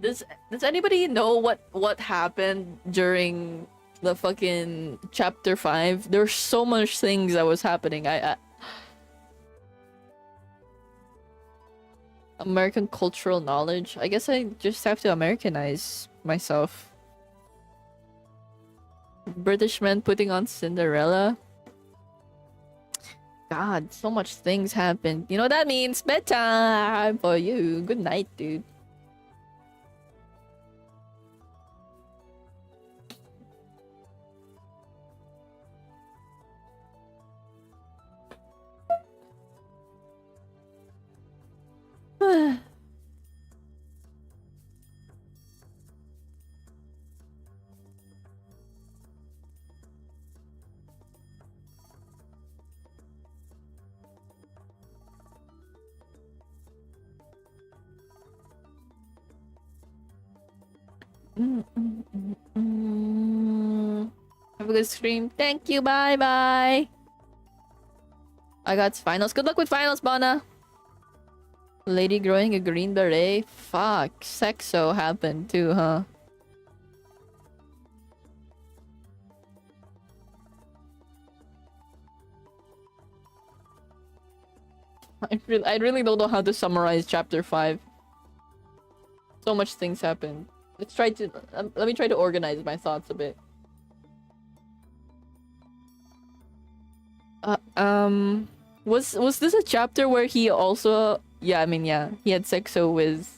Does anybody know what happened during the fucking chapter 5? There's so much things that was happening. I American cultural knowledge. I guess I just have to Americanize myself. British men putting on Cinderella. God, so much things happened. You know what that means? Bedtime for you. Good night, dude. Have a good stream. Thank you. Bye bye. I got finals. Good luck with finals, Bana. Lady growing a green beret. Fuck. Sexo happened too, huh? I really don't know how to summarize chapter 5. So much things happened. Let's try to let me try to organize my thoughts a bit. Was this a chapter where he also yeah, I mean yeah, he had sexo with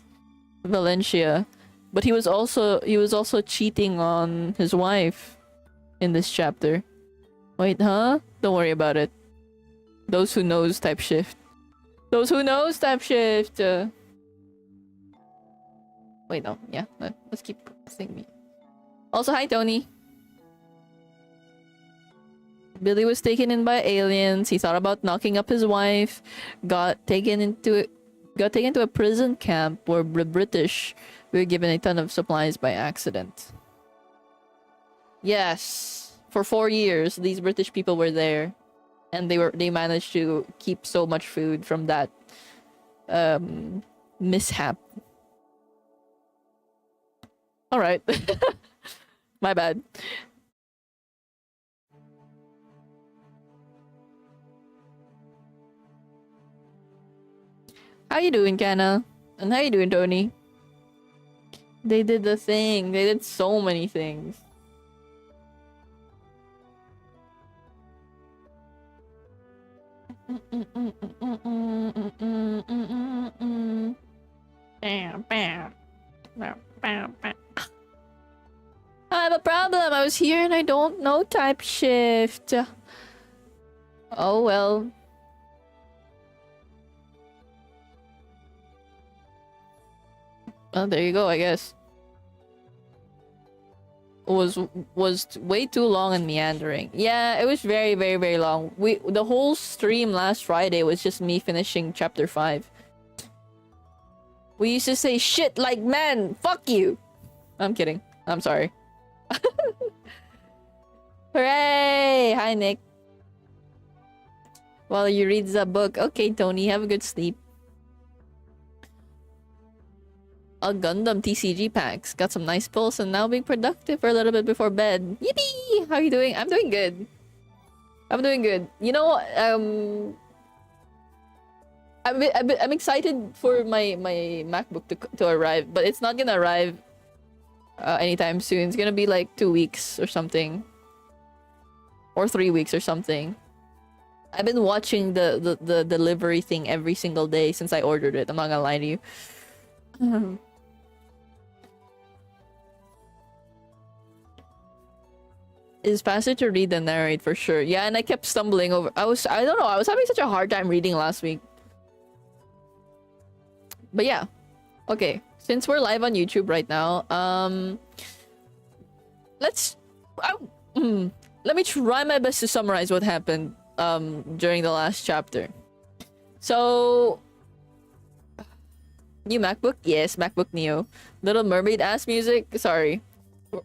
Valencia, but he was also cheating on his wife in this chapter. Wait, huh? Don't worry about it. Those who knows type shift. Those who knows type shift. Wait, no. Yeah, let's keep pressing me. Also, hi, Tony. Billy was taken in by aliens. He thought about knocking up his wife. Got taken into a prison camp where the British were given a ton of supplies by accident. Yes, for 4 years, these British people were there, and they managed to keep so much food from that mishap. All right, my bad. How you doing, Kana? And how you doing, Tony? They did the thing. They did so many things. I have a problem. I was here and I don't know type shift. Oh well. Well, there you go, I guess. Was way too long and meandering. Yeah, it was very, very, very long. The whole stream last Friday was just me finishing chapter 5. We used to say shit like, man, fuck you. I'm kidding. I'm sorry. Hooray! Hi, Nick. While you read the book. Okay, Tony, have a good sleep. A Gundam TCG packs. Got some nice pulls and now being productive for a little bit before bed. Yippee! How are you doing? I'm doing good. I'm doing good. You know, I'm excited for my MacBook to arrive, but it's not gonna arrive anytime soon. It's gonna be like 2 weeks or something, or 3 weeks or something. I've been watching the delivery thing every single day since I ordered it. I'm not gonna lie to you. It's faster to read than narrate for sure. Yeah, and I kept stumbling over. I don't know. I was having such a hard time reading last week. But yeah. Okay. Since we're live on YouTube right now, let's let me try my best to summarize what happened during the last chapter. So new MacBook? Yes, MacBook Neo. Little Mermaid ass music. Sorry.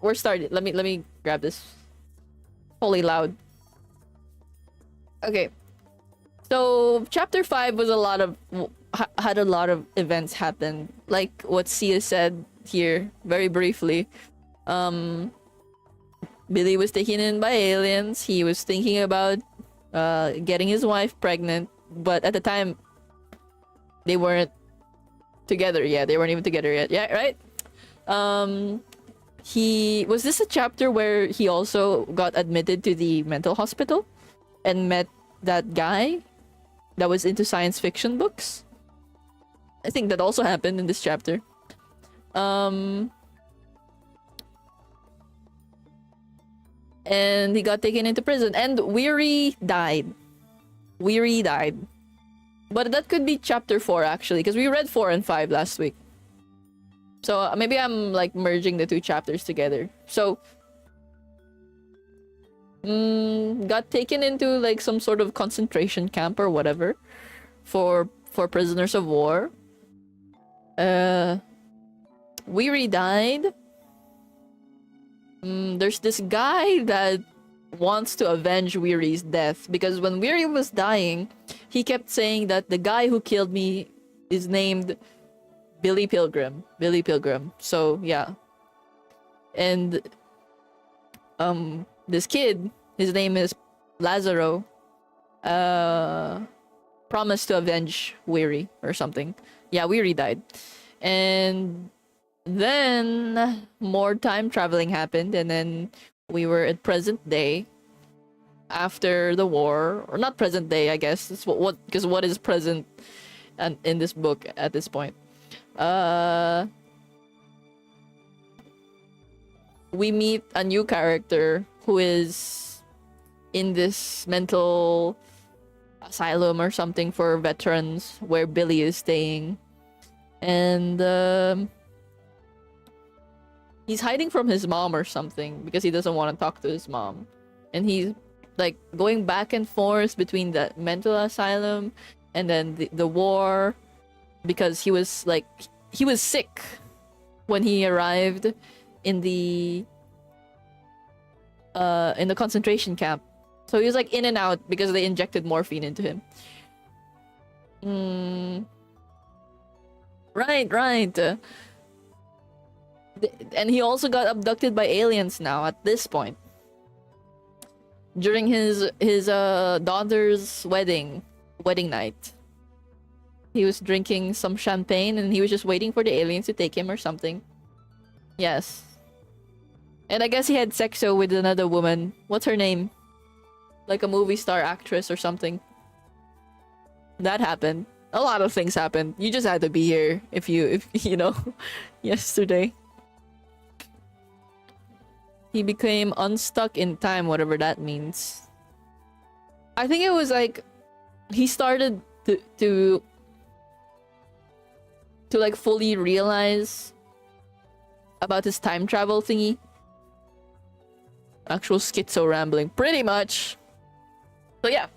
We're started. Let me grab this. Holy loud. Okay. So chapter 5 was had a lot of events happen. Like what Sia said, here very briefly. Billy was taken in by aliens. He was thinking about getting his wife pregnant, but at the time they weren't together yet. They weren't even together yet. Yeah, right? He was this a chapter where he also got admitted to the mental hospital and met that guy that was into science fiction books? I think that also happened in this chapter. And he got taken into prison, and Weary died. But that could be chapter 4 actually, because we read 4 and 5 last week. So maybe I'm like merging the two chapters together. So got taken into like some sort of concentration camp or whatever for prisoners of war. Weary died. There's this guy that wants to avenge Weary's death, because when Weary was dying, he kept saying that the guy who killed me is named Billy Pilgrim. So yeah. And this kid, his name is Lazaro, promised to avenge Weary or something. Yeah, Weary died. And then more time traveling happened, and then we were at present day after the war, or not present day, I guess. It's what because what is present and in this book at this point. We meet a new character who is in this mental asylum or something for veterans where Billy is staying, and he's hiding from his mom or something because he doesn't want to talk to his mom, and he's like going back and forth between the mental asylum and then the war, because he was sick when he arrived in the concentration camp. So he was like in and out because they injected morphine into him. Right. And he also got abducted by aliens now at this point. During his daughter's wedding night. He was drinking some champagne and he was just waiting for the aliens to take him or something. Yes. And I guess he had sexo with another woman. What's her name? Like a movie star actress or something. That happened. A lot of things happened. You just had to be here if you know, yesterday. He became unstuck in time, whatever that means. I think it was like he started to like fully realize about his time travel thingy. Actual schizo rambling, pretty much. So yeah,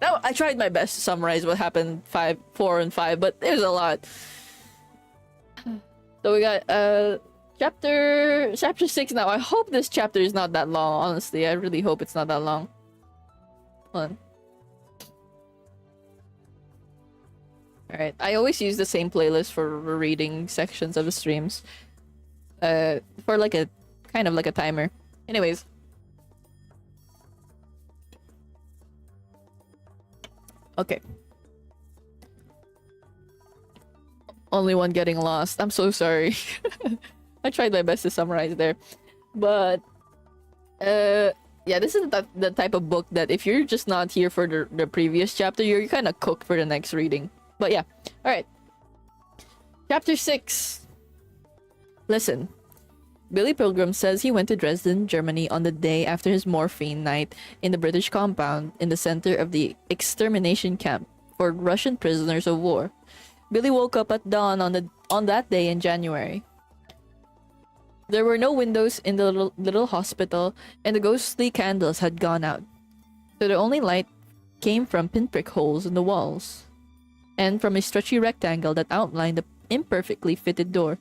now I tried my best to summarize what happened 4 and 5, but there's a lot. So we got chapter 6 now. I hope this chapter is not that long, honestly. I really hope it's not that long. Hold on. Alright, I always use the same playlist for reading sections of the streams. For like a kind of like a timer. Anyways. Okay. Only one getting lost. I'm so sorry. I tried my best to summarize there. But yeah, this is the type of book that if you're just not here for the previous chapter, you're kind of cooked for the next reading. But yeah. Alright. Chapter 6. Listen. Billy Pilgrim says he went to Dresden, Germany on the day after his morphine night in the British compound in the center of the extermination camp for Russian prisoners of war. Billy woke up at dawn on that day in January. There were no windows in the little hospital, and the ghostly candles had gone out. So the only light came from pinprick holes in the walls, and from a stretchy rectangle that outlined the imperfectly fitted door.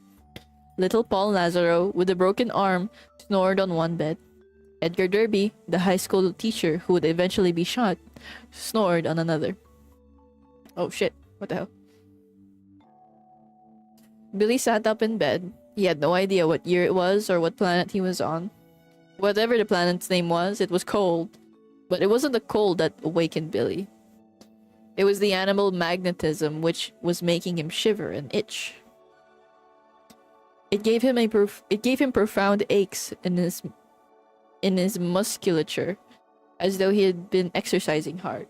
Little Paul Lazaro, with a broken arm, snored on one bed. Edgar Derby, the high school teacher who would eventually be shot, snored on another. Oh shit, what the hell? Billy sat up in bed, He had no idea what year it was or what planet he was on. Whatever the planet's name was, it was cold. But it wasn't the cold that awakened Billy. It was the animal magnetism which was making him shiver and itch. It gave him profound aches in his musculature, as though he had been exercising hard.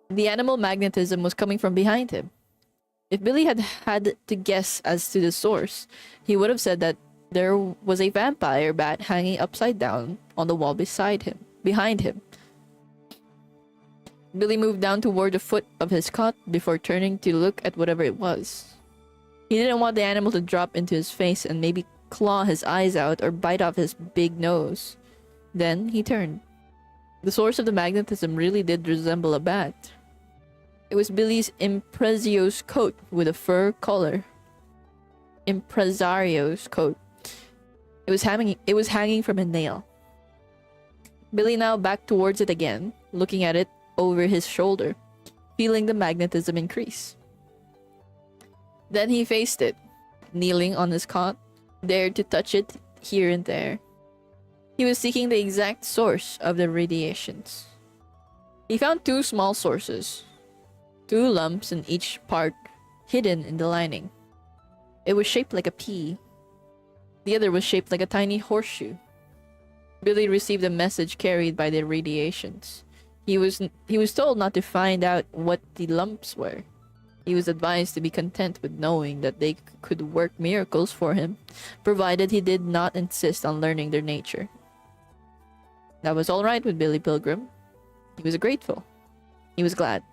The animal magnetism was coming from behind him. If Billy had had to guess as to the source, he would have said that there was a vampire bat hanging upside down on the wall behind him. Billy moved down toward the foot of his cot before turning to look at whatever it was. He didn't want the animal to drop into his face and maybe claw his eyes out or bite off his big nose. Then he turned. The source of the magnetism really did resemble a bat. It was Billy's impresario's coat with a fur collar. Impresario's coat. It was hanging from a nail. Billy now backed towards it again, looking at it over his shoulder, feeling the magnetism increase. Then he faced it, kneeling on his cot, dared to touch it here and there. He was seeking the exact source of the radiations. He found two small sources, two lumps in each part, hidden in the lining. It was shaped like a pea. The other was shaped like a tiny horseshoe. Billy received a message carried by the radiations. He was told not to find out what the lumps were. He was advised to be content with knowing that they could work miracles for him, provided he did not insist on learning their nature. That was all right with Billy Pilgrim. He was grateful. He was glad.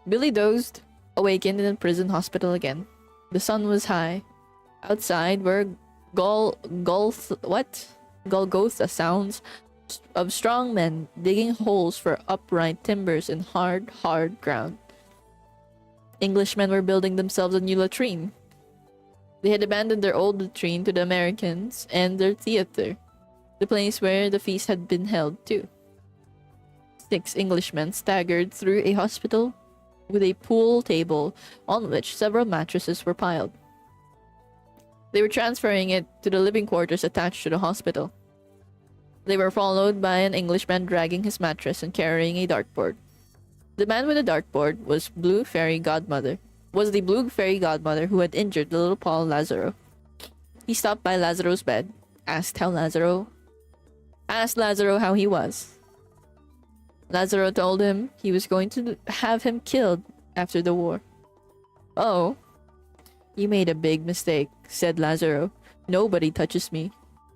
Billy dozed, awakened in a prison hospital again. The sun was high. Outside were Golgotha sounds of strong men digging holes for upright timbers in hard ground. Englishmen were building themselves a new latrine. They had abandoned their old latrine to the Americans and their theater, the place where the feast had been held too. 6 Englishmen staggered through a hospital with a pool table on which several mattresses were piled. They were transferring it to the living quarters attached to the hospital. They were followed by an Englishman dragging his mattress and carrying a dartboard. The man with the dartboard was the Blue Fairy Godmother who had injured the little Paul Lazaro. He stopped by Lazaro's bed, asked Lazaro how he was. Lazaro told him he was going to have him killed after the war. "Oh, you made a big mistake," said Lazaro. "Nobody touches me.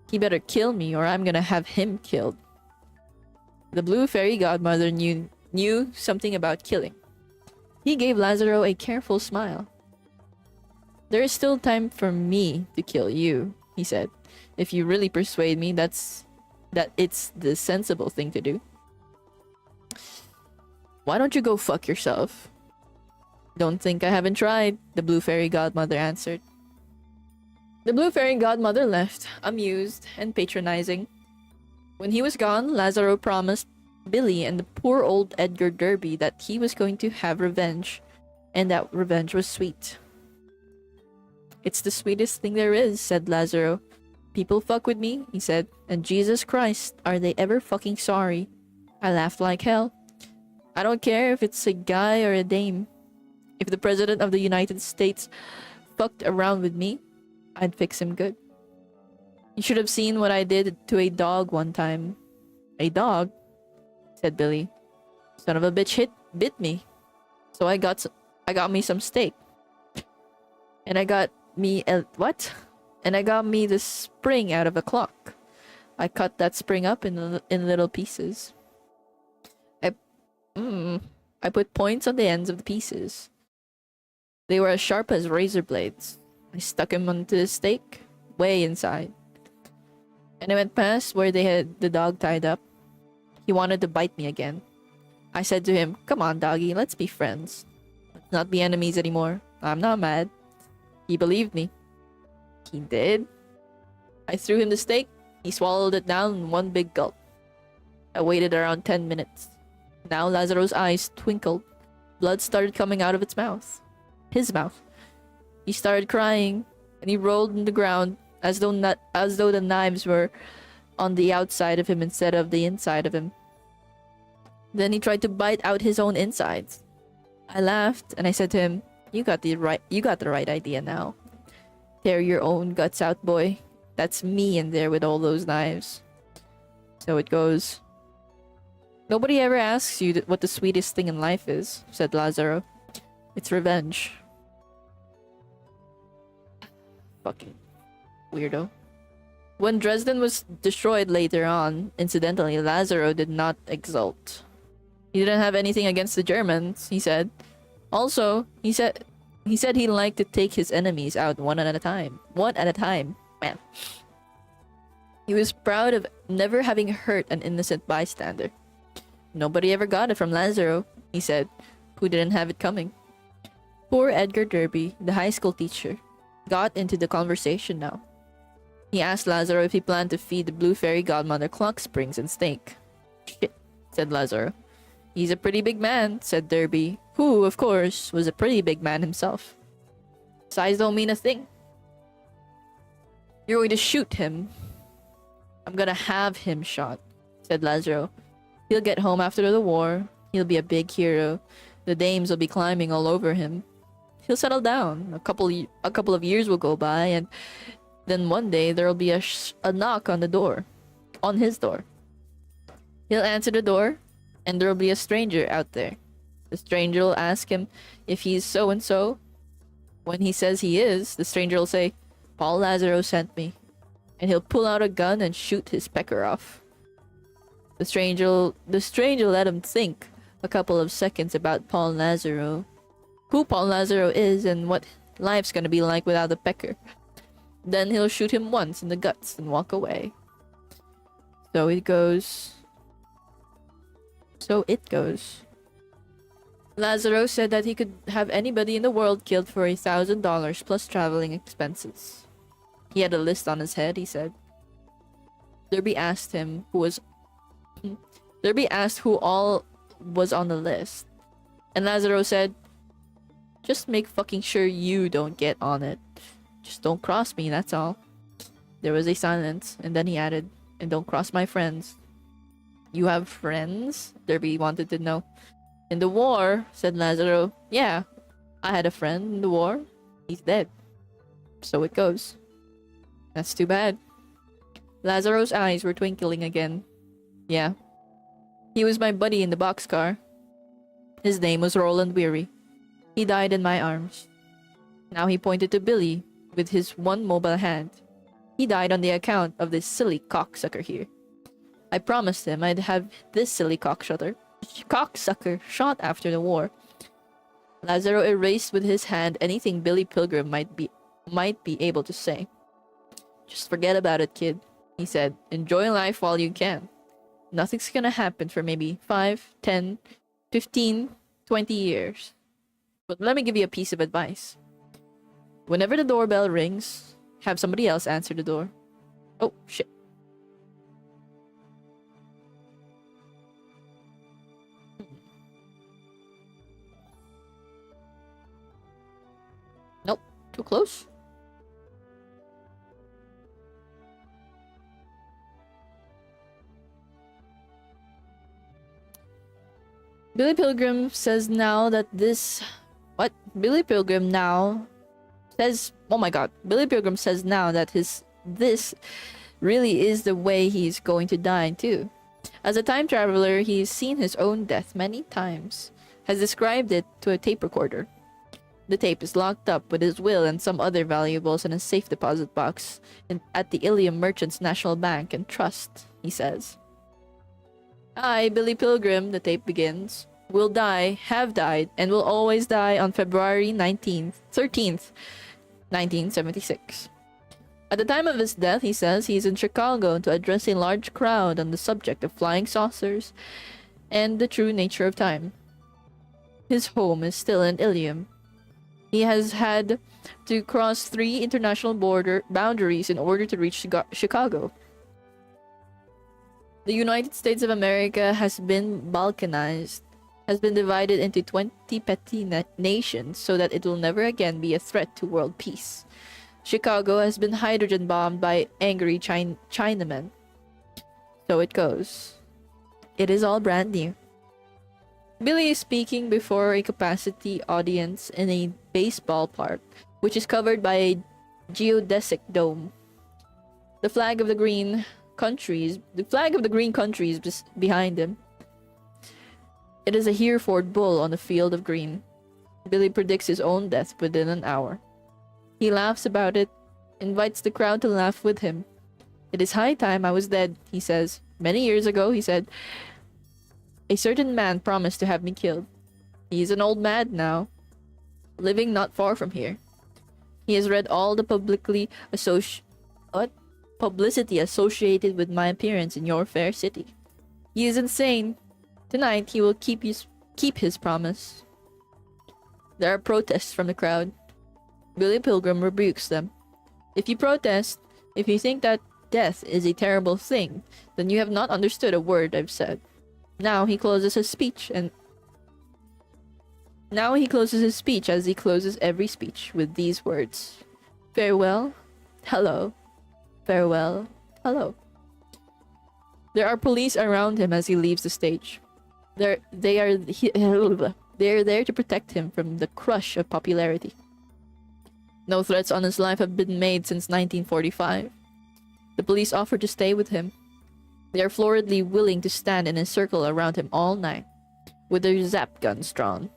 He better kill me or I'm gonna have him killed." The Blue Fairy Godmother knew something about killing. He gave Lazaro a careful smile. "There is still time for me to kill you," he said. "If you really persuade me that it's the sensible thing to do." "Why don't you go fuck yourself?" "Don't think I haven't tried," the Blue Fairy Godmother answered. The Blue Fairy Godmother left, amused and patronizing. When he was gone, Lazaro promised Billy and the poor old Edgar Derby that he was going to have revenge, and that revenge was sweet. "It's the sweetest thing there is," said Lazaro. "People fuck with me," he said, "and Jesus Christ, are they ever fucking sorry?" I laughed like hell. "I don't care if it's a guy or a dame. If the President of the United States fucked around with me, I'd fix him good. You should have seen what I did to a dog one time." "A dog?" said Billy. "Son of a bitch bit me. So I got me some steak. And I got me the spring out of a clock. I cut that spring up in little pieces. I put points on the ends of the pieces. They were as sharp as razor blades. I stuck him onto the stake, way inside. And I went past where they had the dog tied up. He wanted to bite me again. I said to him, 'Come on, doggy, let's be friends. Let's not be enemies anymore. I'm not mad.' He believed me. He did. I threw him the steak. He swallowed it down in one big gulp. I waited around 10 minutes. Now Lazaro's eyes twinkled. Blood started coming out of its mouth. His mouth. He started crying, and he rolled on the ground as though the knives were on the outside of him instead of the inside of him. Then he tried to bite out his own insides. I laughed and I said to him, You got the right idea now. Tear your own guts out, boy. That's me in there with all those knives. So it goes. Nobody ever asks you what the sweetest thing in life is, said Lazaro. It's revenge. Fucking weirdo. When Dresden was destroyed later on, incidentally, Lazaro did not exult. He didn't have anything against the Germans, he said. Also, he said he liked to take his enemies out one at a time. Man. He was proud of never having hurt an innocent bystander. Nobody ever got it from Lazaro, he said, who didn't have it coming. Poor Edgar Derby, the high school teacher, got into the conversation now. He asked Lazaro if he planned to feed the Blue Fairy Godmother clock springs and steak. Shit, said Lazaro. He's a pretty big man, said Derby, who, of course, was a pretty big man himself. Size don't mean a thing. You're going to shoot him. I'm gonna have him shot, said Lazaro. He'll get home after the war. He'll be a big hero. The dames will be climbing all over him. He'll settle down. A couple of years will go by, and then one day there'll be a knock on the door, on his door. He'll answer the door, and there'll be a stranger out there. The stranger will ask him if he's so and so. When he says he is, the stranger will say, "Paul Lazaro sent me," and he'll pull out a gun and shoot his pecker off. The stranger let him think a couple of seconds about Paul Lazaro, who Paul Lazaro is, and what life's gonna be like without the pecker. Then he'll shoot him once in the guts and walk away. So it goes. Lazaro said that he could have anybody in the world killed for $1,000 plus traveling expenses. He had a list on his head, he said. Derby asked who all was on the list. And Lazaro said, "Just make fucking sure you don't get on it. Just don't cross me, that's all." There was a silence, and then he added, "And don't cross my friends." You have friends? Derby wanted to know. In the war, said Lazaro. Yeah, I had a friend in the war. He's dead. So it goes. That's too bad. Lazaro's eyes were twinkling again. Yeah. He was my buddy in the boxcar. His name was Roland Weary. He died in my arms. Now he pointed to Billy with his one mobile hand. He died on the account of this silly cocksucker here. I promised him I'd have this silly cocksucker shot after the war. Lazaro erased with his hand anything Billy Pilgrim might be able to say. Just forget about it, kid, he said. Enjoy life while you can. Nothing's gonna happen for maybe 5, 10, 15, 20 years. But let me give you a piece of advice. Whenever the doorbell rings, have somebody else answer the door. Oh, shit. Nope, too close. Billy Pilgrim says now that this... What? Billy Pilgrim now says... Oh my god. Billy Pilgrim says now that this really is the way he's going to die too. As a time traveler, he's seen his own death many times. Has described it to a tape recorder. The tape is locked up with his will and some other valuables in a safe deposit box at the Ilium Merchants National Bank and Trust, he says. I, Billy Pilgrim, the tape begins, will die, have died, and will always die on February 13th, 1976. At the time of his death, he says he's in Chicago to address a large crowd on the subject of flying saucers and the true nature of time. His home is still in Ilium. He has had to cross 3 international boundaries in order to reach Chicago. The United States of America has been balkanized. has been divided into 20 petty nations so that it will never again be a threat to world peace. Chicago has been hydrogen bombed by angry Chinamen. So it goes. It is all brand new. Billy is speaking before a capacity audience in a baseball park, which is covered by a geodesic dome. The flag of the green countries behind him. It is a Hereford bull on the field of green. Billy predicts his own death within an hour. He laughs about it, invites the crowd to laugh with him. It is high time I was dead, he says. Many years ago, he said, a certain man promised to have me killed. He is an old man now, living not far from here. He has read all the publicity associated with my appearance in your fair city. He is insane. Tonight he will keep his promise. There are protests from the crowd. Billy Pilgrim rebukes them. If you protest, if you think that death is a terrible thing, then you have not understood a word I've said. Now he closes his speech as he closes every speech with these words. Farewell, hello. Farewell, hello. There are police around him as he leaves the stage. They are there to protect him from the crush of popularity. No threats on his life have been made since 1945. The police offer to stay with him. They are floridly willing to stand in a circle around him all night, with their zap guns drawn.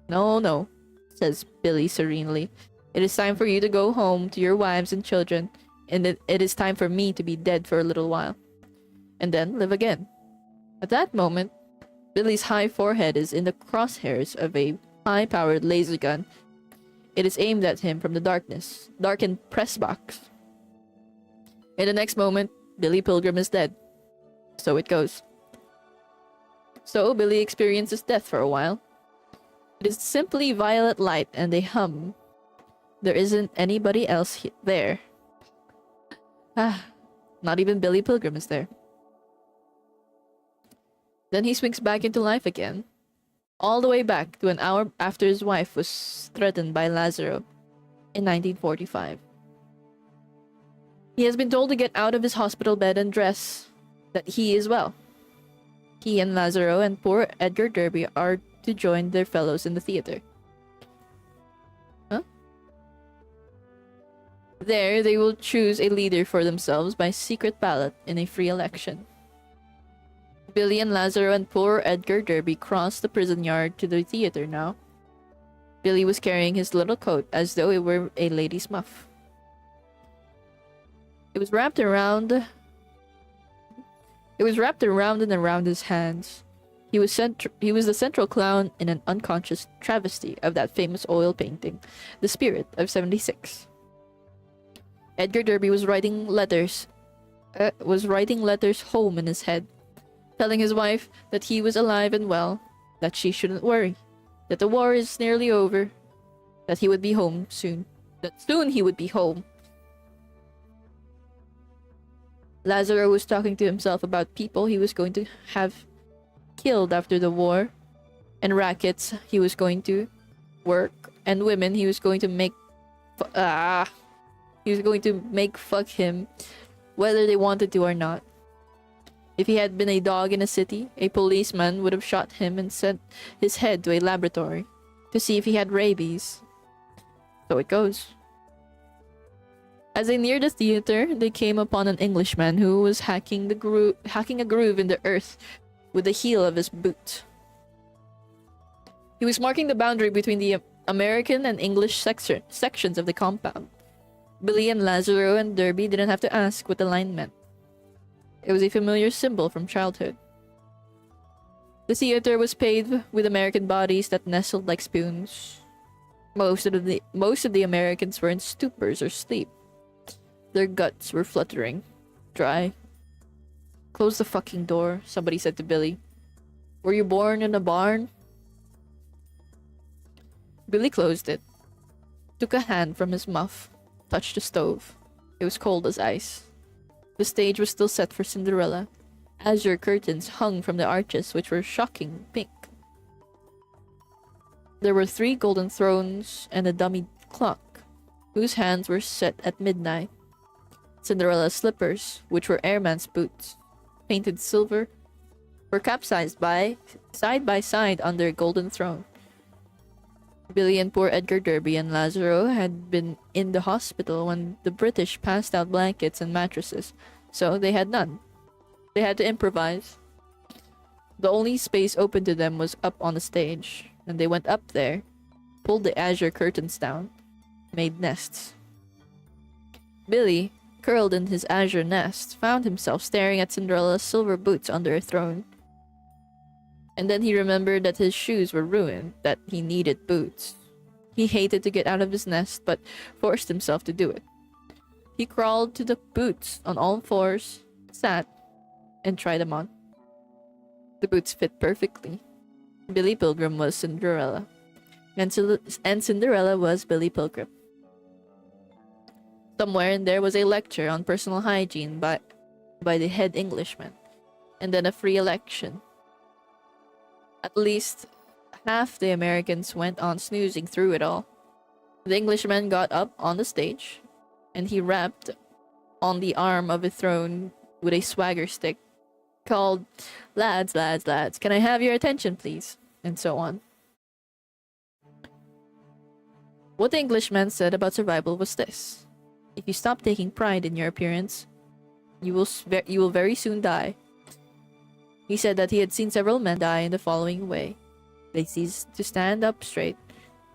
No, no, says Billy serenely. It is time for you to go home to your wives and children, and it is time for me to be dead for a little while, and then live again. At that moment, Billy's high forehead is in the crosshairs of a high-powered laser gun. It is aimed at him from the darkened press box. In the next moment, Billy Pilgrim is dead. So it goes. So Billy experiences death for a while. It is simply violet light and they hum. There isn't anybody else there. Not even Billy Pilgrim is there. Then he swings back into life again. All the way back to an hour after his wife was threatened by Lazaro in 1945. He has been told to get out of his hospital bed and dress that he is well. He and Lazaro and poor Edgar Derby are to join their fellows in the theater. There, they will choose a leader for themselves by secret ballot in a free election. Billy and Lazaro and poor Edgar Derby crossed the prison yard to the theater now. Billy was carrying his little coat as though it were a lady's muff. It was wrapped around and around his hands. He was the central clown in an unconscious travesty of that famous oil painting, The Spirit of 76. Edgar Derby was writing letters home in his head, telling his wife that he was alive and well, that she shouldn't worry, that the war is nearly over, that he would be home soon, that soon he would be home. Lazaro was talking to himself about people he was going to have killed after the war, and rackets he was going to work, and women he was going to make fuck him, whether they wanted to or not. If he had been a dog in a city, a policeman would have shot him and sent his head to a laboratory to see if he had rabies. So it goes. As they neared the theater, they came upon an Englishman who was hacking a groove in the earth with the heel of his boot. He was marking the boundary between the American and English sections of the compound. Billy and Lazaro and Derby didn't have to ask what the line meant. It was a familiar symbol from childhood. The theater was paved with American bodies that nestled like spoons. Most of the Americans were in stupors or sleep. Their guts were fluttering, dry. Close the fucking door, somebody said to Billy. Were you born in a barn? Billy closed it, took a hand from his muff, touched the stove. It was cold as ice. The stage was still set for Cinderella. Azure curtains hung from the arches, which were shocking pink. There were 3 golden thrones and a dummy clock, whose hands were set at midnight. Cinderella's slippers, which were airman's boots, painted silver, were capsized side by side under a golden throne. Billy and poor Edgar Derby and Lazaro had been in the hospital when the British passed out blankets and mattresses, so they had none. They had to improvise. The only space open to them was up on the stage, and they went up there, pulled the azure curtains down, made nests. Billy, curled in his azure nest, found himself staring at Cinderella's silver boots under a throne. And then he remembered that his shoes were ruined, that he needed boots. He hated to get out of his nest, but forced himself to do it. He crawled to the boots on all fours, sat, and tried them on. The boots fit perfectly. Billy Pilgrim was Cinderella, and Cinderella was Billy Pilgrim. Somewhere in there was a lecture on personal hygiene by the head Englishman, and then a free election. At least half the Americans went on snoozing through it all. The Englishman got up on the stage, and he rapped on the arm of a throne with a swagger stick, called, "Lads, lads, lads, can I have your attention, please?" and so on. What the Englishman said about survival was this: if you stop taking pride in your appearance, you will very soon die. He said that he had seen several men die in the following way. They ceased to stand up straight,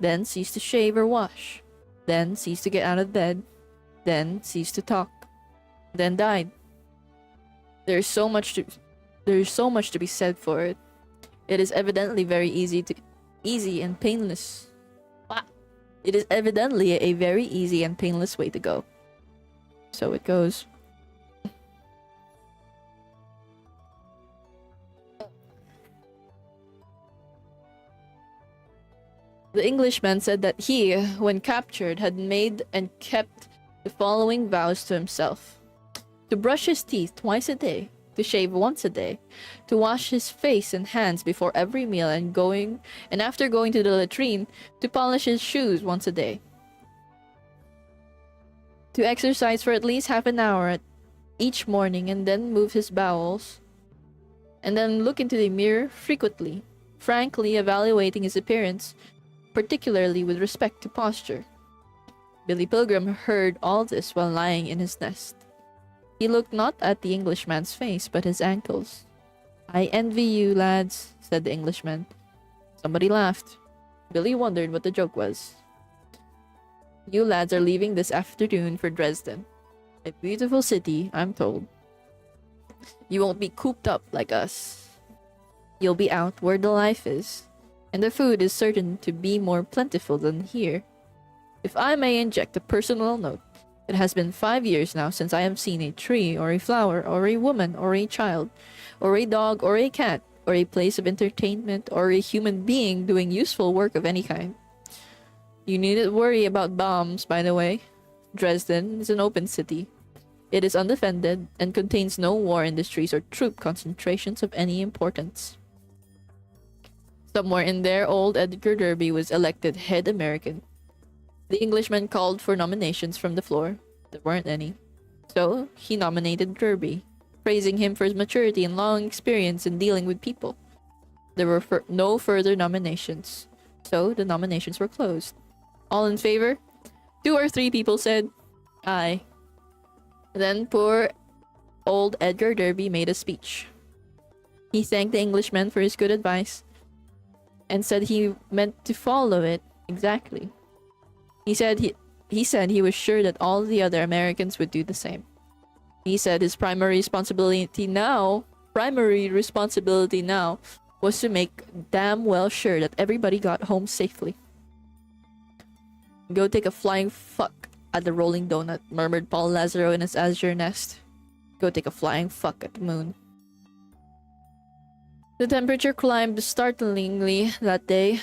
then ceased to shave or wash, then ceased to get out of bed, then ceased to talk, then died. There is so much to be said for it. It is evidently very easy and painless. It is evidently a very easy and painless way to go. So it goes. The Englishman said that he, when captured, had made and kept the following vows to himself: to brush his teeth twice a day, to shave once a day, to wash his face and hands before every meal and after going to the latrine, to polish his shoes once a day, to exercise for at least half an hour each morning and then move his bowels, and then look into the mirror frequently, frankly evaluating his appearance, particularly with respect to posture. Billy Pilgrim heard all this while lying in his nest. He looked not at the Englishman's face, but his ankles. "I envy you, lads," said the Englishman. Somebody laughed. Billy wondered what the joke was. "You lads are leaving this afternoon for Dresden. A beautiful city, I'm told. You won't be cooped up like us. You'll be out where the life is, and the food is certain to be more plentiful than here. If I may inject a personal note, it has been 5 years now since I have seen a tree, or a flower, or a woman, or a child, or a dog, or a cat, or a place of entertainment, or a human being doing useful work of any kind. You needn't worry about bombs, by the way. Dresden is an open city. It is undefended and contains no war industries or troop concentrations of any importance." Somewhere in there, old Edgar Derby was elected head American. The Englishman called for nominations from the floor. There weren't any. So, he nominated Derby, praising him for his maturity and long experience in dealing with people. There were no further nominations, so the nominations were closed. All in favor? 2 or 3 people said, "Aye." Then poor old Edgar Derby made a speech. He thanked the Englishman for his good advice, and said he meant to follow it exactly. He said he was sure that all the other Americans would do the same. He said his primary responsibility now was to make damn well sure that everybody got home safely. "Go take a flying fuck at the Rolling Donut," murmured Paul Lazaro in his azure nest. "Go take a flying fuck at the moon." The temperature climbed startlingly that day.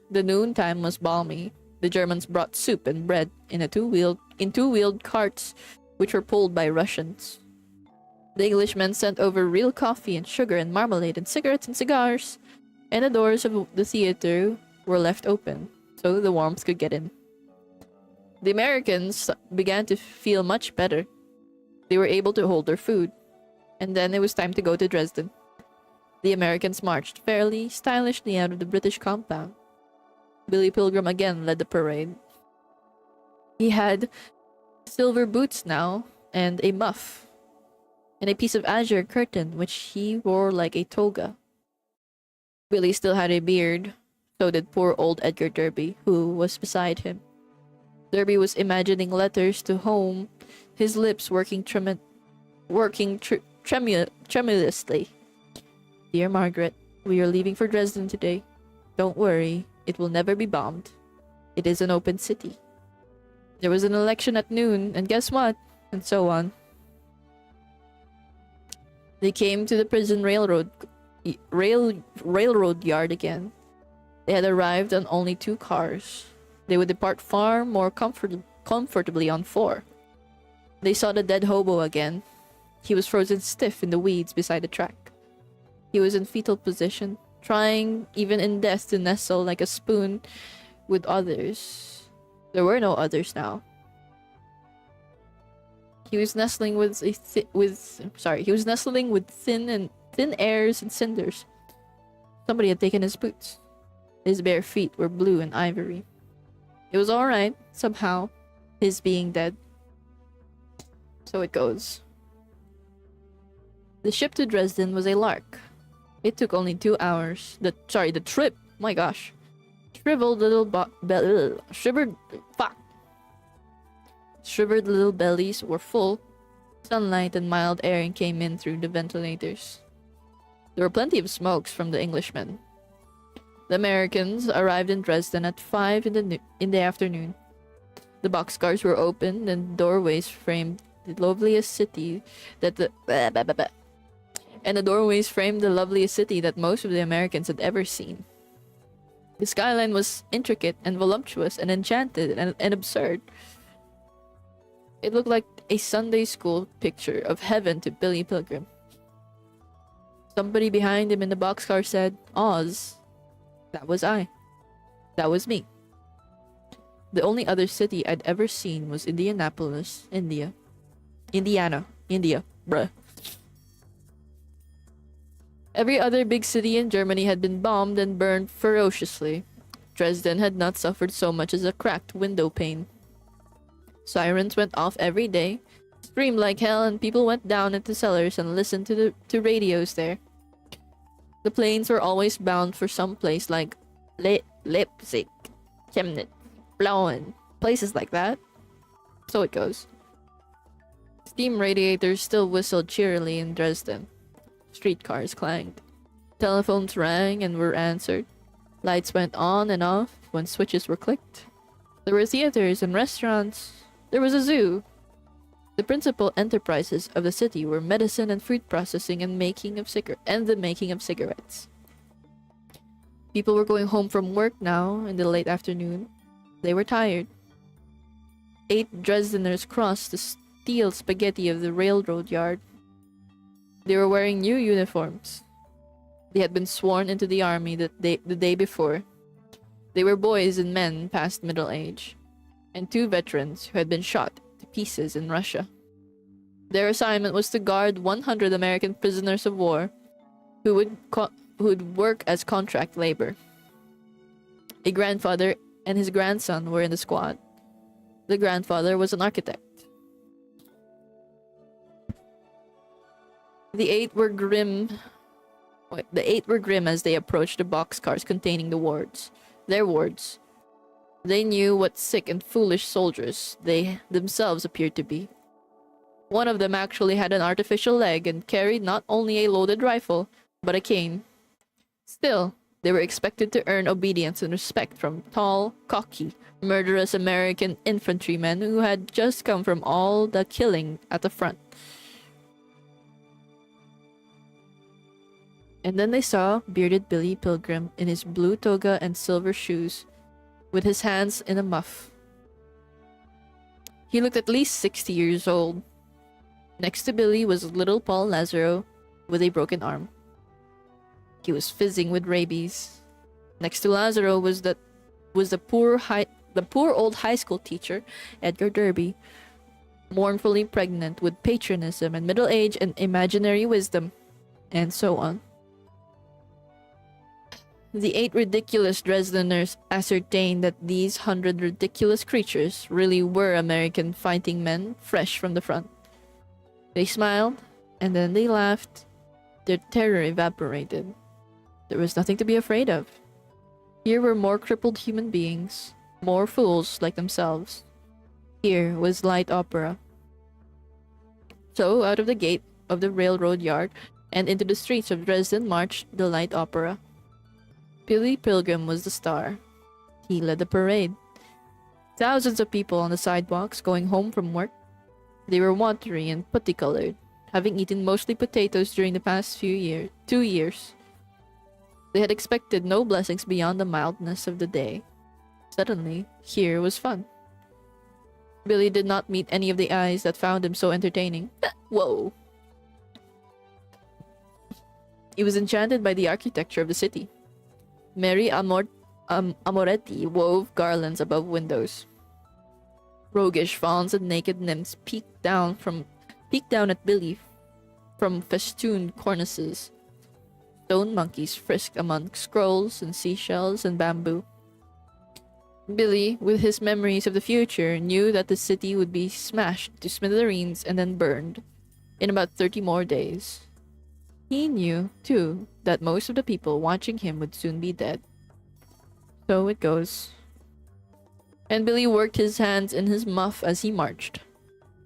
The noontime was balmy. The Germans brought soup and bread in two-wheeled carts, which were pulled by Russians. The Englishmen sent over real coffee and sugar and marmalade and cigarettes and cigars, and the doors of the theater were left open so the warmth could get in. The Americans began to feel much better. They were able to hold their food. And then it was time to go to Dresden. The Americans marched fairly stylishly out of the British compound. Billy Pilgrim again led the parade. He had silver boots now, and a muff, and a piece of azure curtain which he wore like a toga. Billy still had a beard, so did poor old Edgar Derby, who was beside him. Derby was imagining letters to home, his lips working tremulously. Dear Margaret, we are leaving for Dresden today. Don't worry, it will never be bombed. It is an open city. There was an election at noon, and guess what? And so on. They came to the prison railroad yard again. They had arrived on only 2 cars. They would depart far more comfortably on 4. They saw the dead hobo again. He was frozen stiff in the weeds beside the track. He was in fetal position, trying even in death to nestle like a spoon with others. There were no others now. He was nestling with thin airs and cinders. Somebody had taken his boots. His bare feet were blue and ivory. It was all right somehow, his being dead. So it goes. The ship to Dresden was a lark. It took only 2 hours. The trip. My gosh. Shriveled little Shivered little bellies were full. Sunlight and mild air came in through the ventilators. There were plenty of smokes from the Englishmen. The Americans arrived in Dresden at 5 in the afternoon. The boxcars were opened and doorways framed the loveliest city that most of the Americans had ever seen. The skyline was intricate and voluptuous and enchanted and absurd. It looked like a Sunday school picture of heaven to Billy Pilgrim. Somebody behind him in the boxcar said, "Oz." That was I. That was me. The only other city I'd ever seen was Indianapolis, India. Indiana, bruh. Every other big city in Germany had been bombed and burned ferociously. Dresden had not suffered so much as a cracked window pane. Sirens went off every day, screamed like hell, and people went down into cellars and listened to radios there. The planes were always bound for some place like Leipzig, Chemnitz, Plauen, places like that. So it goes. Steam radiators still whistled cheerily in Dresden. Streetcars clanged. Telephones rang and were answered. Lights went on and off when switches were clicked. There were theaters and restaurants. There was a zoo. The principal enterprises of the city were medicine and fruit processing and the making of cigarettes. People were going home from work now in the late afternoon. They were tired. 8 Dresdeners crossed the steel spaghetti of the railroad yard. They were wearing new uniforms. They had been sworn into the army the day before. They were boys and men past middle age, and 2 veterans who had been shot to pieces in Russia. Their assignment was to guard 100 American prisoners of war who would work as contract labor. A grandfather and his grandson were in the squad. The grandfather was an architect. The eight were grim as they approached the boxcars containing their wards. They knew what sick and foolish soldiers they themselves appeared to be. One of them actually had an artificial leg and carried not only a loaded rifle, but a cane. Still, they were expected to earn obedience and respect from tall, cocky, murderous American infantrymen who had just come from all the killing at the front. And then they saw bearded Billy Pilgrim in his blue toga and silver shoes, with his hands in a muff. He looked at least 60 years old. Next to Billy was little Paul Lazaro with a broken arm. He was fizzing with rabies. Next to Lazaro was the poor old high school teacher, Edgar Derby, mournfully pregnant with patriotism and middle age and imaginary wisdom, and so on. The 8 ridiculous Dresdeners ascertained that these 100 ridiculous creatures really were American fighting men fresh from the front. They smiled, and then they laughed. Their terror evaporated. There was nothing to be afraid of. Here were more crippled human beings, more fools like themselves. Here was light opera. So, out of the gate of the railroad yard and into the streets of Dresden marched the light opera. Billy Pilgrim was the star. He led the parade. Thousands of people on the sidewalks going home from work. They were watery and putty-colored, having eaten mostly potatoes during the past 2 years. They had expected no blessings beyond the mildness of the day. Suddenly, here was fun. Billy did not meet any of the eyes that found him so entertaining. Whoa! He was enchanted by the architecture of the city. Mary Amoretti wove garlands above windows. Roguish fawns and naked nymphs peeked down at Billy from festooned cornices. Stone monkeys frisked among scrolls and seashells and bamboo. Billy, with his memories of the future, knew that the city would be smashed to smithereens and then burned in about 30 more days. He knew, too, that most of the people watching him would soon be dead. So it goes. And Billy worked his hands in his muff as he marched.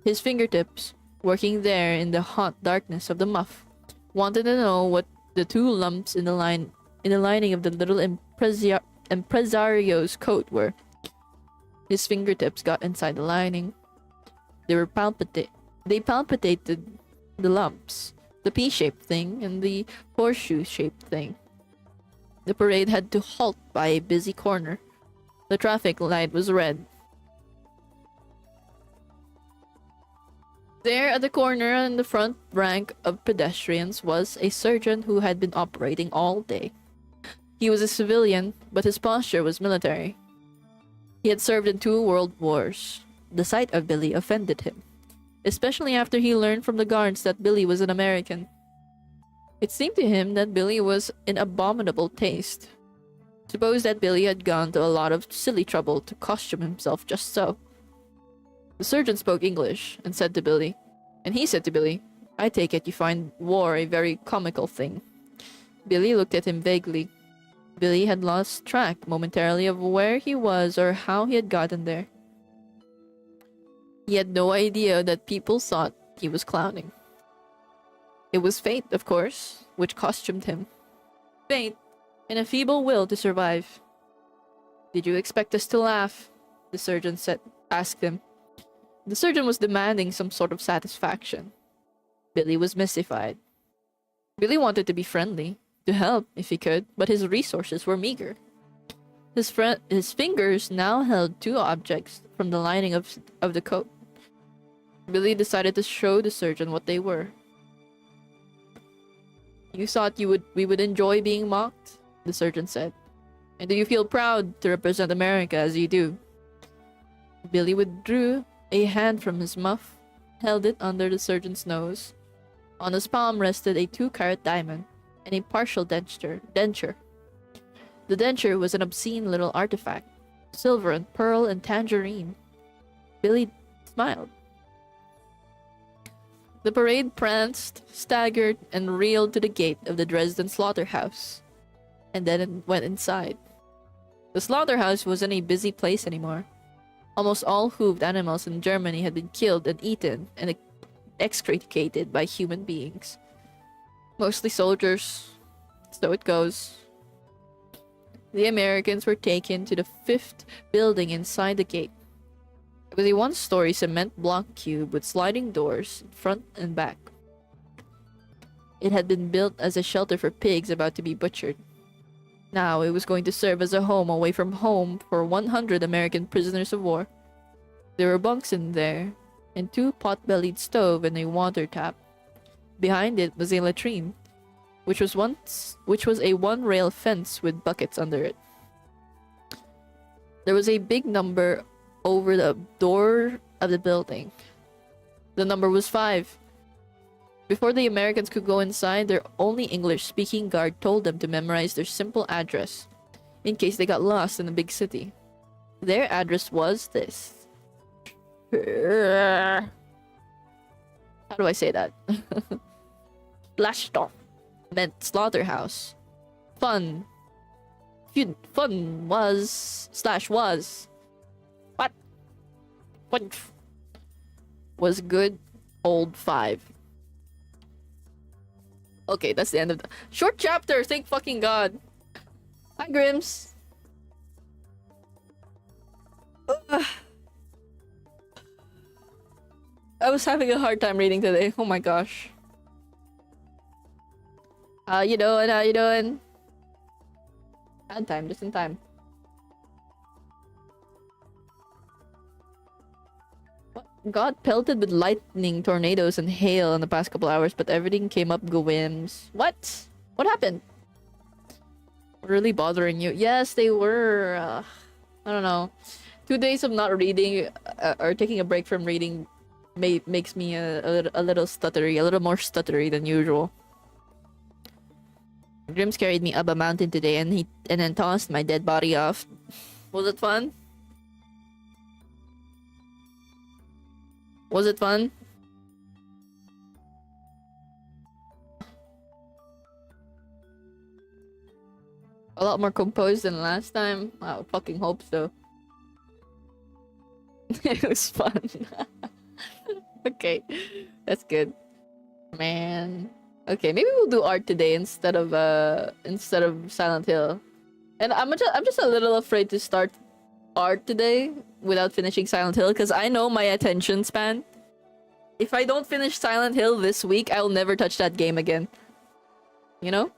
His fingertips, working there in the hot darkness of the muff, wanted to know what the 2 lumps in the lining of the little impresario's coat were. His fingertips got inside the lining. They palpitated the lumps, the pea-shaped thing and the horseshoe-shaped thing. The parade had to halt by a busy corner. The traffic light was red. There at the corner in the front rank of pedestrians was a surgeon who had been operating all day. He was a civilian, but his posture was military. He had served in 2 world wars. The sight of Billy offended him, especially after he learned from the guards that Billy was an American. It seemed to him that Billy was in abominable taste. Suppose that Billy had gone to a lot of silly trouble to costume himself just so. The surgeon spoke English and he said to Billy, "I take it you find war a very comical thing." Billy looked at him vaguely. Billy had lost track momentarily of where he was or how he had gotten there. He had no idea that people thought he was clowning. It was fate, of course, which costumed him. Fate, and a feeble will to survive. "Did you expect us to laugh?" the surgeon asked him. The surgeon was demanding some sort of satisfaction. Billy was mystified. Billy wanted to be friendly, to help if he could, but his resources were meager. His fingers now held 2 objects from the lining of the coat. Billy decided to show the surgeon what they were. "You thought we would enjoy being mocked?" the surgeon said. "And do you feel proud to represent America as you do?" Billy withdrew a hand from his muff, held it under the surgeon's nose. On his palm rested a 2-carat diamond and a partial denture. The denture was an obscene little artifact, silver and pearl and tangerine. Billy smiled. The parade pranced, staggered, and reeled to the gate of the Dresden slaughterhouse, and then it went inside. The slaughterhouse wasn't a busy place anymore. Almost all hooved animals in Germany had been killed and eaten and excreted by human beings. Mostly soldiers. So it goes. The Americans were taken to the 5th building inside the gate. It was a 1-story cement block cube with sliding doors in front and back. It had been built as a shelter for pigs about to be butchered. Now it was going to serve as a home away from home for 100 American prisoners of war. There were bunks in there, and 2 pot-bellied stove and a water tap. Behind it was a latrine. which was a one-rail fence with buckets under it. There was a big number over the door of the building. The number was 5. Before the Americans could go inside, their only English-speaking guard told them to memorize their simple address in case they got lost in the big city. Their address was this. How do I say that? Splashdown meant slaughterhouse. Fun was what? What was good old 5. Okay, that's the end of the short chapter. Thank fucking god. Hi, Grims. I was having a hard time reading today. Oh my gosh. How you doing? How you doing? Bad time, just in time. What? Got pelted with lightning, tornadoes, and hail in the past couple hours, but everything came up gwims. What? What happened? Really bothering you? Yes, they were. I don't know. 2 days of not reading or taking a break from reading makes me a little stuttery, a little more stuttery than usual. Grims carried me up a mountain today and then tossed my dead body off. Was it fun? Was it fun? A lot more composed than last time. I would fucking hope so. It was fun. Okay, that's good. Man. Okay, maybe we'll do art today instead of Silent Hill. And I'm just a little afraid to start art today without finishing Silent Hill because I know my attention span. If I don't finish Silent Hill this week, I'll never touch that game again. You know?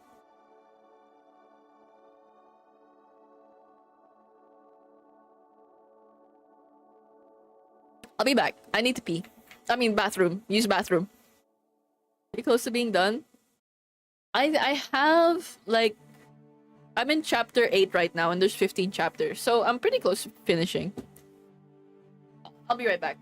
I'll be back. I need to pee. I mean bathroom. Use bathroom. Pretty close to being done. I have like I'm in chapter 8 right now and there's 15 chapters. So I'm pretty close to finishing. I'll be right back.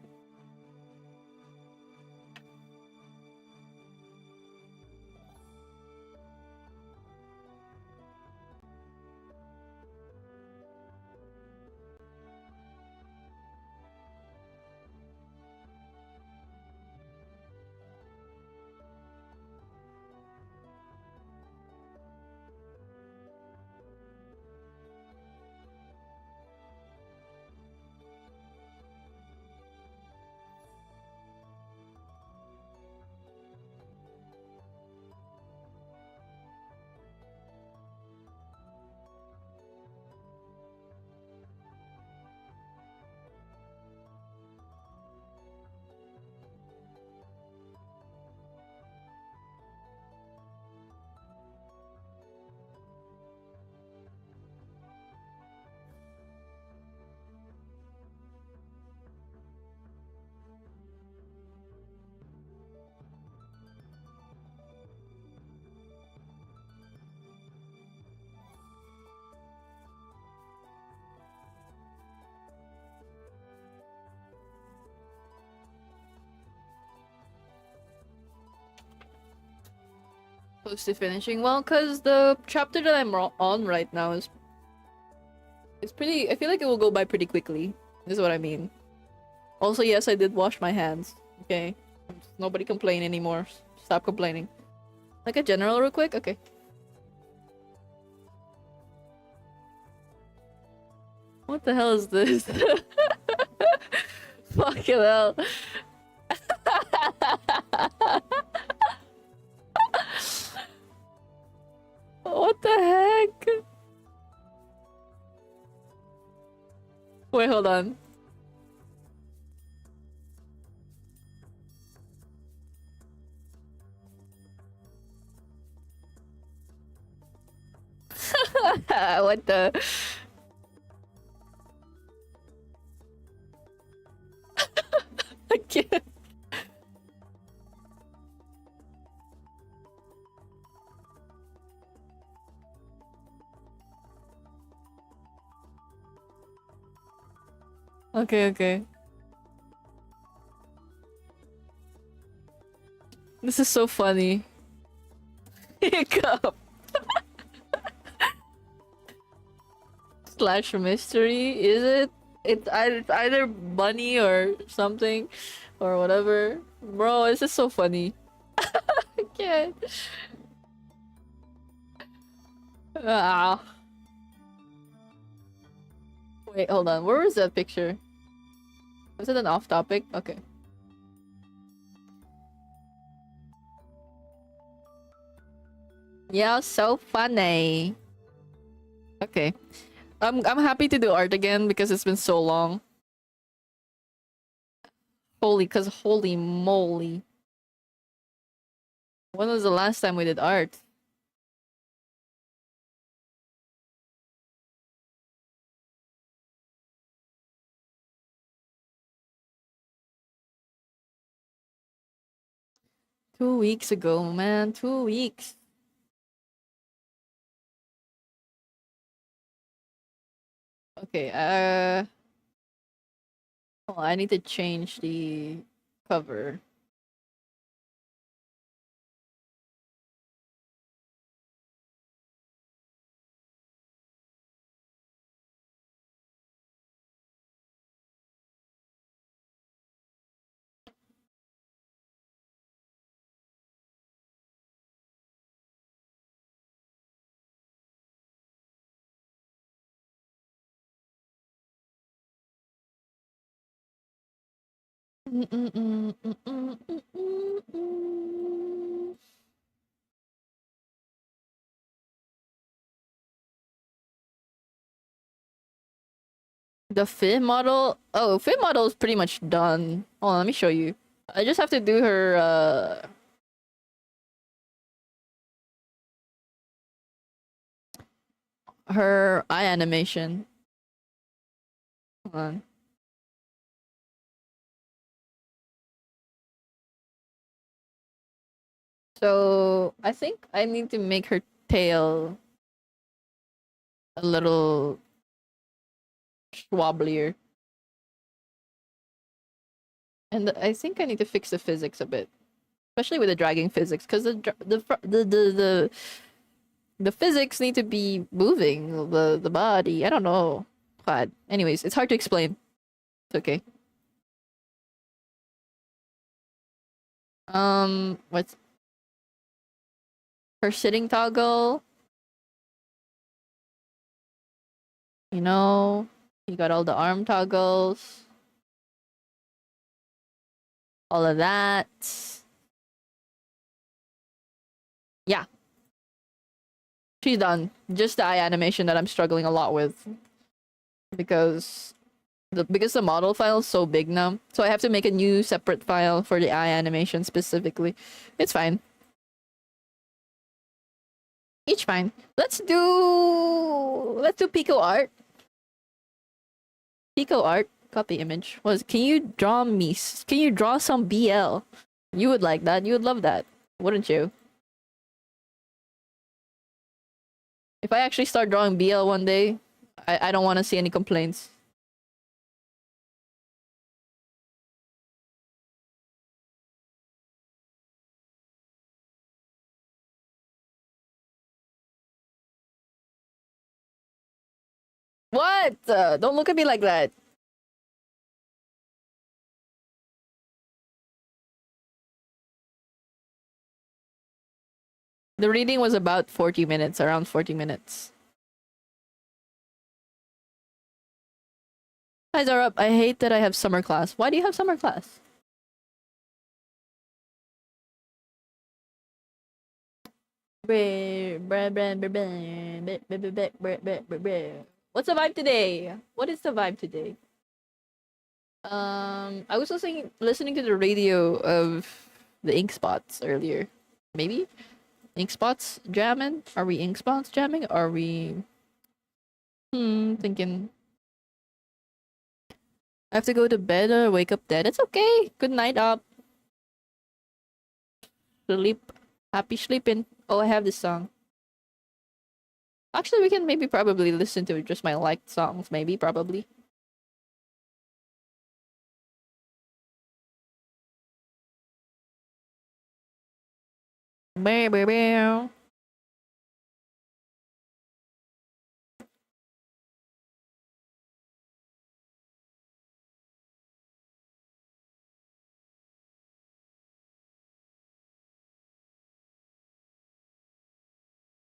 Close to finishing. Well, because the chapter that I'm on right now is pretty. I feel like it will go by pretty quickly. This is what I mean. Also, yes, I did wash my hands. Okay, nobody complain anymore. Stop complaining. Like a general, real quick. Okay. What the hell is this? Fucking hell. What the heck? Wait, hold on. What the? I can't. Okay, okay. This is so funny. Hiccup. Slash mystery, is it? It's either bunny or something, or whatever. Bro, this is so funny. I can't. Ah. Wait, hold on. Where was that picture? Was it an off topic? Okay. Yeah, so funny. Okay. I'm happy to do art again because it's been so long. Holy moly. When was the last time we did art? Two weeks ago, man. 2 weeks. Okay, oh, I need to change the cover. The fit model? Oh, fit model is pretty much done. Hold on, let me show you. I just have to do her eye animation. Hold on. So I think I need to make her tail a little swabblier. And I think I need to fix the physics a bit, especially with the dragging physics, because the physics need to be moving the body. I don't know. But anyways, it's hard to explain. It's okay. What's her sitting toggle? You know, you got all the arm toggles, all of that. Yeah, she's done. Just the eye animation that I'm struggling a lot with because the model file is so big now, so I have to make a new separate file for the eye animation specifically. It's fine. Each fine. Let's do Pico art. Pico art copy image was. Can you draw me? Can you draw some BL? You would like that. You would love that, wouldn't you? If I actually start drawing BL one day, I don't want to see any complaints. What? Don't look at me like that. The reading was about 40 minutes, around 40 minutes. Eyes are up. I hate that I have summer class. Why do you have summer class? What's the vibe today? What is the vibe today? I was listening to the radio of the Ink Spots earlier. Maybe Ink Spots jamming. Are we Ink Spots jamming? Are we? Thinking. I have to go to bed or wake up dead. It's okay. Good night up. Sleep. Happy sleeping. Oh, I have this song. Actually, we can maybe probably listen to just my liked songs. Maybe, probably. Bow.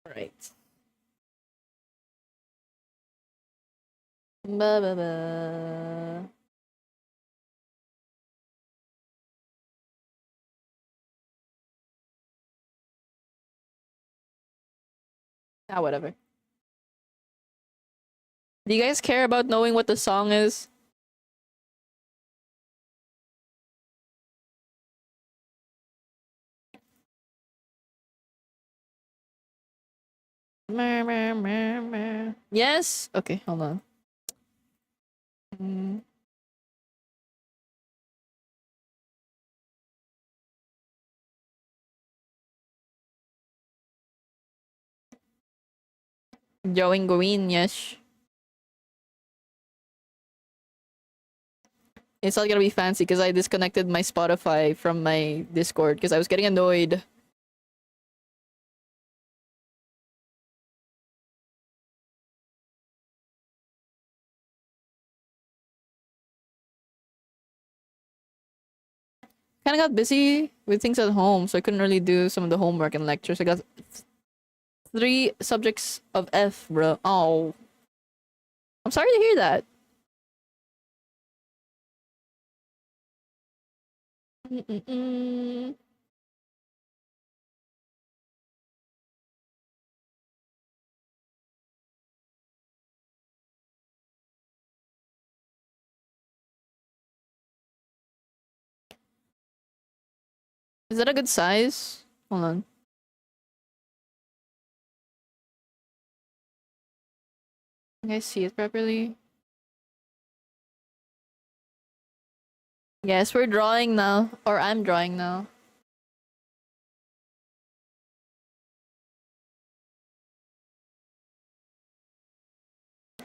Right. Ba. Ah, whatever. Do you guys care about knowing what the song is? Yes? Okay, hold on. Mm. Going green, yes. It's not gonna be fancy because I disconnected my Spotify from my Discord because I was getting annoyed. Kind of got busy with things at home, so I couldn't really do some of the homework and lectures. I got 3 subjects of F, bro. Oh, I'm sorry to hear that. Mm-mm-mm. Is that a good size? Hold on. Can I see it properly? Yes, we're drawing now. Or I'm drawing now.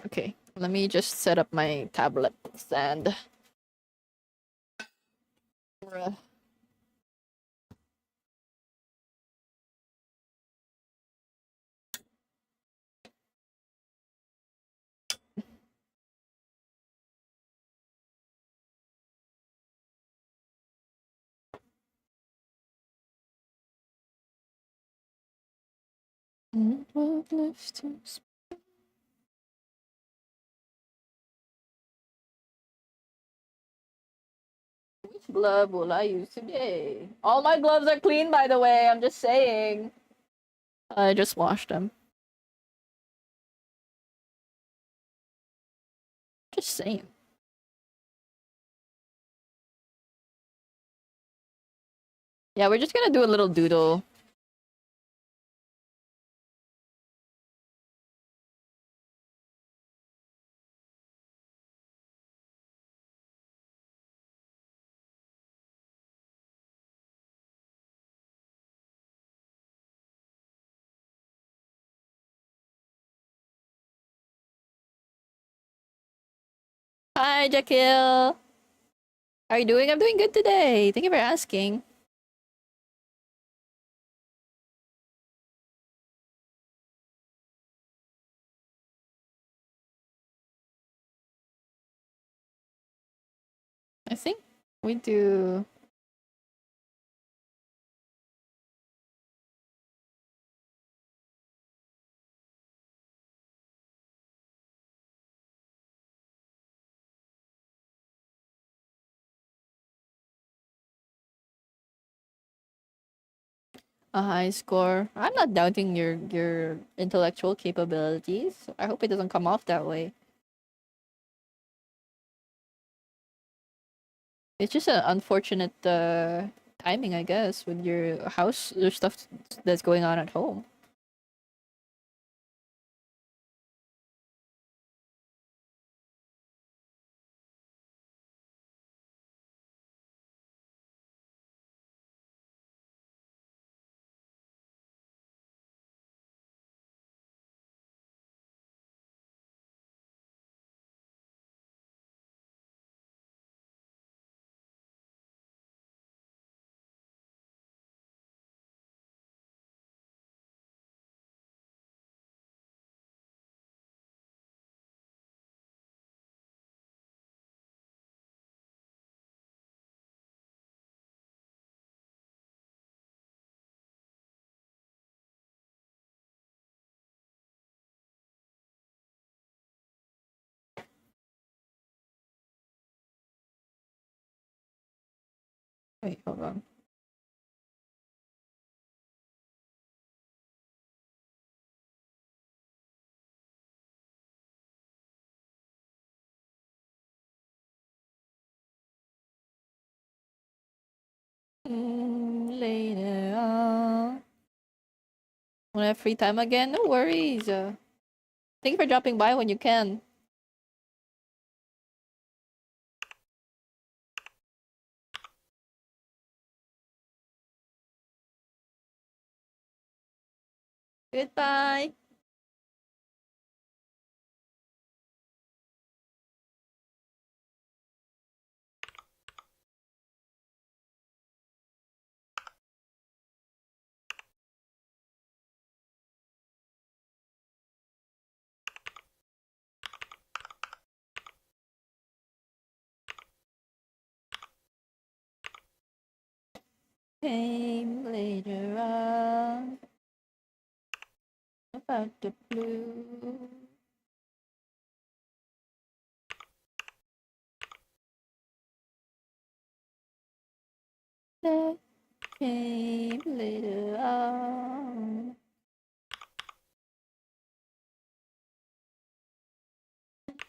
Okay, let me just set up my tablet stand. Bruh. Which glove will I use today? All my gloves are clean, by the way. I'm just saying. I just washed them. Just saying. Yeah, we're just gonna do a little doodle. Hi, Jakil. How are you doing? I'm doing good today. Thank you for asking. I think we do. A high score. I'm not doubting your intellectual capabilities. I hope it doesn't come off that way. It's just an unfortunate timing, I guess, with your house, your stuff that's going on at home. Wait, hold on. Later on. When I have free time again, no worries. Thank you for dropping by when you can. Goodbye. Came later on about the blue. That came later on.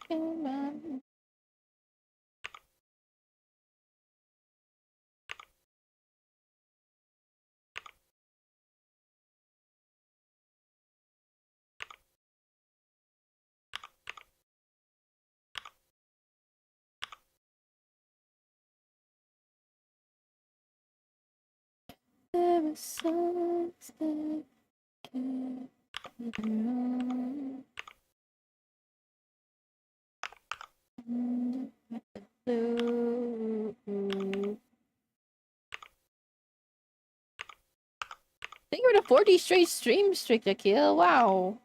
Came on. There were songs that came later on. Blue. Thank you for the 40 straight stream streak to kill. Wow.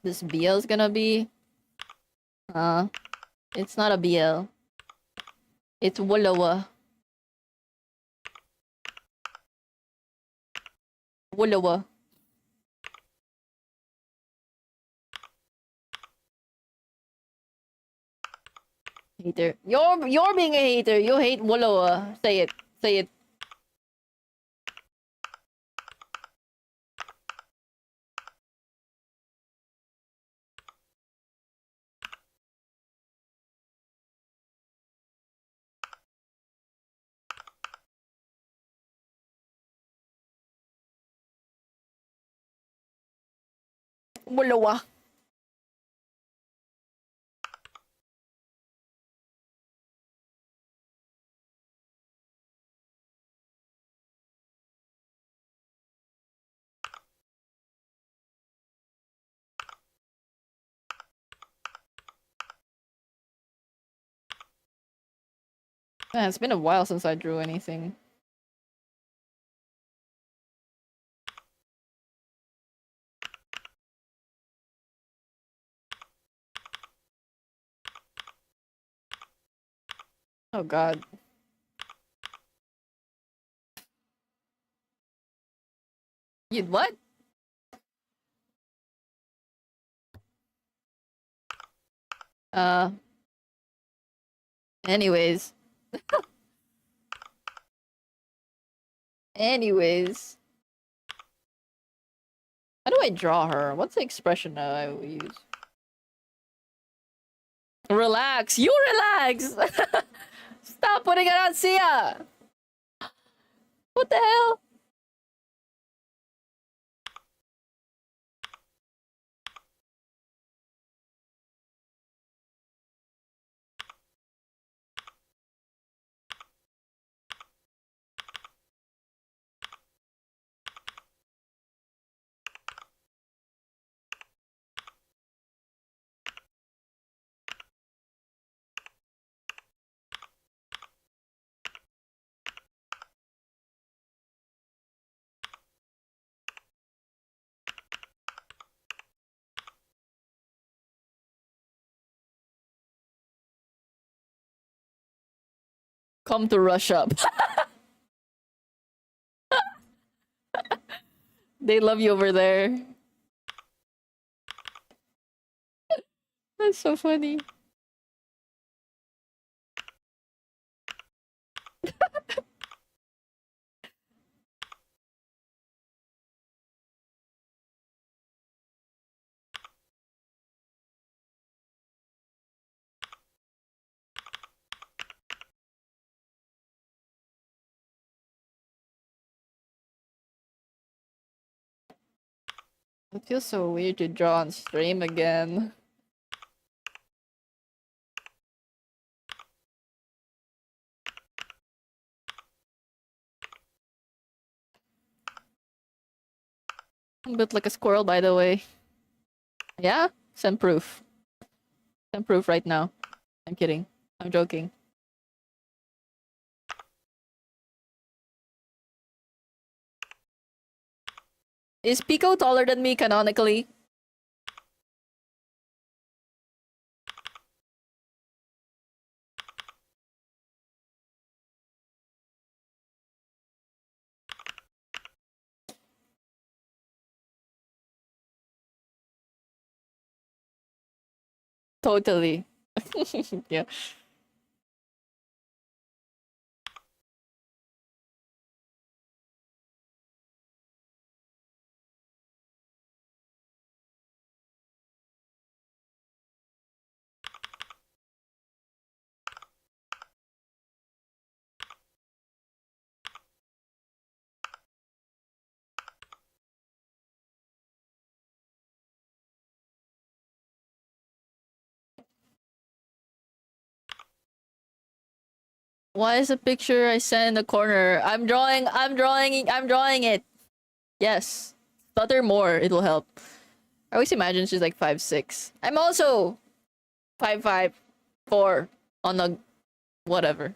This BL is gonna be it's not a BL. It's Wolowa. Wolowa. Hater. You're being a hater. You hate Wolowa. Say it. Say it. Wolowa. Man, it's been a while since I drew anything. Oh god. You'd what? Uh anyways. Anyways. How do I draw her? What's the expression that I will use? Relax. You relax. Stop putting it on Sia. What the hell? Come to rush up. They love you over there. That's so funny. It feels so weird to draw on stream again. I'm built like a squirrel, by the way. Yeah? Send proof. Send proof right now. I'm kidding. I'm joking. Is Pico taller than me canonically? Totally. Yeah. Why is the picture I sent in the corner? I'm drawing it. Yes. Stutter more, it'll help. I always imagine she's like 5'6". I'm also 5'5", 4 on a whatever.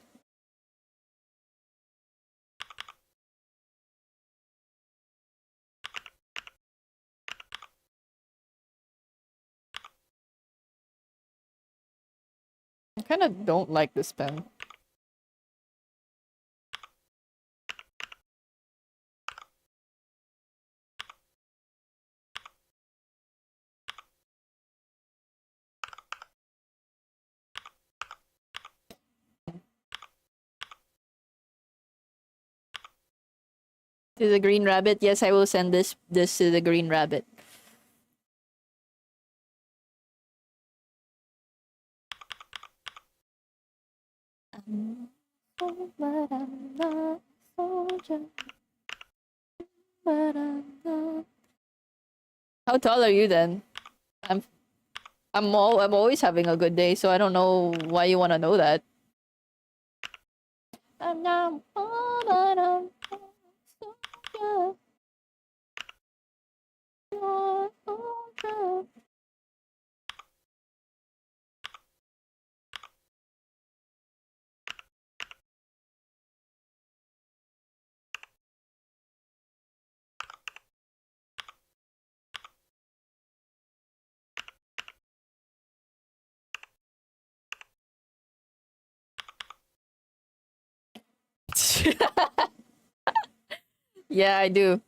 I kind of don't like this pen. To the green rabbit. Yes, I will send this to the green rabbit. But I'm not a soldier. But I'm not. How tall are you then? I'm always having a good day, so I don't know why you want to know that. I'm not, but I'm not a soldier. You're a soldier. Yeah, I do.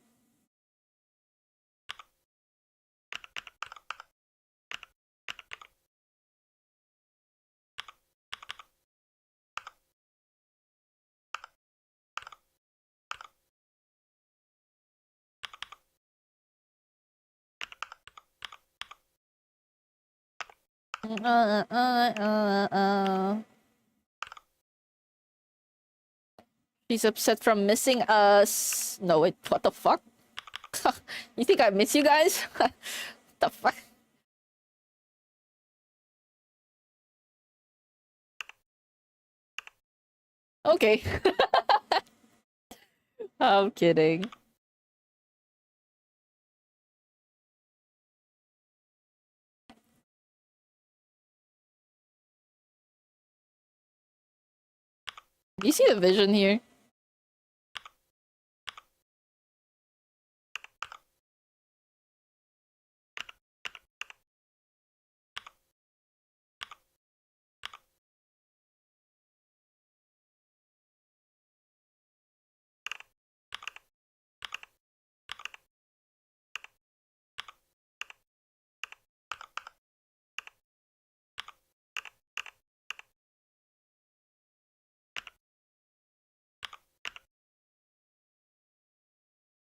Uh, uh, uh, uh. She's upset from missing us. No, wait, what the fuck? You think I miss you guys? What the fuck? Okay. I'm kidding. Do you see the vision here?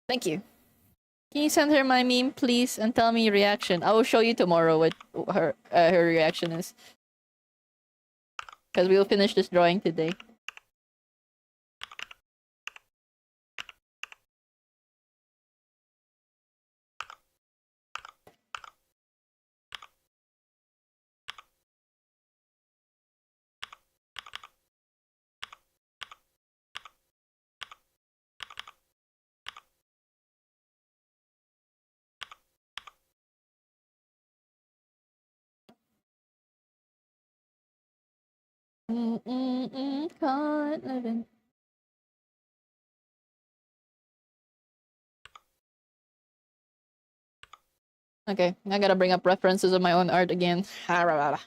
Thank you. Can you send her my meme, please, and tell me reaction? I will show you tomorrow what her reaction is. Because we will finish this drawing today. Can't live in. Okay, I gotta bring up references of my own art again. Alright.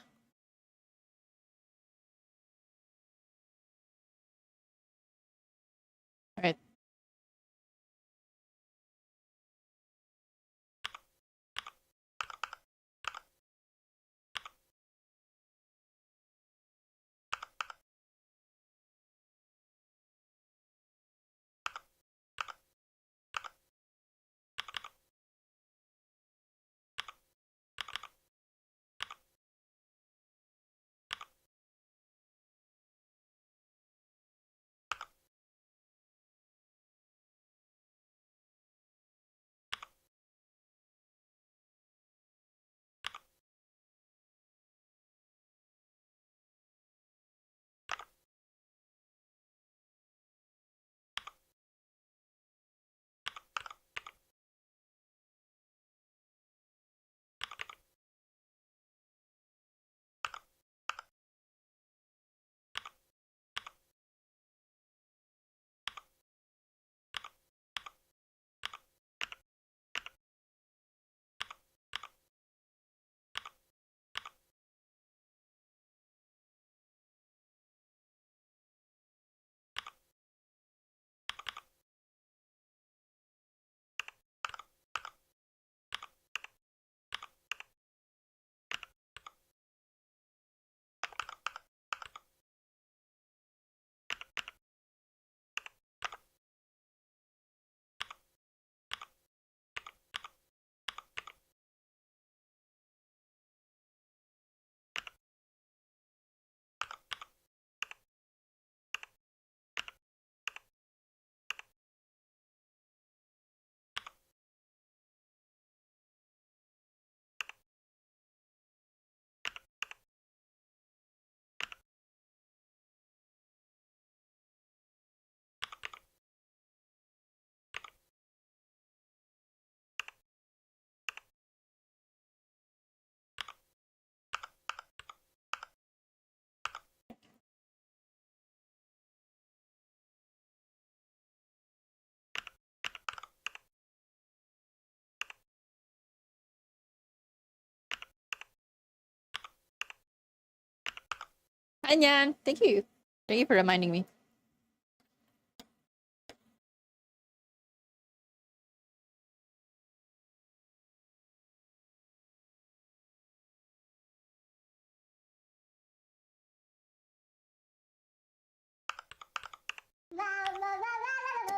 Hi, Nyan. Thank you. Thank you for reminding me.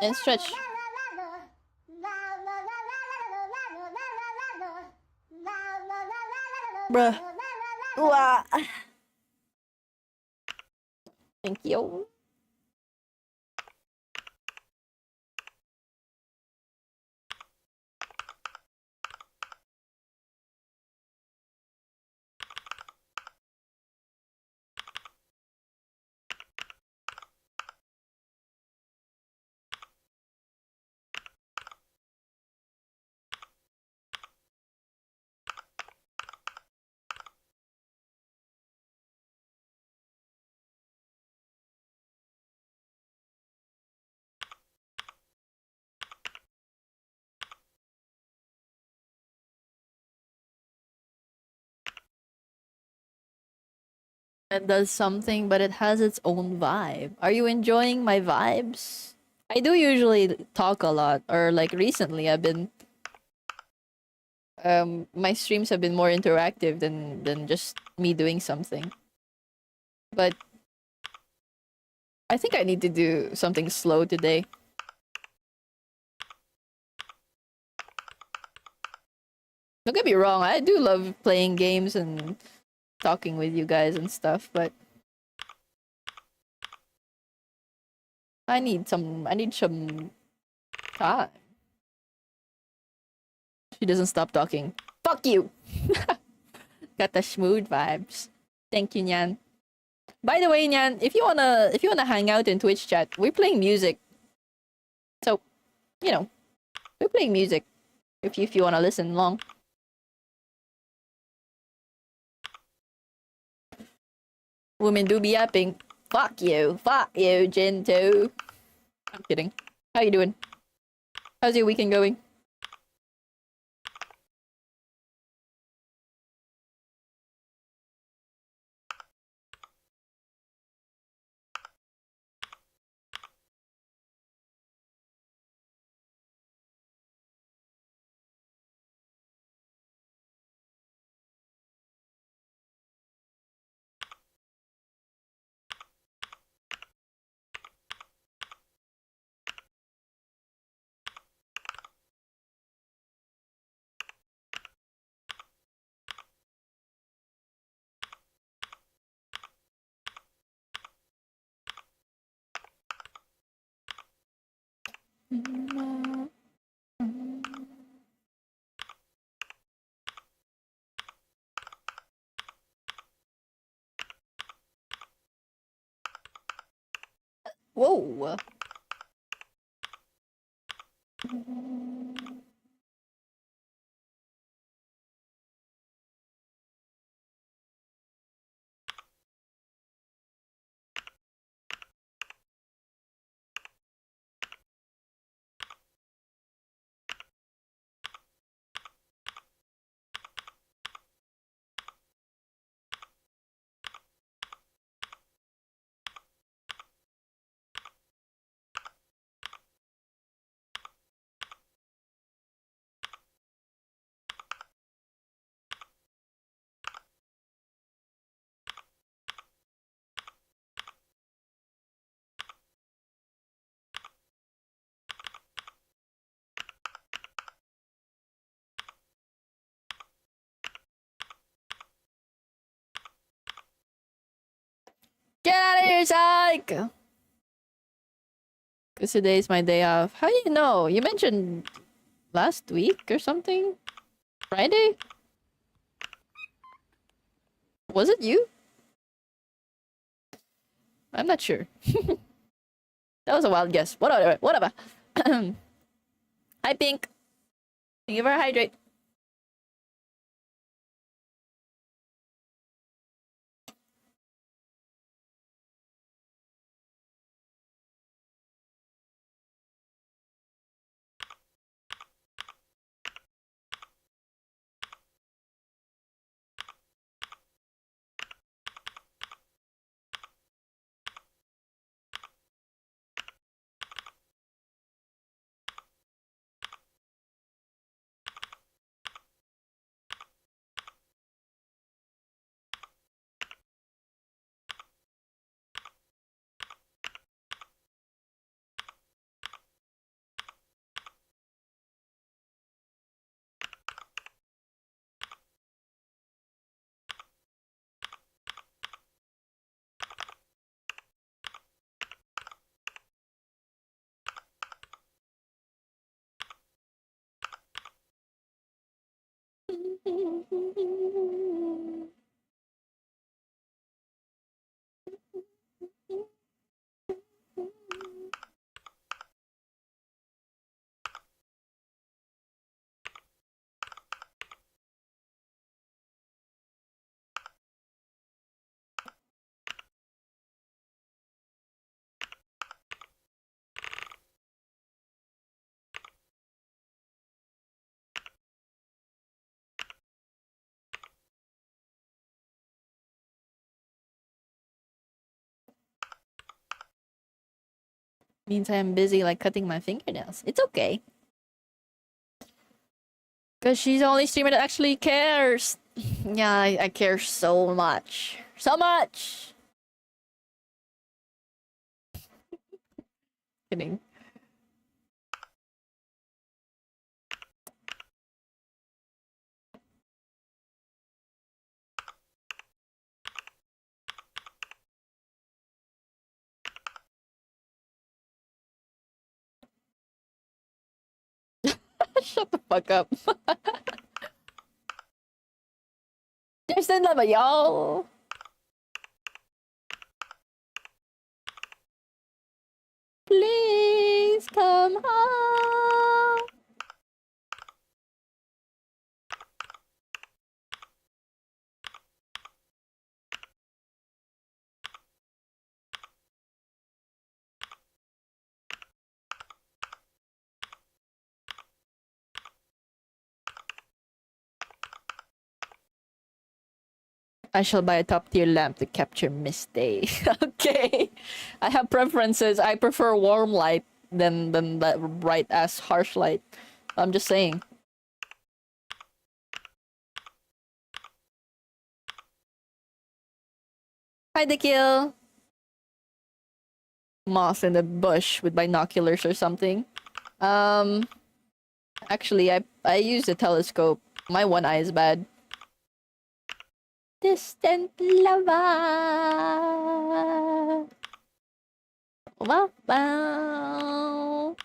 And stretch. Bruh. Ooh, thank you. It does something, but it has its own vibe. Are you enjoying my vibes? I do usually talk a lot, or like recently, I've been my streams have been more interactive than just me doing something. But I think I need to do something slow today. Don't get me wrong, I do love playing games and talking with you guys and stuff, but I need some time. She doesn't stop talking. Fuck you! Got the smooth vibes. Thank you, Nyan. By the way, Nyan, if you wanna hang out in Twitch chat, we're playing music. So, you know, we're playing music. If you wanna listen along. Women do be yapping. Fuck you. Fuck you, Jinto. I'm kidding. How you doing? How's your weekend going? Whoa. Get out of here, Psych! Because today's my day off. How do you know? You mentioned last week or something? Friday? Was it you? I'm not sure. That was a wild guess. Whatever. Whatever. Hi, Pink. Thank you for hydrate. Means I'm busy like cutting my fingernails. It's okay. Because she's the only streamer that actually cares. Yeah, I care so much. So much! Kidding. Shut the fuck up. Justin love y'all. Please come home. I shall buy a top tier lamp to capture mist day. Okay. I have preferences. I prefer warm light than that bright ass harsh light. I'm just saying. Hi, the kill. Moth in the bush with binoculars or something. Um, actually, I use a telescope. My one eye is bad. Distant lover. Wow, wow.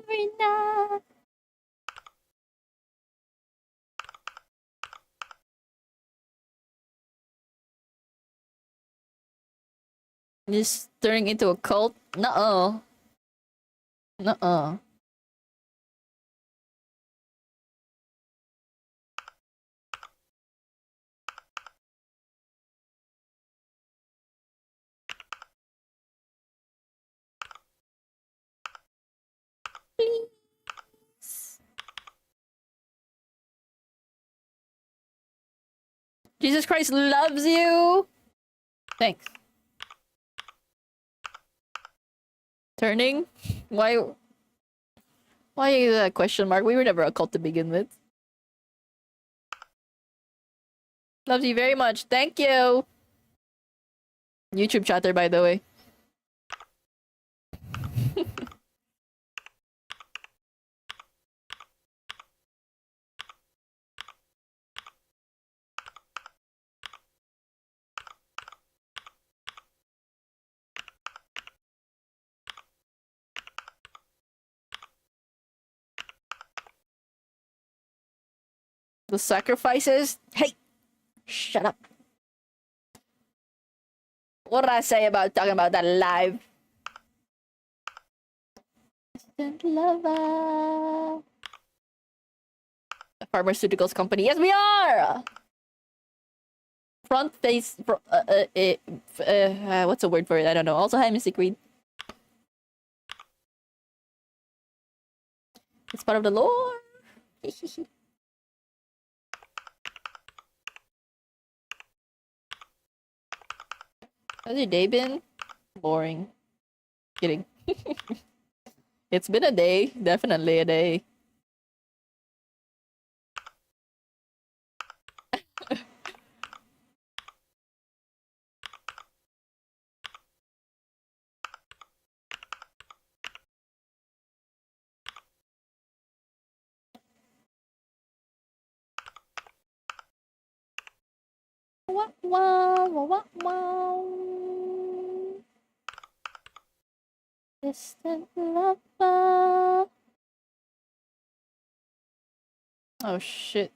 Every night. Just turning into a cult? Nuh-uh. Nuh-uh. Please. Jesus Christ loves you. Thanks. Turning? Why? Why that question mark? We were never a cult to begin with. Loves you very much. Thank you. YouTube chatter, by the way. The sacrifices? Hey! Shut up. What did I say about talking about that live? Distant lover. A pharmaceuticals company. Yes, we are! Front face. What's the word for it? I don't know. Also, hi, Mystic Reed. It's part of the lore. How's your day been? Boring. Kidding. It's been a day. Definitely a day. Wow, wow, wow, wow. Distant lover. Oh shit.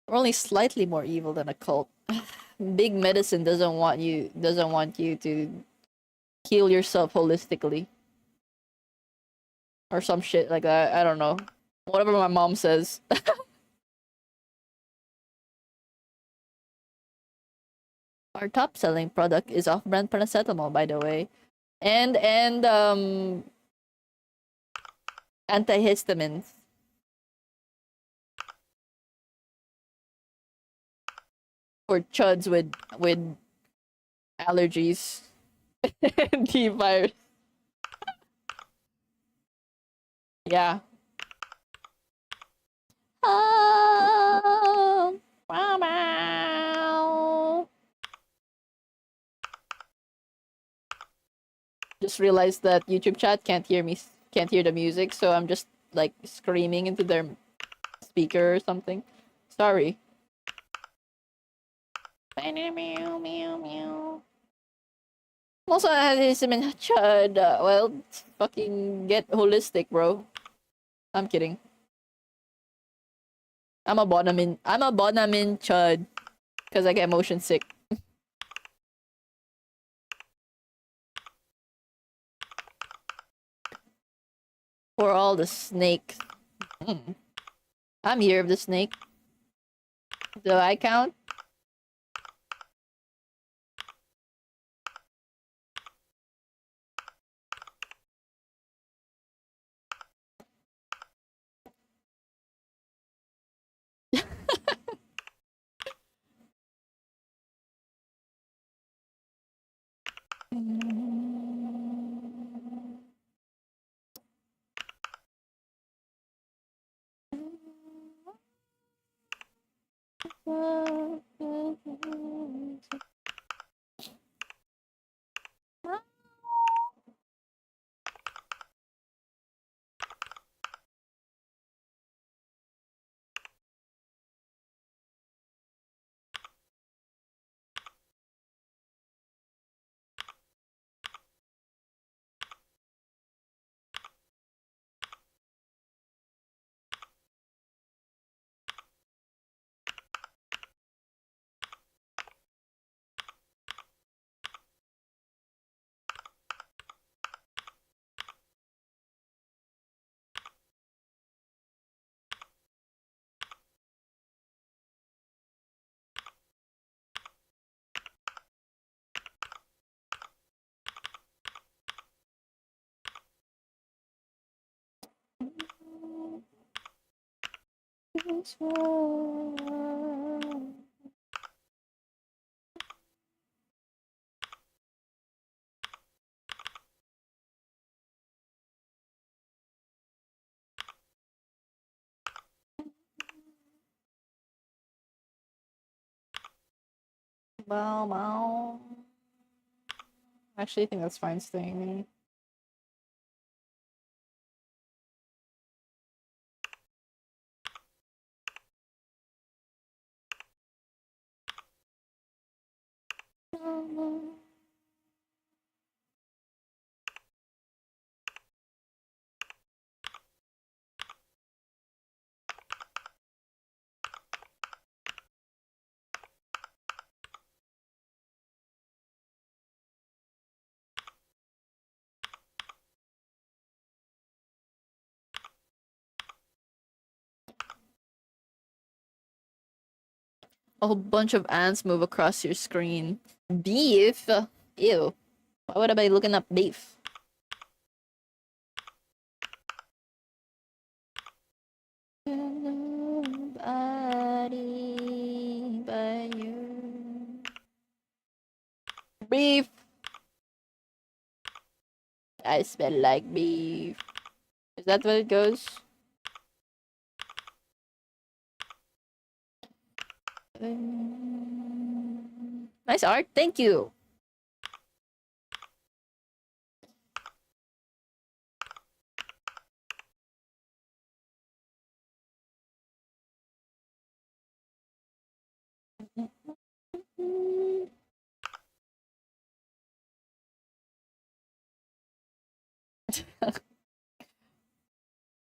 We're only slightly more evil than a cult. Big medicine doesn't want you to heal yourself holistically or some shit like that. I don't know. Whatever my mom says. Our top selling product is off-brand paracetamol, by the way, and antihistamines for chuds with allergies and the virus. Yeah. Oh, wow, wow. Just realized that YouTube chat can't hear the music, so I'm just like screaming into their speaker or something. Sorry. Meow, meow, meow. Also, has been chud. Well, fucking get holistic, bro. I'm kidding. I'm a Bonamin chud because I get motion sick. For all the snakes. I'm here of the snake. Do I count? Bow, bow. Actually, I think that's fine staying. A whole bunch of ants move across your screen. Beef? Ew. Why would I be looking up beef? Nobody but you. Beef! I smell like beef. Is that what it goes? Nice art, thank you.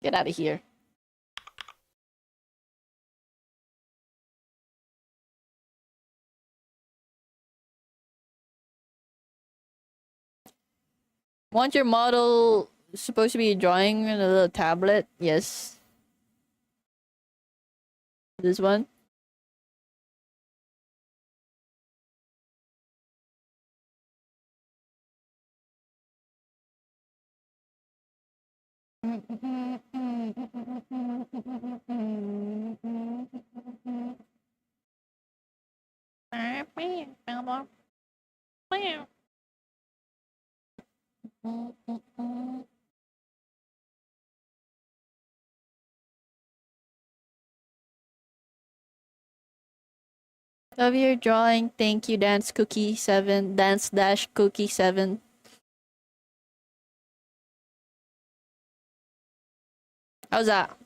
Get out of here. Want your model supposed to be drawing in a little tablet? Yes. This one? Love your drawing. Thank you, Dance Cookie 7. Dance Dash Cookie 7. How's that?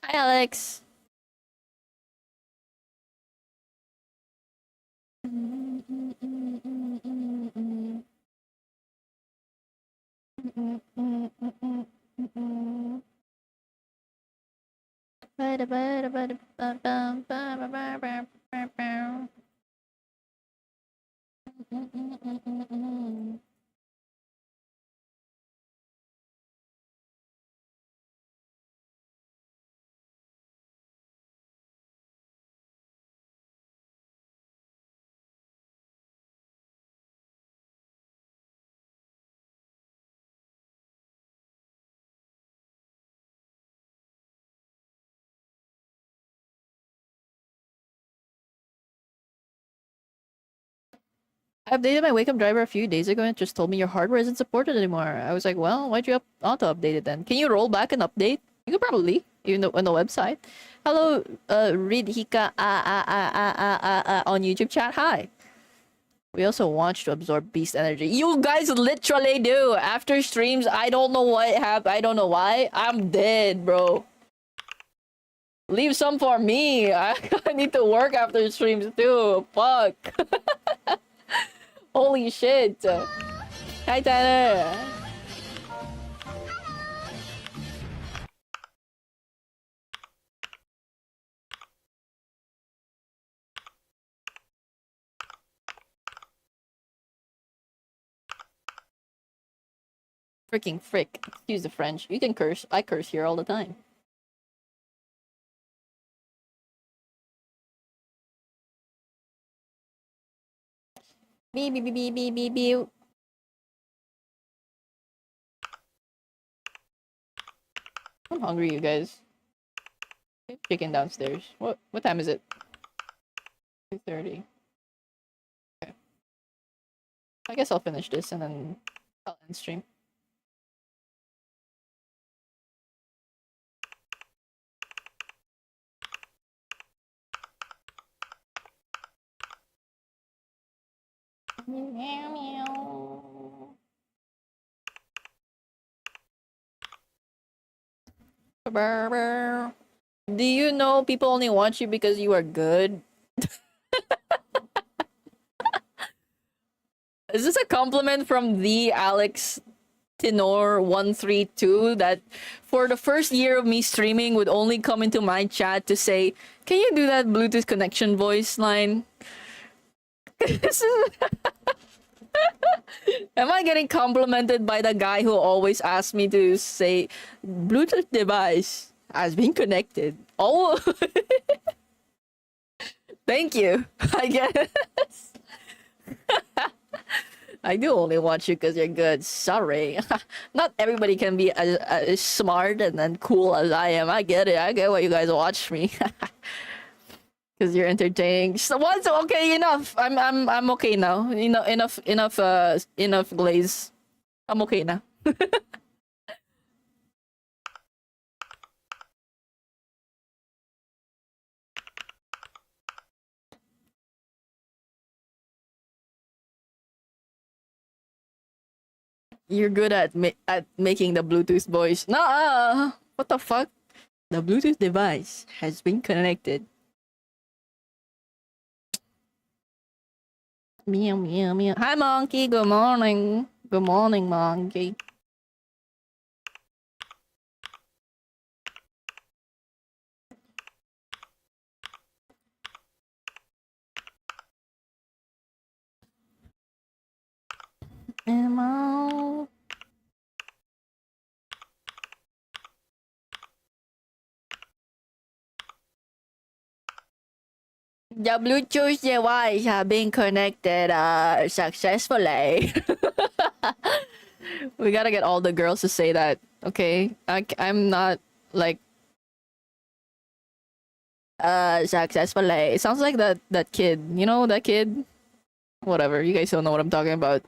Hi, Alex. I updated my wake up driver a few days ago and it just told me your hardware isn't supported anymore. I was like, well, why'd you auto update it then? Can you roll back and update? You could probably, even though on the website. Hello, Reed Hika on YouTube chat. Hi. We also watch to absorb beast energy. You guys literally do. After streams, I don't know what happened. I don't know why. I'm dead, bro. Leave some for me. I need to work after streams too. Fuck. Holy shit. Hi, Tanner. Freaking frick. Excuse the French. You can curse. I curse here all the time. Beep, beep, beep, beep, beep, beep, beep. I'm hungry, you guys. Chicken downstairs. What time is it? 2:30. Okay. I guess I'll finish this and then I'll end stream. Meow, meow. Brr, brr. Do you know people only want you because you are good? Is this a compliment from the Alex Tenor 132 that for the first year of me streaming would only come into my chat to say, "Can you do that Bluetooth connection voice line?" This is Am I getting complimented by the guy who always asks me to say Bluetooth device has been connected? Oh, thank you. I guess. I do only watch you because you're good. Sorry. Not everybody can be as smart and then cool as I am. I get it. I get why you guys watch me. Because you're entertaining. So what's okay? Enough. I'm okay now. Enough glaze. I'm okay now. You're good at making the Bluetooth voice. Nah. What the fuck? The Bluetooth device has been connected. Meow, meow, meow. Hi, monkey. Good morning. Good morning, monkey. Ammo. The Bluetooth device have been connected successfully. We gotta get all the girls to say that, okay? I'm not like successfully. It sounds like that kid. You know that kid? Whatever. You guys don't know what I'm talking about.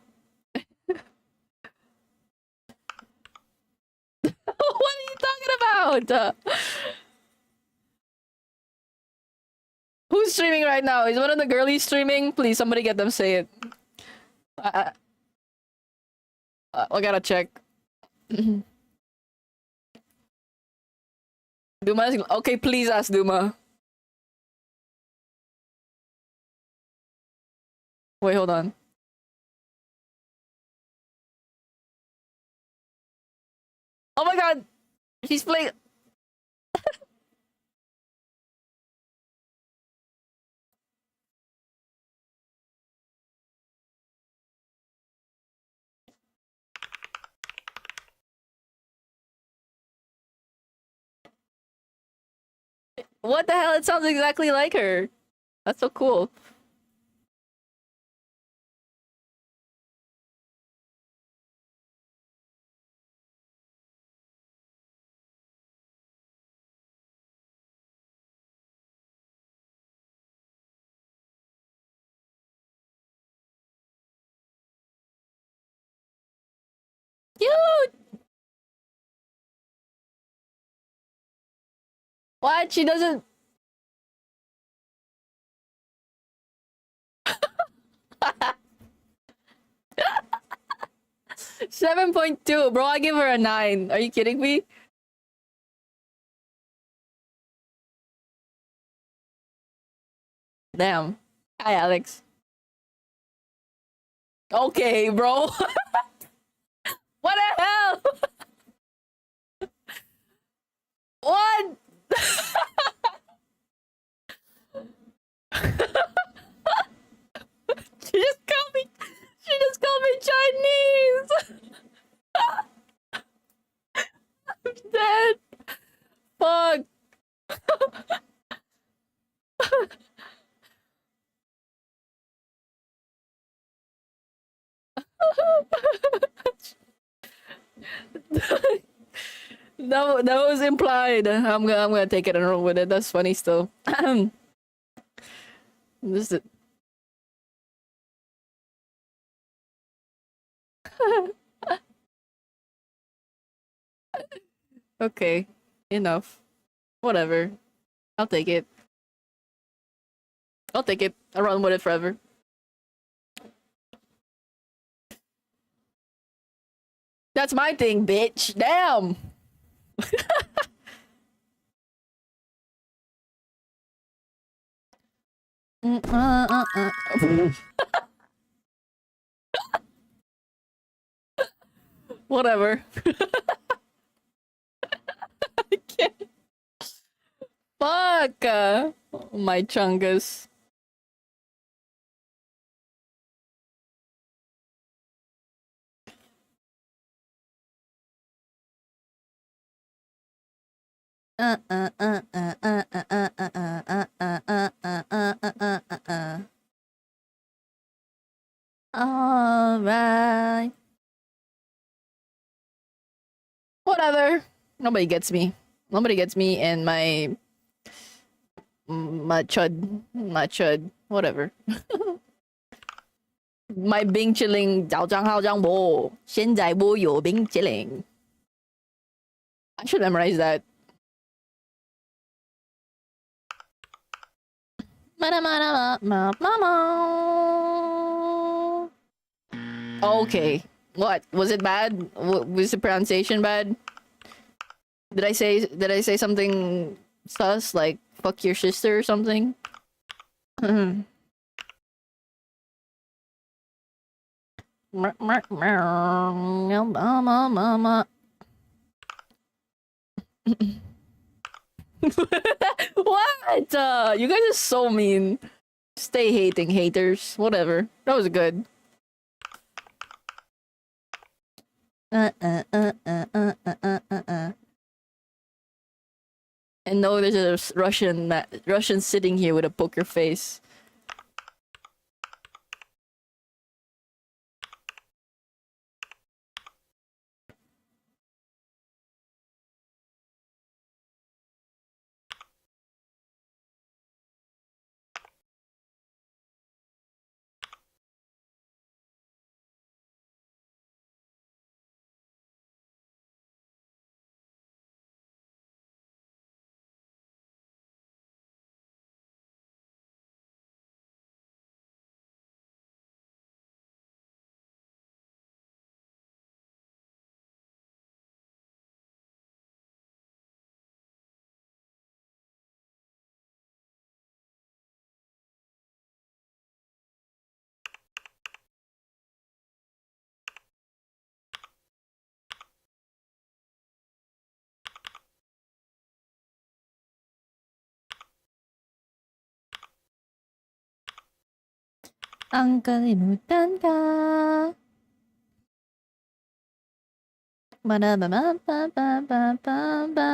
What are you talking about? Who's streaming right now? Is one of the girlies streaming? Please, somebody get them say it. I gotta check. Duma is okay. Please ask Duma. Wait, hold on. Oh my god, she's playing. What the hell? It sounds exactly like her. That's so cool. Cute. What? She doesn't. 7.2, bro. I give her a 9. Are you kidding me? Damn. Hi, Alex. Okay, bro. What the hell? What? She just called me. She just called me Chinese. I'm dead. Fuck. That was implied. I'm gonna take it and roll with it. That's funny still. This is okay. Enough. Whatever. I'll take it. I'll take it. I'll run with it forever. That's my thing, bitch. Damn. Whatever. I can't. Fuck. My chungus. All right. Whatever. Nobody gets me. Nobody gets me and my chud. Whatever. My Bing chilling. 早上好张我现在我有冰淇淋 I should memorize that. Okay. What? Was it bad? Was the pronunciation bad? Did I say something sus like fuck your sister or something? Mama. What? You guys are so mean. Stay hating, haters. Whatever. That was good. And no, there's a Russian sitting here with a poker face. Ang kalimutan ka. Ba-da-ba-ba-ba-ba-ba-ba.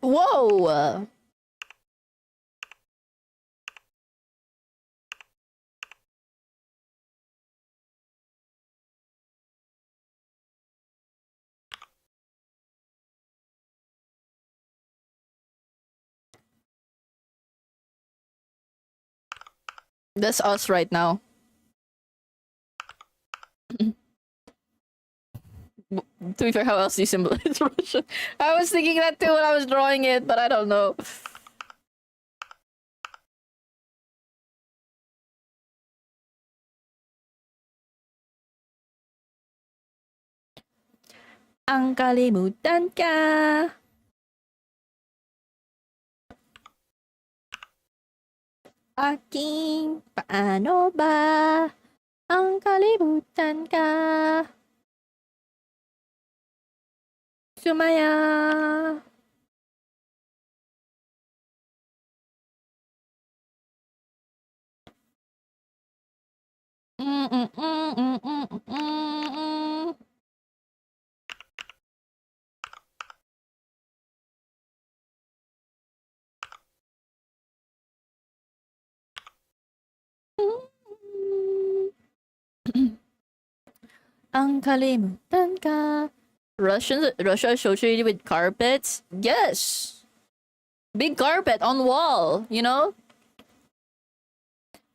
Whoa! That's us right now. To be fair, how else do you symbolize Russia? I was thinking that too when I was drawing it, but I don't know. Ang kalimutan ka. Aking paano ba? Ang kalimutan ka. Sumaya. Ang kalimutan ka. Russia associated with carpets? Yes! Big carpet on wall, you know?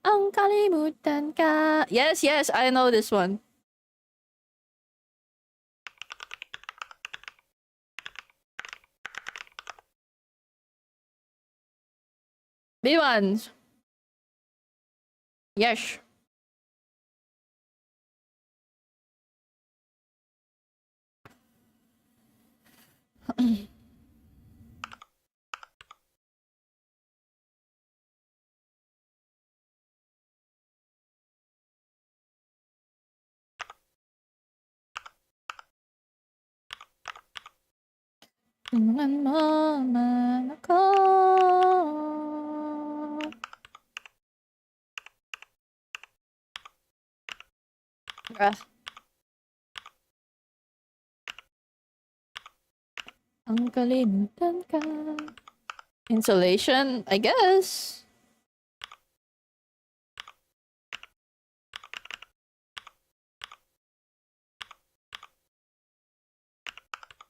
Ang kalimutan ka. Yes, yes, I know this one. B1s. Yes. Tulungan mo man ako. Ang kalimutan ka. Insulation, I guess.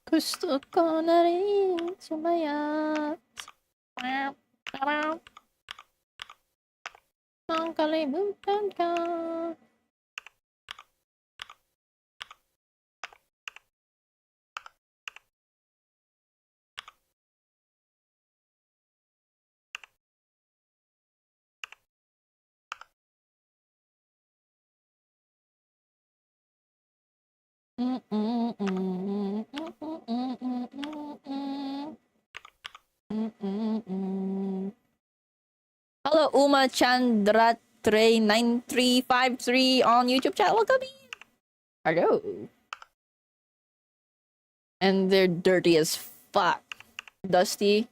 Gusto ko na rin sumayat. Ang kalimutan ka. Hello, Uma Chandra Trey 9353 on YouTube chat. Welcome in. Hello. And they're dirty as fuck. Dusty.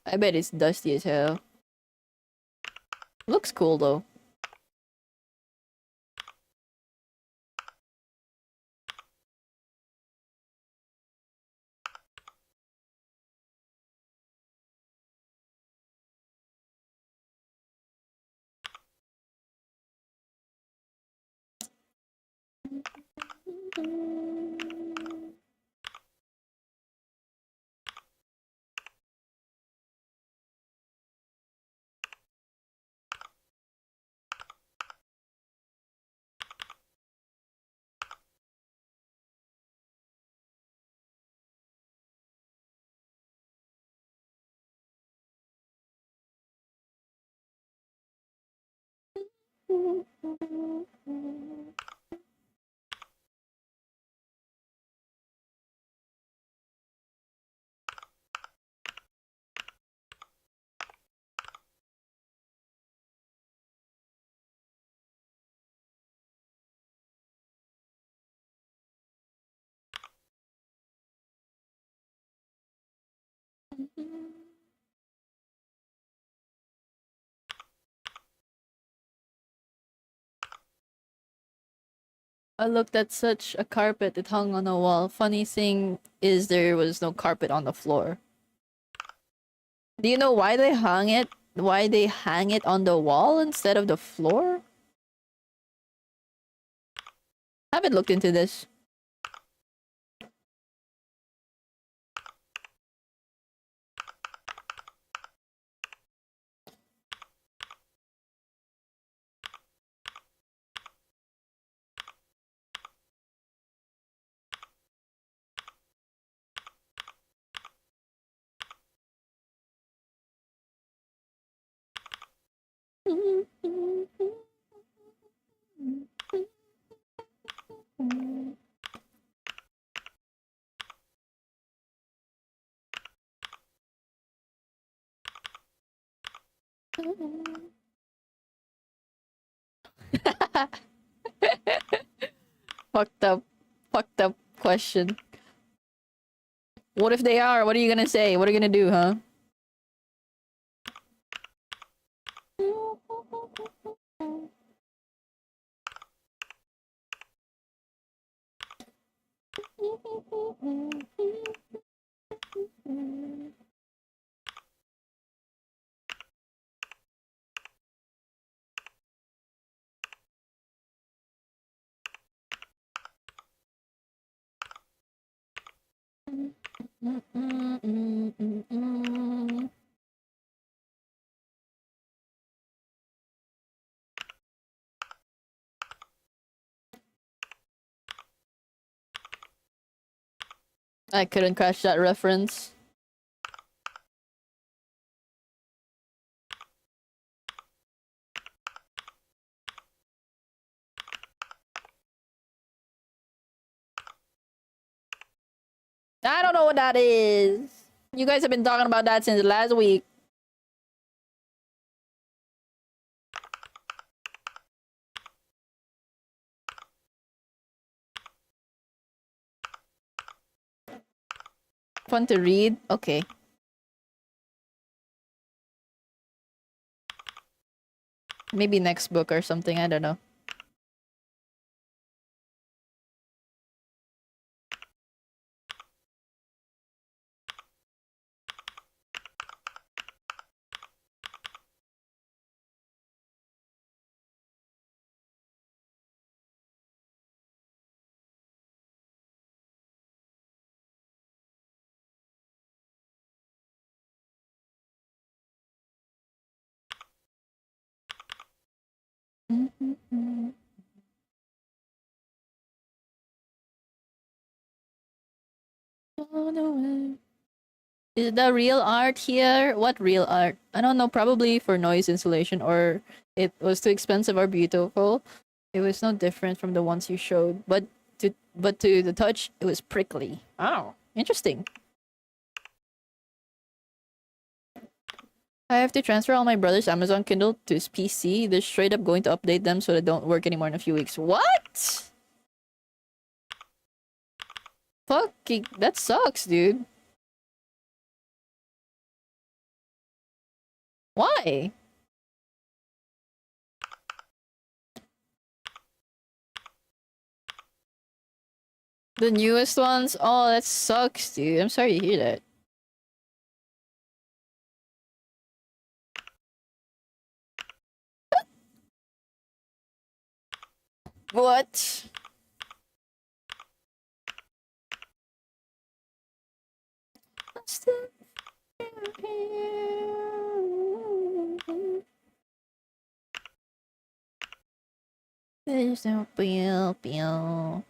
I bet it's dusty as hell. Looks cool though. I looked at such a carpet it hung on a wall. Funny thing is there was no carpet on the floor. Do you know why they hung it? Why they hang it on the wall instead of the floor? Haven't looked into this. Fucked up question. What if they are? What are you gonna say? What are you gonna do, huh? I couldn't catch that reference. I don't know what that is. You guys have been talking about that since last week. Fun to read? Okay. Maybe next book or something, I don't know. Is the real art here? What real art? I don't know, probably for noise insulation, or it was too expensive or beautiful. It was no different from the ones you showed. But to the touch, it was prickly. Oh, interesting. I have to transfer all my brother's Amazon Kindle to his PC. They're straight up going to update them so they don't work anymore in a few weeks. What? Fucking, that sucks, dude. Why? The newest ones? Oh, that sucks, dude. I'm sorry to hear that. What? There's no pew.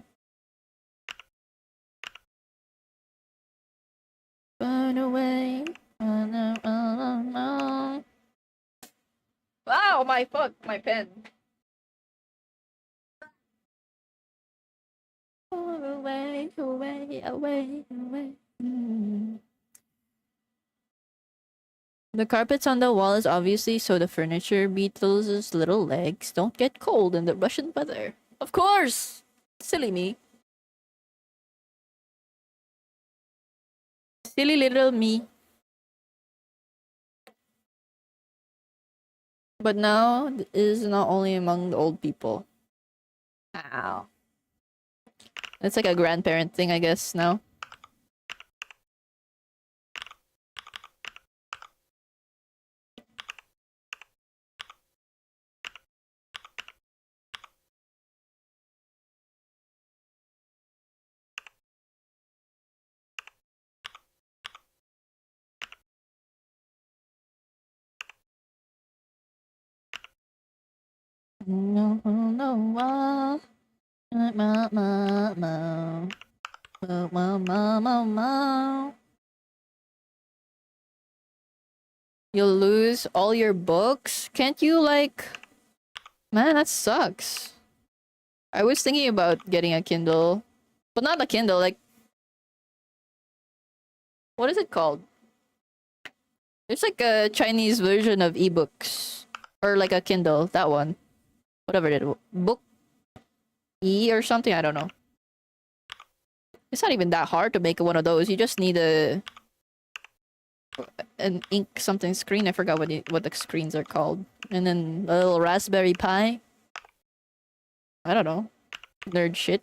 Run away. Wow, my pen. Away. The carpets on the wall is obviously so the furniture beetles' little legs don't get cold in the Russian weather. Of course! Silly me. Silly little me. But now it is not only among the old people. Ow. It's like a grandparent thing, I guess, now. No. You'll lose all your books? Can't you, like... Man, that sucks. I was thinking about getting a Kindle. But not a Kindle, like... What is it called? There's like a Chinese version of ebooks. Or like a Kindle, that one. Whatever it is. Book E or something, I don't know. It's not even that hard to make one of those. You just need an ink something screen. I forgot what the screens are called. And then a little Raspberry Pi. I don't know. Nerd shit.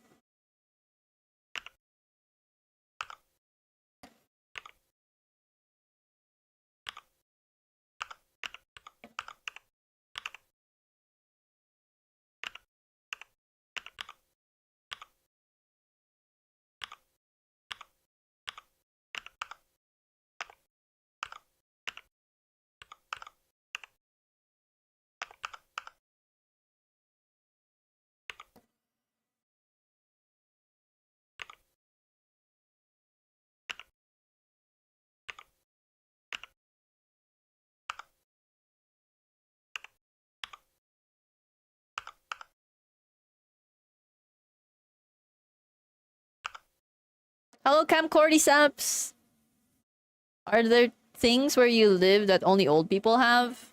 Hello, Camcordysaps! Are there things where you live that only old people have?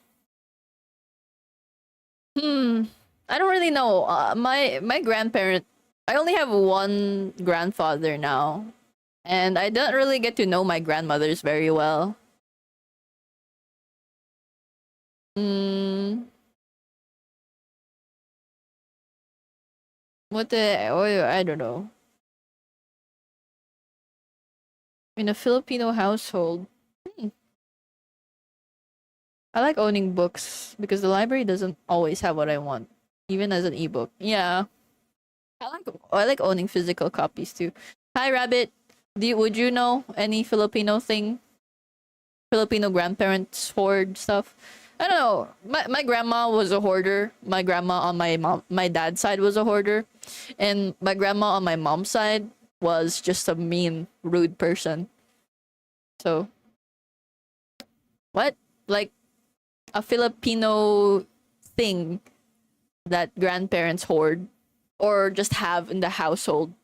I don't really know. My grandparent... I only have one grandfather now. And I don't really get to know my grandmothers very well. What the... Oh, I don't know. In a Filipino household... I like owning books because the library doesn't always have what I want, even as an ebook. Yeah, I like owning physical copies too. Hi, Rabbit. Would you know any Filipino thing? Filipino grandparents hoard stuff. I don't know. My grandma was a hoarder. My grandma on my dad's side was a hoarder, and my grandma on my mom's side was just a mean, rude person. So, what? Like a Filipino thing that grandparents hoard or just have in the household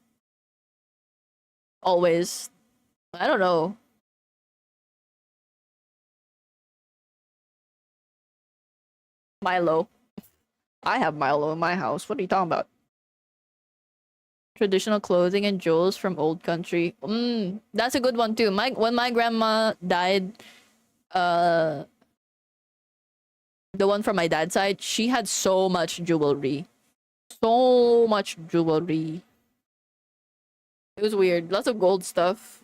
Always. I don't know. Milo. I have Milo in my house. What are you talking about? Traditional clothing and jewels from old country. That's a good one too. When my grandma died, uh the one from my dad's side, she had so much jewelry. So much jewelry. It was weird. Lots of gold stuff.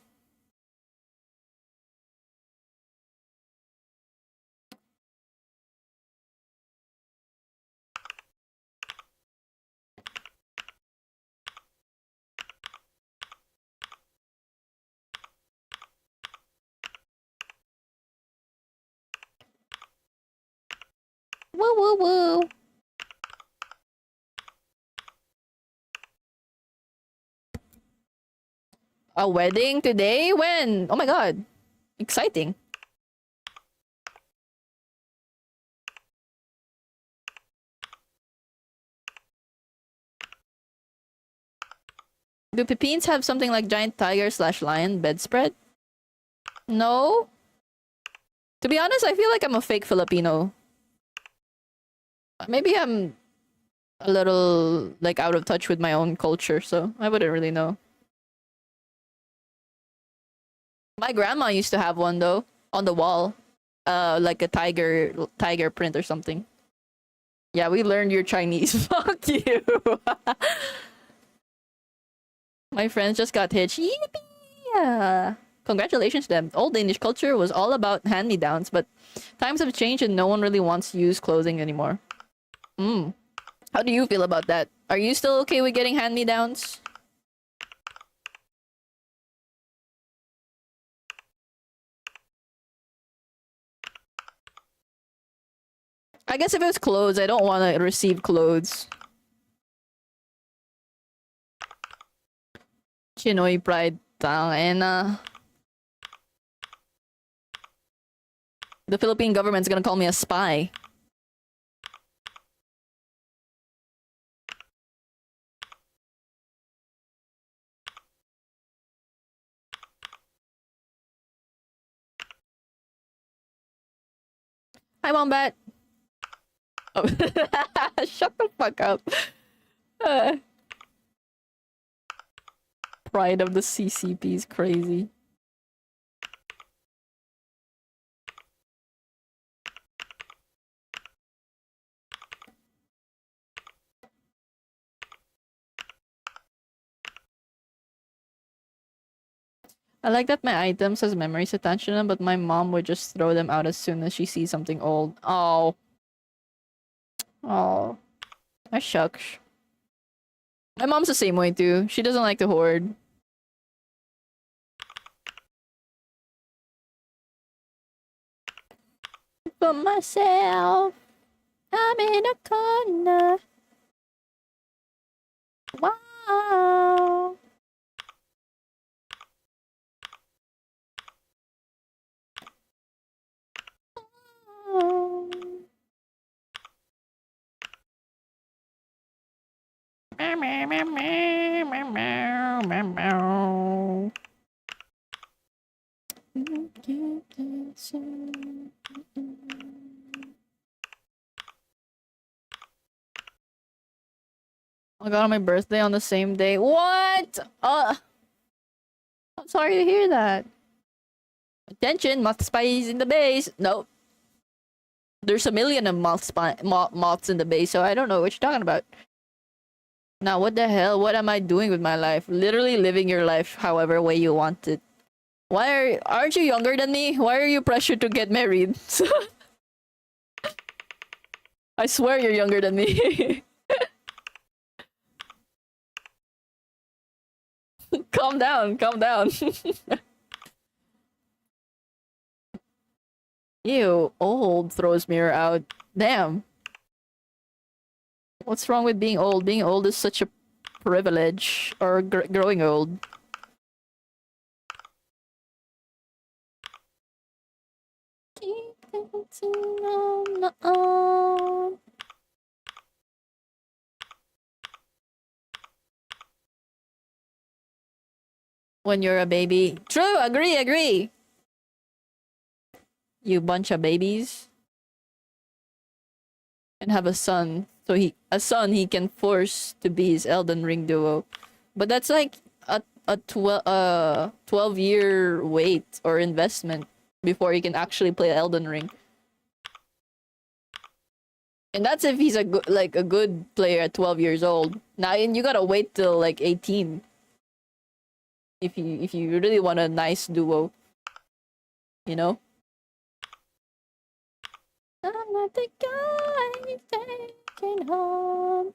Woo woo woo. A wedding today? When? Oh my god. Exciting. Do Pipines have something like giant tiger slash lion bedspread? No. To be honest, I feel like I'm a fake Filipino. Maybe I'm a little like out of touch with my own culture, so I wouldn't really know. My grandma used to have one though on the wall, like a tiger print or something. Yeah, we learned your Chinese. Fuck you. My friends just got hitched. Yippee! Yeah. Congratulations to them. Old Danish culture was all about hand-me-downs, but times have changed and no one really wants to use clothing anymore. How do you feel about that? Are you still okay with getting hand-me-downs? I guess if it's clothes, I don't want to receive clothes. Chinoy pride. Tangena. The Philippine government's gonna call me a spy. Hi, Wombat. Oh. Shut the fuck up. Uh, pride of the CCP is crazy. I like that my items has memories attached to them, but my mom would just throw them out as soon as she sees something old. Oh. Oh. I shucks. My mom's the same way too. She doesn't like to hoard. For myself, I'm in a corner. Wow. I got on my birthday on the same day. What? I'm sorry to hear that. Attention, moth spies in the base. No. There's a million of moths in the base, so I don't know what you're talking about. Now, what the hell? What am I doing with my life? Literally living your life however way you want it. Aren't you younger than me? Why are you pressured to get married? I swear you're younger than me. Calm down, calm down. Ew, old throws mirror out. Damn. What's wrong with being old? Being old is such a privilege. Or growing old. when you're a baby. True, agree. You bunch of babies and have a son. So he can force to be his Elden Ring duo. But that's like a 12-year wait or investment before he can actually play Elden Ring. And that's if he's a good player at 12 years old. Now, and you gotta wait till like 18 if you really want a nice duo, you know. I'm not the guy he's taking home.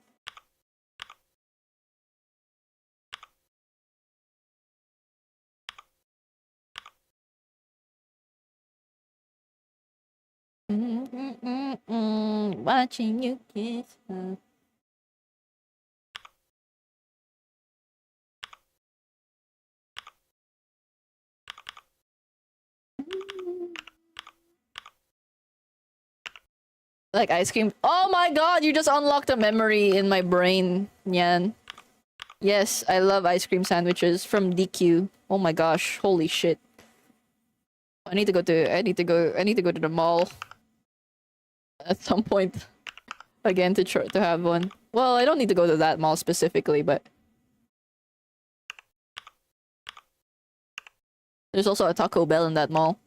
Watching you kiss her. Like ice cream. Oh my god, you just unlocked a memory in my brain, Nyan. Yes, I love ice cream sandwiches from DQ. Oh my gosh, holy shit. I need to go to the mall at some point again to have one. Well, I don't need to go to that mall specifically, but there's also a Taco Bell in that mall.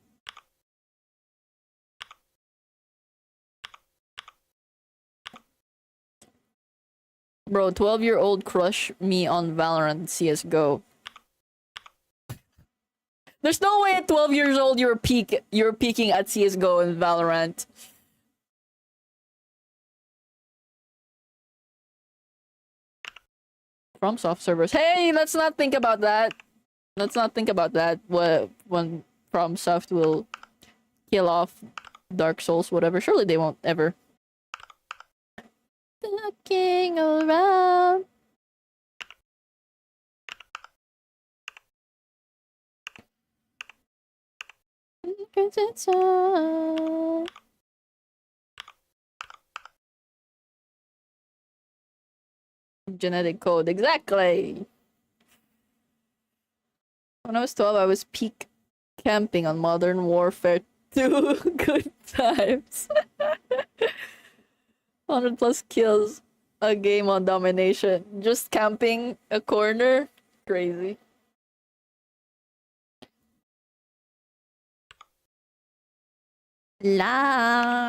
Bro, 12-year-old crush me on Valorant CS:GO. There's no way at 12 years old you're peaking at CS:GO and Valorant. FromSoft servers. Hey, let's not think about that. Let's not think about that. When FromSoft will kill off Dark Souls, whatever. Surely they won't ever. Looking around. Cause it's on. Genetic code, exactly. When I was 12, I was peak camping on Modern Warfare 2. Good times. 100 plus kills a game on domination. Just camping a corner? Crazy. La.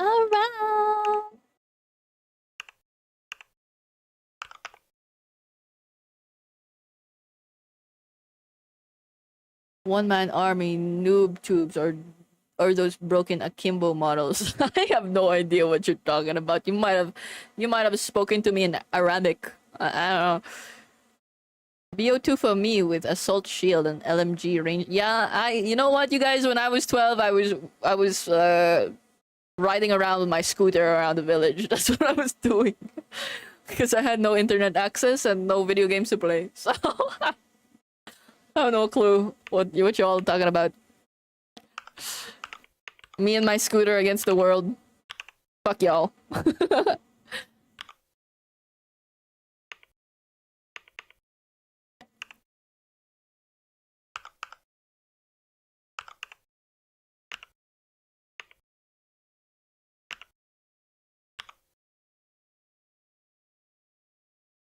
Around. One-man army noob tubes or those broken akimbo models. I have no idea what you're talking about. You might have spoken to me in Arabic. I don't know. BO2 for me with assault shield and LMG range. Yeah, you know what, you guys, when I was 12, I was riding around with my scooter around the village. That's what I was doing. Because I had no internet access and no video games to play. So I have no clue what you all talking about. Me and my scooter against the world. Fuck y'all.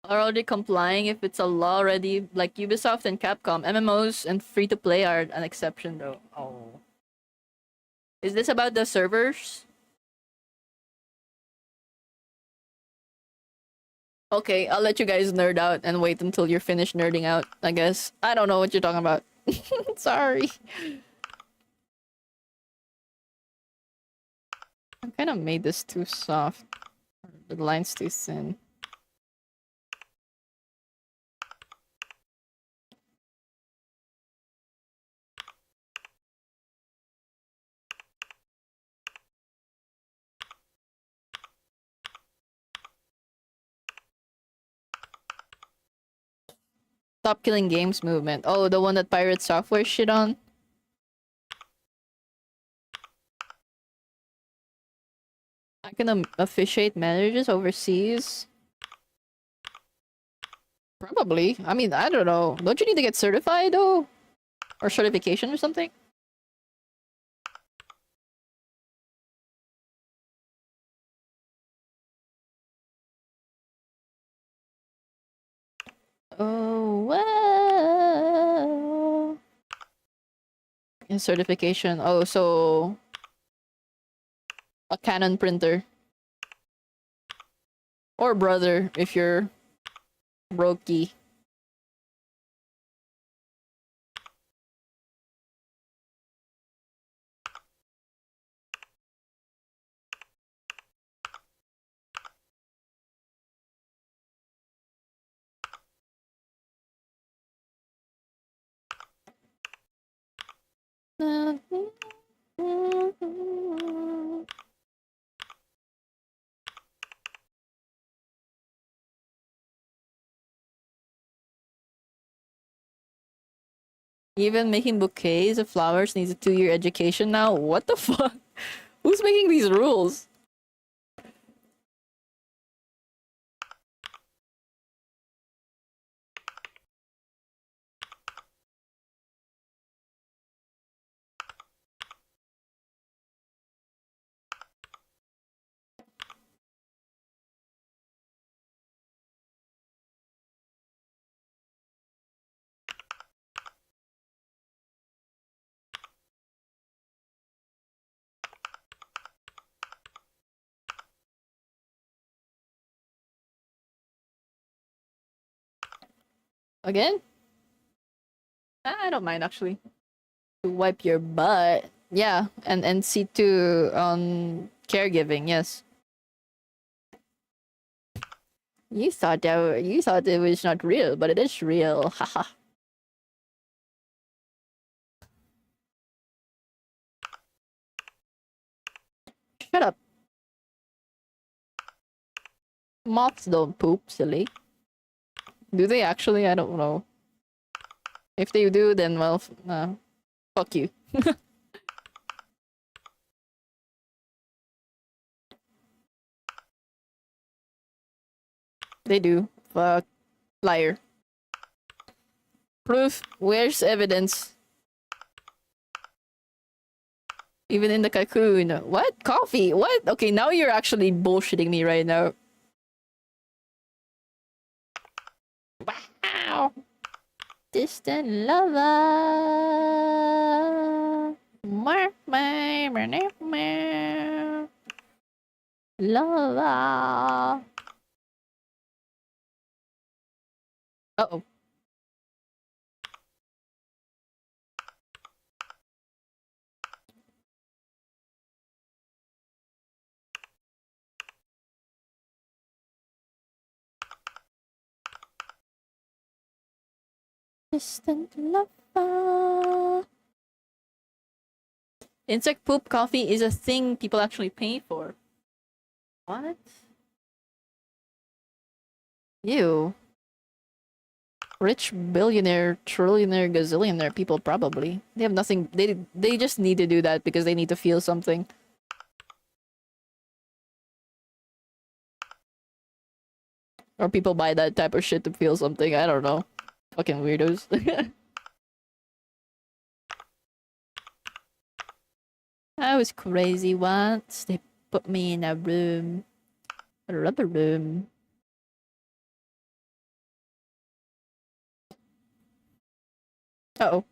Are already complying if it's a law already, like Ubisoft and Capcom. MMOs and free-to-play are an exception though. Oh. Is this about the servers? Okay, I'll let you guys nerd out and wait until you're finished nerding out, I guess. I don't know what you're talking about. Sorry. I kind of made this too soft. The line's too thin. Stop killing games movement. Oh, the one that Pirate Software shit on? I can officiate marriages overseas? Probably. I mean, I don't know. Don't you need to get certified though? Or certification or something? Oh, well. And certification. Oh, so a Canon printer. Or brother, if you're brokey. Even making bouquets of flowers needs a 2-year education now? What the fuck? Who's making these rules? Again? I don't mind actually. To wipe your butt. Yeah, and C2 on caregiving, yes. You thought it was not real, but it is real. Haha. Shut up. Moths don't poop, silly. Do they actually? I don't know. If they do, then well, fuck you. They do. Fuck. Liar. Proof. Where's evidence? Even in the cocoon. What? Coffee? What? Okay, now you're actually bullshitting me right now. Wow. Distant lover. Lover. Uh-oh. Distant lover. Insect poop coffee is a thing people actually pay for. What? Ew. Rich billionaire, trillionaire, gazillionaire people probably. They have nothing. They just need to do that because they need to feel something. Or people buy that type of shit to feel something. I don't know. Fucking weirdos. I was crazy once. They put me in a room. A rubber room. Uh-oh.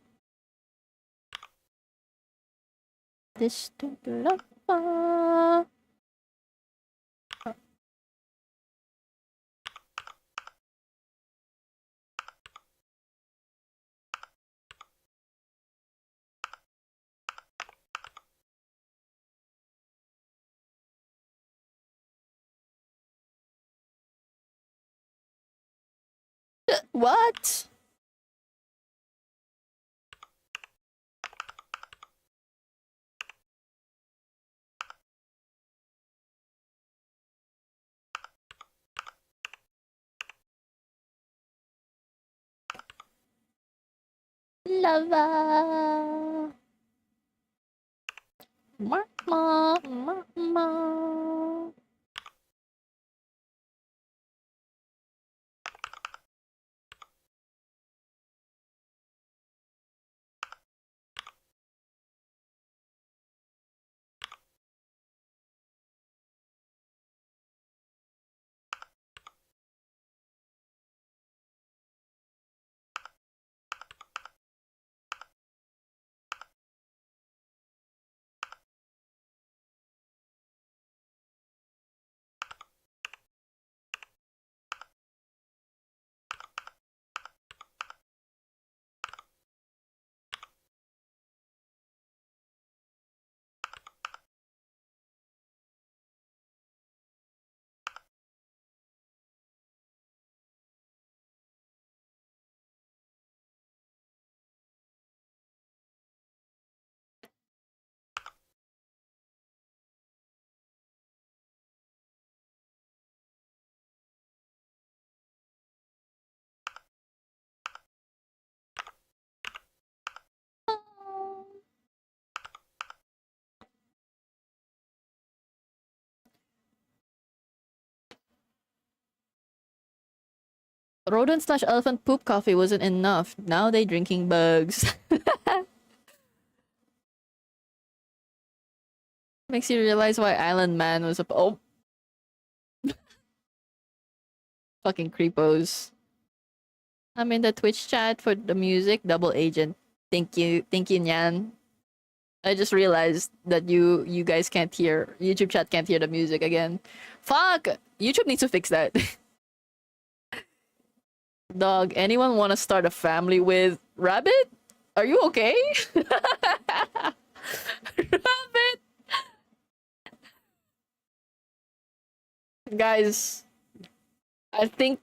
Distant lover. What? Lava. Ma, ma, ma, ma. Rodent slash elephant poop coffee wasn't enough. Now they drinking bugs. Makes you realize why Island Man was a oh fucking creepos. I'm in the Twitch chat for the music. Double agent. Thank you, Nyan. I just realized that you guys can't hear YouTube chat can't hear the music again. Fuck! YouTube needs to fix that. Dog, anyone want to start a family with Rabbit? Are you okay? Rabbit! Guys, I think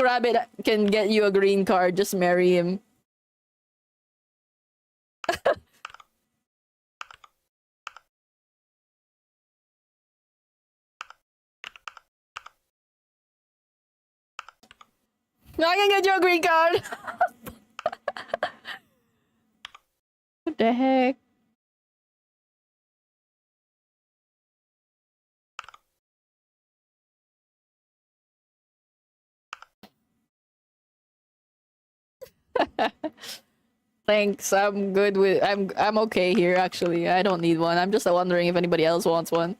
Rabbit can get you a green card. Just marry him. I can get you a green card. What the heck? Thanks. I'm good with I'm okay here actually. I don't need one. I'm just wondering if anybody else wants one.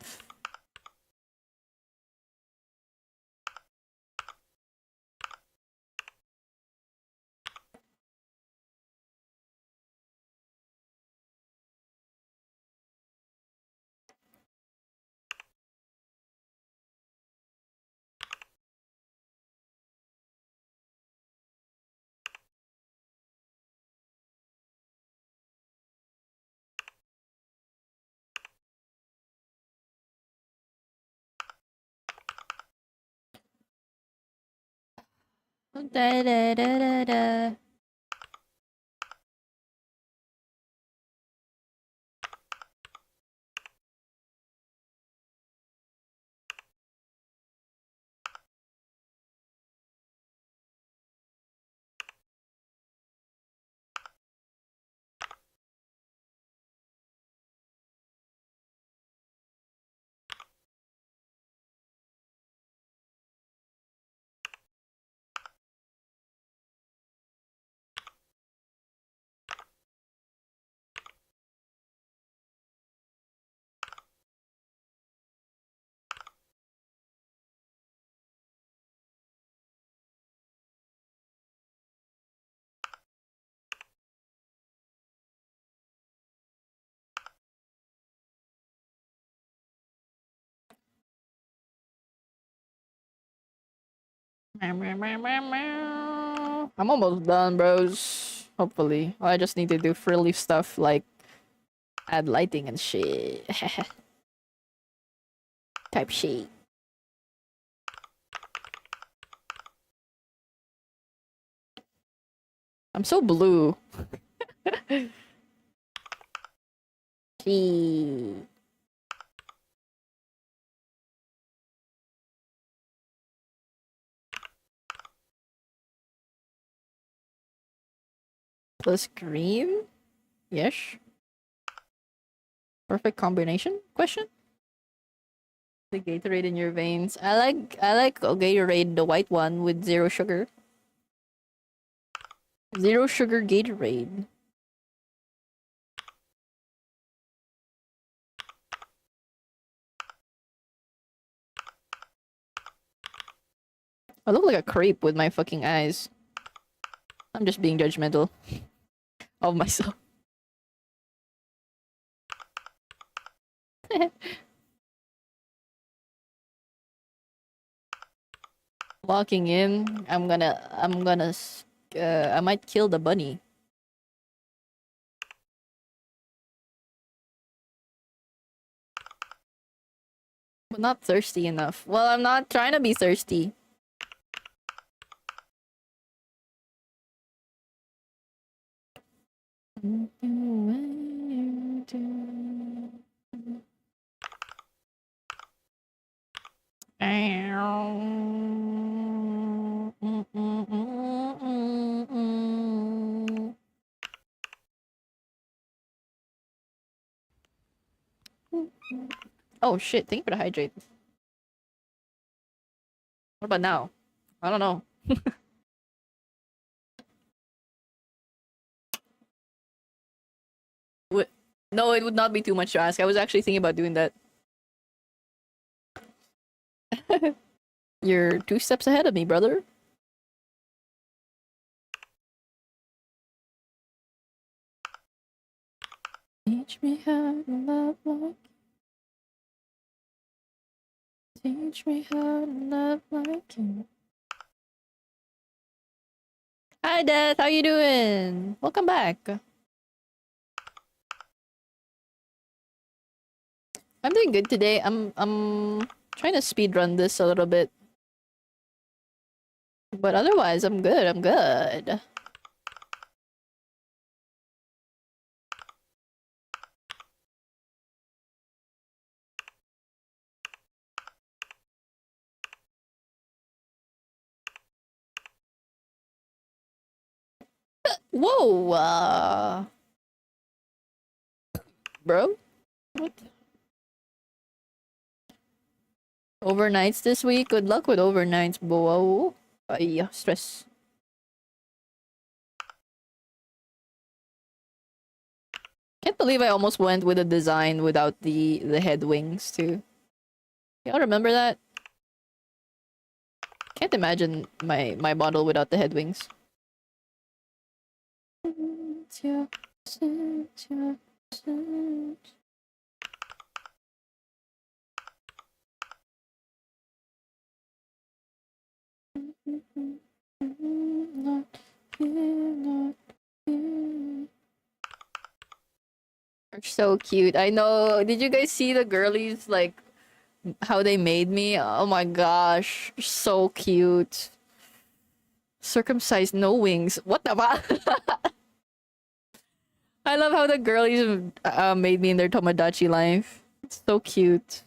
Da, da, da, da, da. Meow, meow, meow, meow, meow. I'm almost done, bros. Hopefully. I just need to do frilly stuff like add lighting and shit. Type shit. I'm so blue. Gee. Plus green? Yes. Perfect combination? Question? The Gatorade in your veins. I like a Gatorade, the white one with zero sugar. Zero sugar Gatorade. I look like a creep with my fucking eyes. I'm just being judgmental of myself. Walking in, I might kill the bunny. But not thirsty enough. Well, I'm not trying to be thirsty. Oh shit, thank you for the hydrate. What about now? I don't know. What? No, it would not be too much to ask. I was actually thinking about doing that. You're 2 steps ahead of me, brother. Teach me how to love like. Teach me how to love like you. Hi, Death. How you doing? Welcome back. I'm doing good today. I'm trying to speed run this a little bit, but otherwise, I'm good. I'm good. Whoa, bro. What? Overnights this week. Good luck with overnights, bro. Ay, stress. Can't believe I almost went with a design without the head wings too. Y'all remember that? Can't imagine my model without the head wings. Are so cute. I know. Did you guys see the girlies like how they made me? Oh my gosh, so cute. Circumcised, no wings. What the fuck? I love how the girlies made me in their Tomodachi life. It's so cute.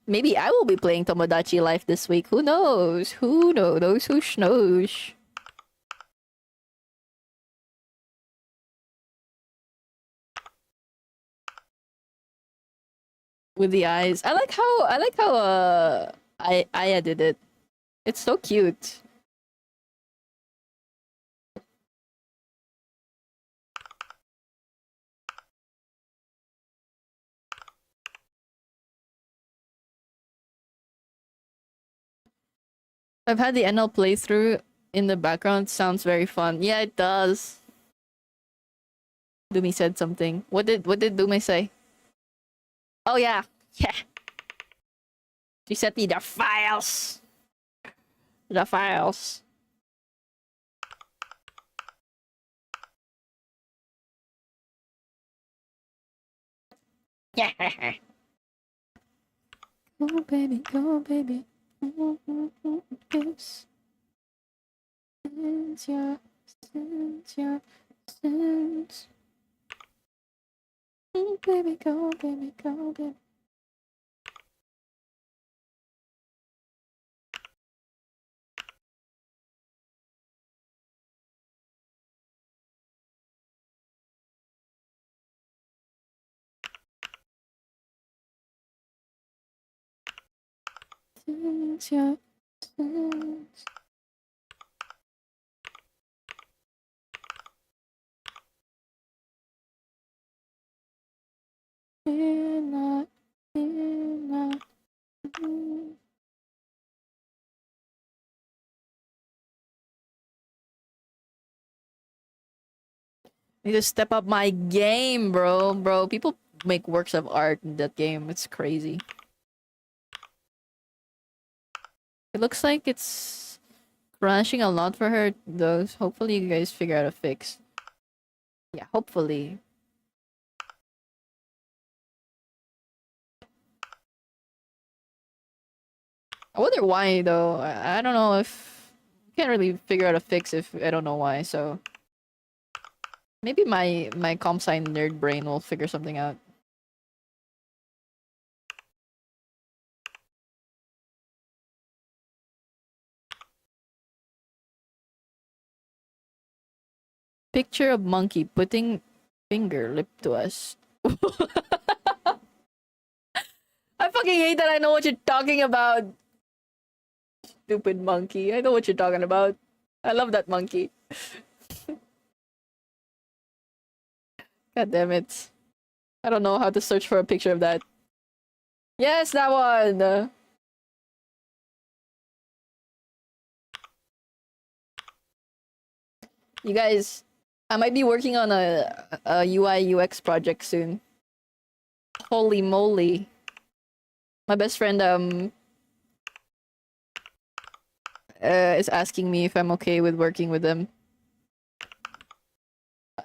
Maybe I will be playing Tomodachi Life this week. Who knows? Who knows? Who knows? With the eyes. I Aya did it. It's so cute. I've had the NL playthrough in the background. Sounds very fun. Yeah, it does. Dumi said something. What did Dumi say? Oh yeah. Yeah. She sent me the files. The files. Yeah. Go baby, go baby. Yes. Cynthia, Cynthia, Cynthia. Baby, go, baby, go, baby. Cynthia, Cynthia. Not, not. Need to step up my game, bro. Bro, people make works of art in that game. It's crazy. It looks like it's crashing a lot for her, though. Hopefully you guys figure out a fix. Yeah, hopefully. I wonder why, though. I don't know if... Can't really figure out a fix if I don't know why, so... Maybe my comp sci nerd brain will figure something out. Picture of monkey putting finger lip to us. I fucking hate that I know what you're talking about. Stupid monkey. I know what you're talking about. I love that monkey. God damn it. I don't know how to search for a picture of that. Yes, that one! You guys, I might be working on a UI UX project soon. Holy moly. My best friend is asking me if I'm okay with working with them.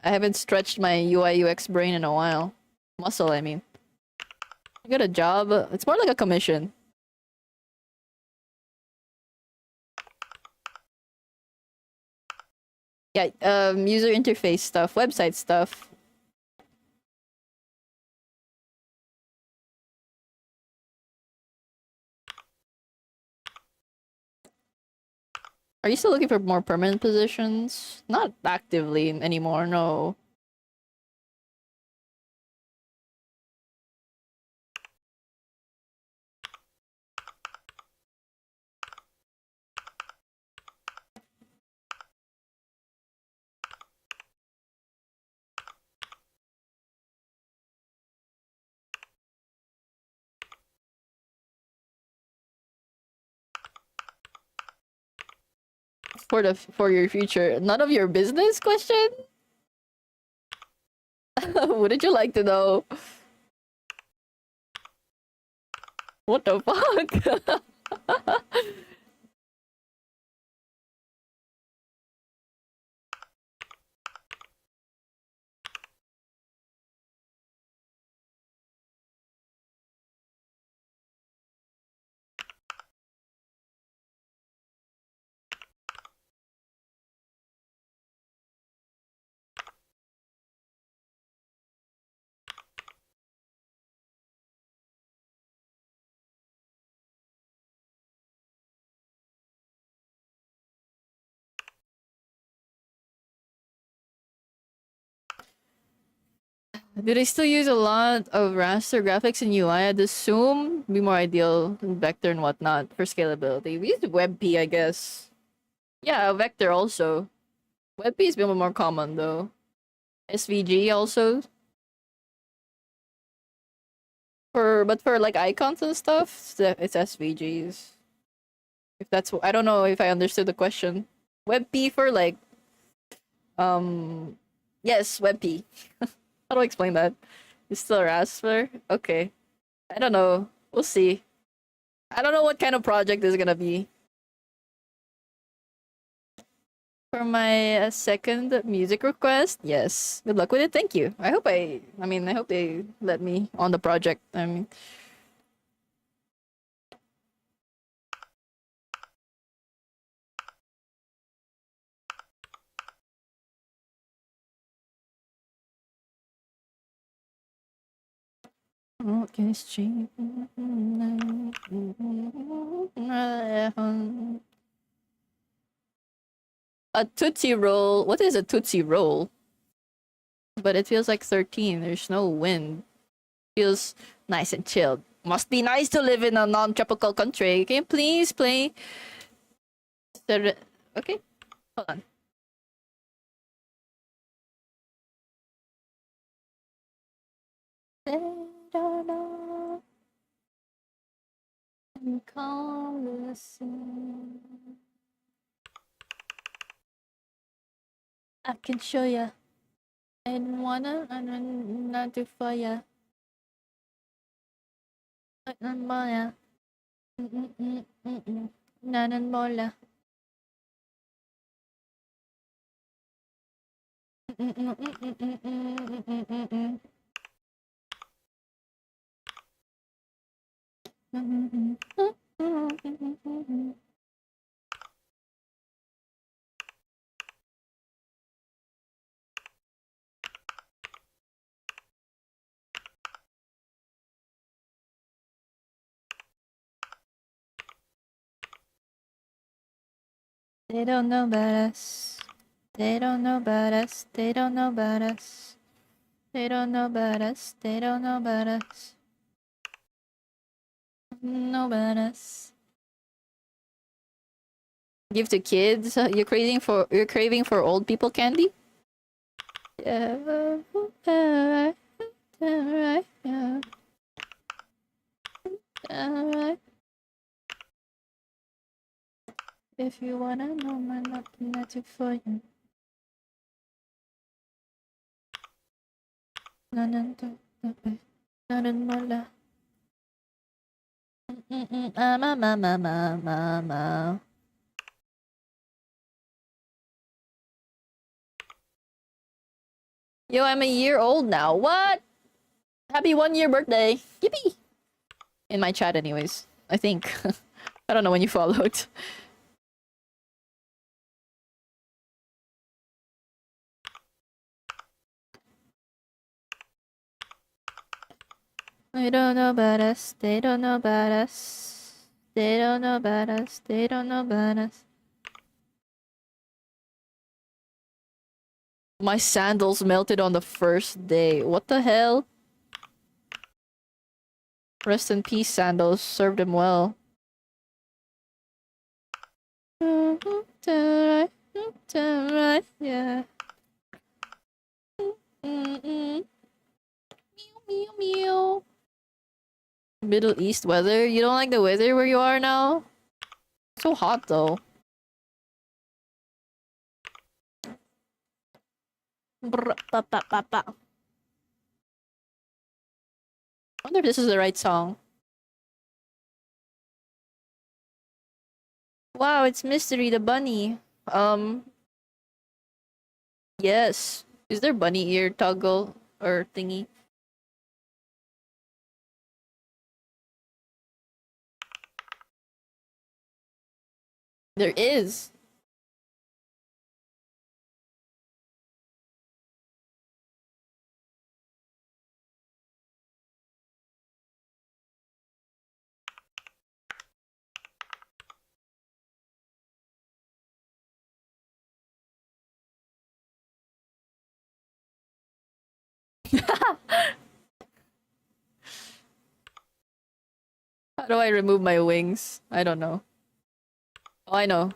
I haven't stretched my UI UX brain in a while. Muscle, I mean. I got a job. It's more like a commission. Yeah, user interface stuff, website stuff. Are you still looking for more permanent positions? Not actively anymore, no. For your future. None of your business question? Wouldn't you like to know? What the fuck? Do they still use a lot of raster graphics in UI? I'd assume be more ideal in vector and whatnot for scalability. We use WebP, I guess. Yeah, vector also. WebP is a bit more common though. SVG also. But for like icons and stuff, it's SVGs. If that's I don't know if I understood the question. WebP for like yes, WebP. How do I explain that? It's still Raspberry? Okay. I don't know. We'll see. I don't know what kind of project this is gonna be. For my second music request, yes. Good luck with it. Thank you. I hope I hope they let me on the project. I mean, A Tootsie Roll. What is a Tootsie Roll? But it feels like 13. There's no wind. Feels nice and chilled. Must be nice to live in a non-tropical country. Can you please play? Okay, hold on. I can show ya. I didn't wanna, not too far ya. Nan mo ya. Nanan mo la. They don't know about us. They don't know about us. They don't know about us. They don't know about us. They don't know about us. Know about us. Give to kids. You're craving for old people candy? Yeah. Alright. Alright. Yeah. Alright. If you wanna know my magic for you. Nanan mola. Ma. Yo, I'm a year old now. What? Happy 1 year birthday. Yippee! In my chat anyways. I think. I don't know when you followed. They don't know about us. They don't know about us. They don't know about us. They don't know about us. My sandals melted on the first day. What the hell? Rest in peace, sandals. Served him well. Yeah. Meow, meow, meow. Middle East weather? You don't like the weather where you are now? It's so hot though. Brr, ba, ba, ba, ba. I wonder if this is the right song. Wow, it's Mystery the bunny. Yes. Is there bunny ear toggle or thingy? There is. How do I remove my wings? I don't know. Oh, I know.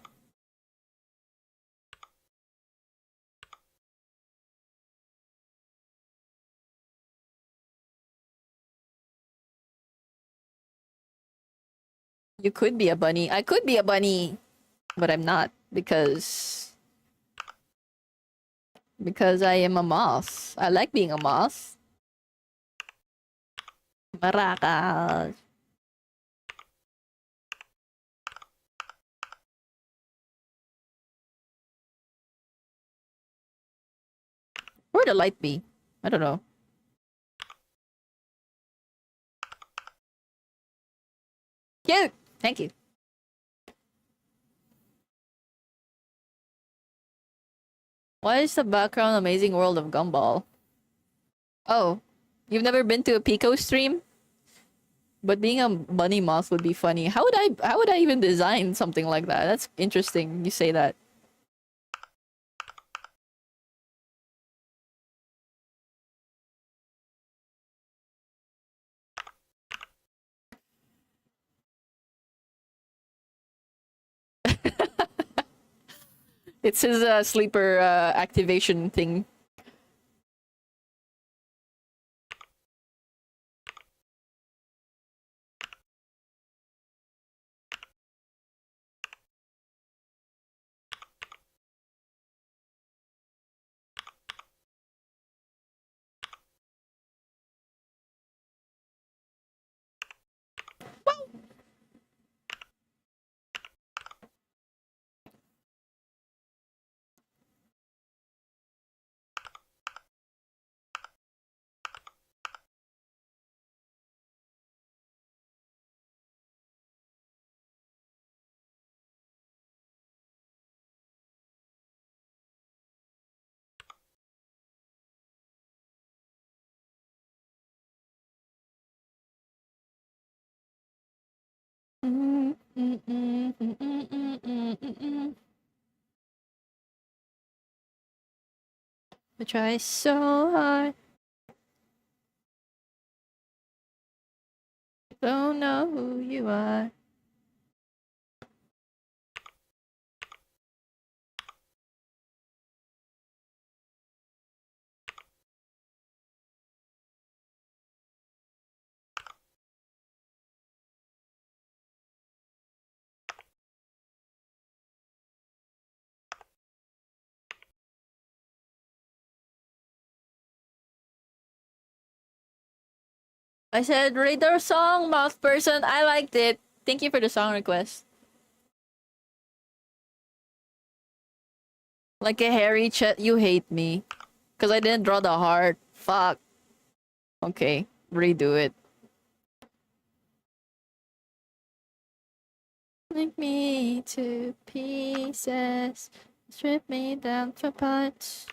You could be a bunny. I could be a bunny, but I'm not because I am a moth. I like being a moth. Maracas. Where'd the light be? I don't know. Cute! Thank you. Why is the background Amazing World of Gumball? Oh, you've never been to a Pico stream? But being a bunny moth would be funny. How would I even design something like that? That's interesting. You say that. It's his sleeper activation thing. I try so hard. Don't know who you are. I said, rate our song, moth person. I liked it. Thank you for the song request. Like a hairy chat, you hate me. Because I didn't draw the heart. Fuck. Okay, redo it. Make me to pieces. Strip me down to parts.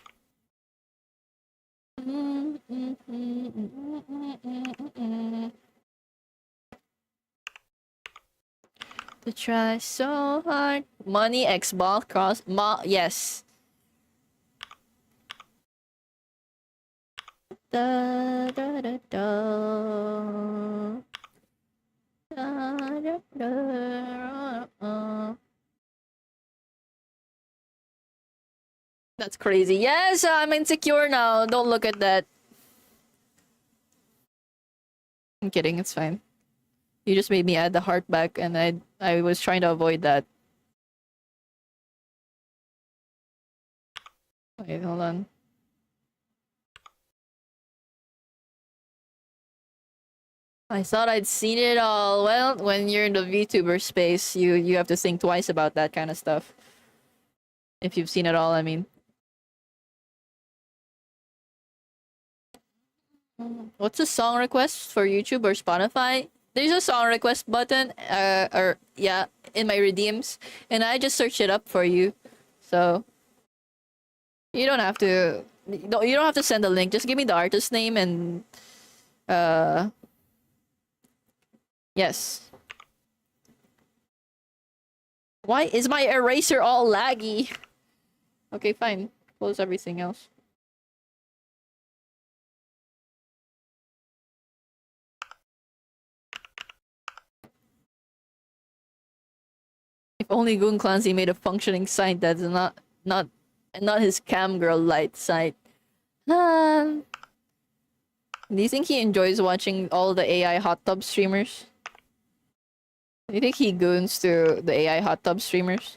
To try so hard. Money, Xbox, cross. Yes. Da, da, da, da. Da, da, da. That's crazy. Yes, I'm insecure now. Don't look at that. I'm kidding. It's fine. You just made me add the heart back, and I was trying to avoid that. Wait, hold on. I thought I'd seen it all. Well, when you're in the VTuber space, you have to think twice about that kind of stuff. If you've seen it all, I mean. What's a song request for YouTube or Spotify? There's a song request button, or yeah, in my redeems, and I just search it up for you. So you don't have to. You don't have to send a link. Just give me the artist name and uh, yes. Why is my eraser all laggy? Okay, fine. Close everything else. If only Goon Clancy made a functioning site that's not his cam girl light site. Do you think he enjoys watching all the AI hot tub streamers? Do you think he goons to the AI hot tub streamers?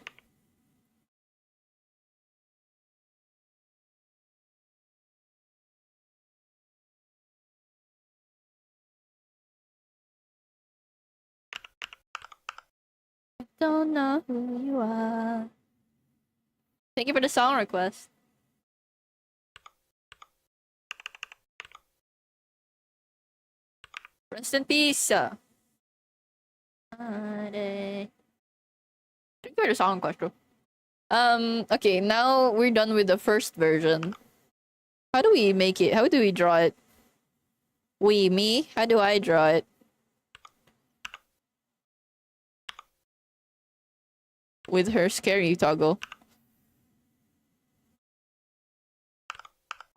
Don't know who you are. Thank you for the song request. Rest in peace. Thank you for the song request, bro. Okay, now we're done with the first version. How do we make it? How do we draw it? Me? How do I draw it? with her scary toggle.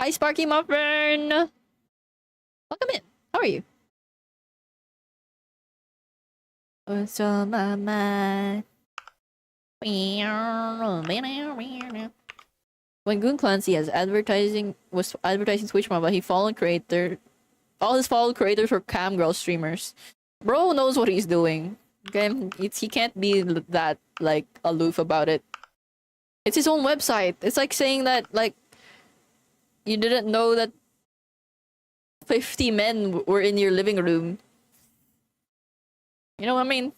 Hi, Sparky Muffin! Welcome in. How are you? What's on my mind? When Goon Clancy was advertising Twitch mobile, he followed creator. All his followed creators were cam girl streamers. Bro knows what he's doing. Okay, he can't be that like aloof about it. It's his own website. It's like saying that like you didn't know that 50 men were in your living room. You know what I mean?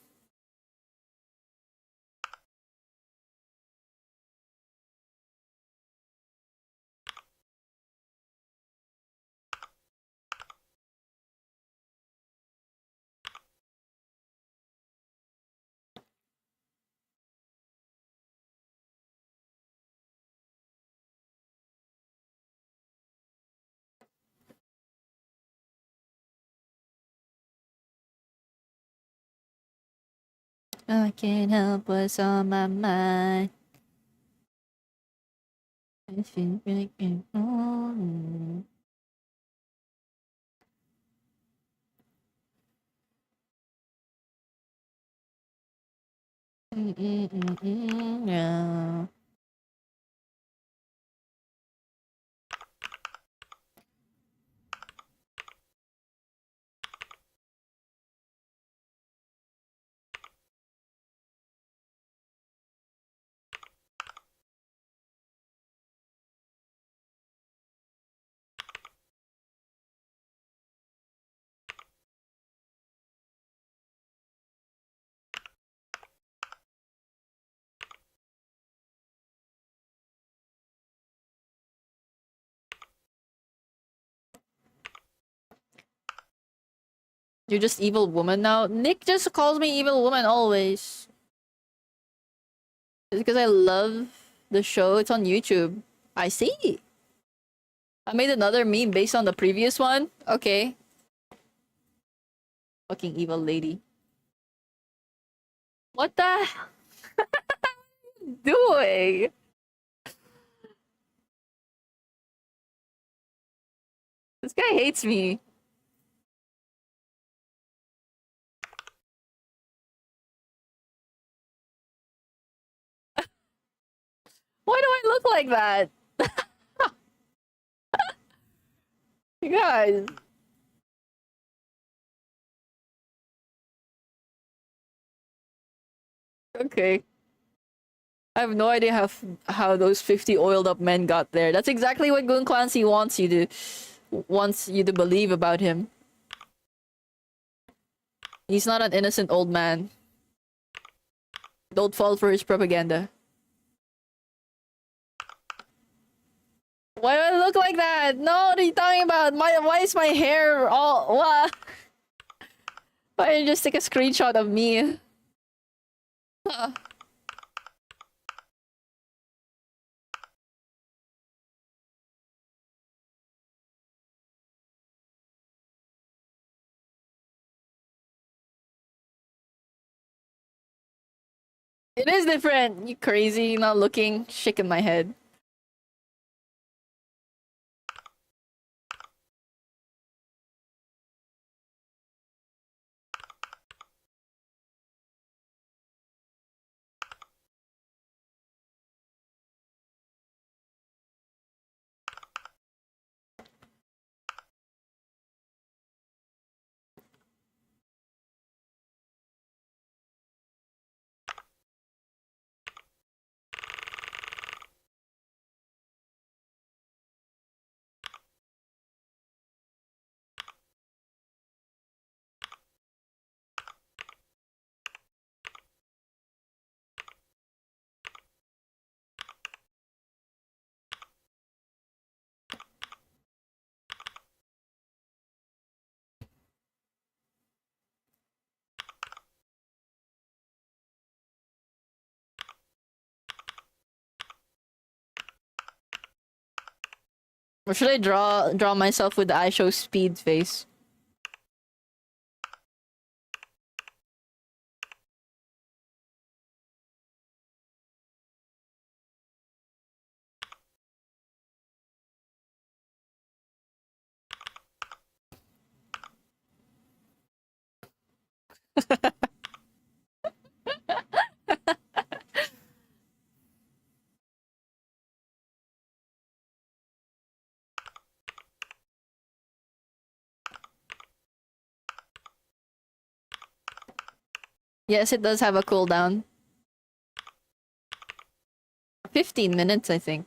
I can't help what's on my mind. I feel like on. Yeah. You're just evil woman now? Nick just calls me evil woman always. It's because I love the show. It's on YouTube. I see. I made another meme based on the previous one. Okay. Fucking evil lady. What the doing? This guy hates me. Why do I look like that? You guys. Okay. I have no idea how those 50 oiled up men got there. That's exactly what Goon Clancy wants you to believe about him. He's not an innocent old man. Don't fall for his propaganda. Why do I look like that? No, what are you talking about? Why is my hair all what? Why don't you just take a screenshot of me? Huh. It is different. You crazy, not looking, shaking my head. Or should I draw myself with the I show speed face? Yes, it does have a cooldown. 15 minutes, I think.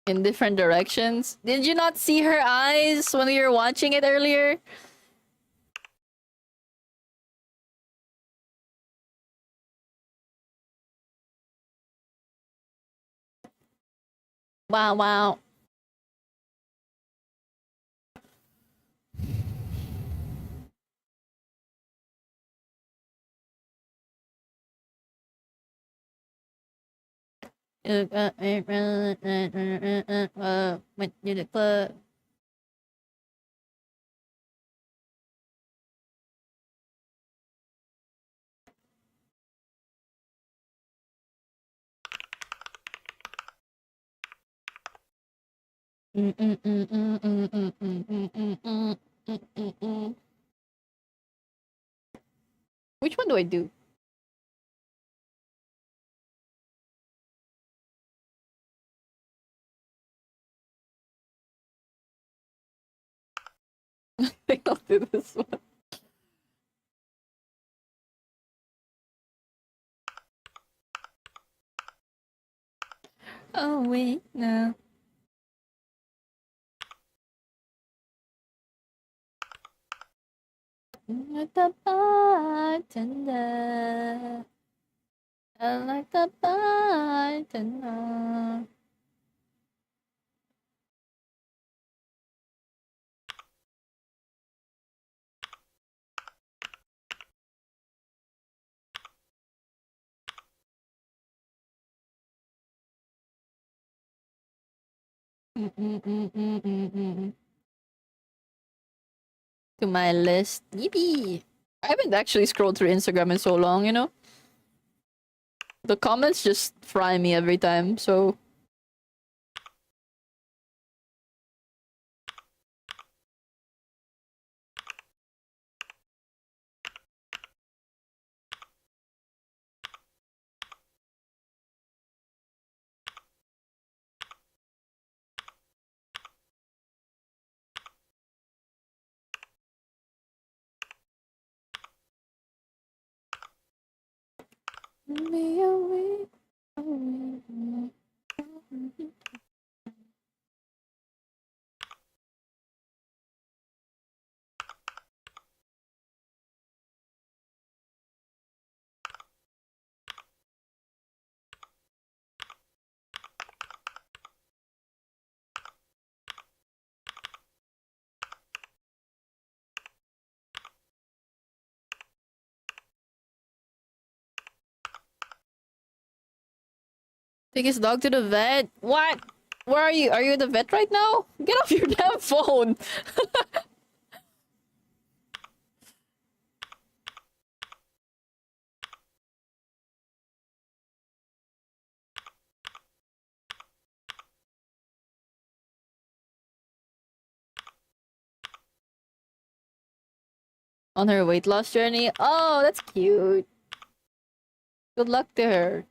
In different directions. Did you not see her eyes when we were watching it earlier? Wow, wow. Went to the club. Which one do I do? I think I'll do this one. Oh wait, no. Like the bartender. I like the bartender. To my list. Yippee! I haven't actually scrolled through Instagram in so long, you know? The comments just fry me every time, so. Me away. Take his dog to the vet. What? Where are you? Are you at the vet right now? Get off your damn phone. On her weight loss journey. Oh, that's cute. Good luck to her.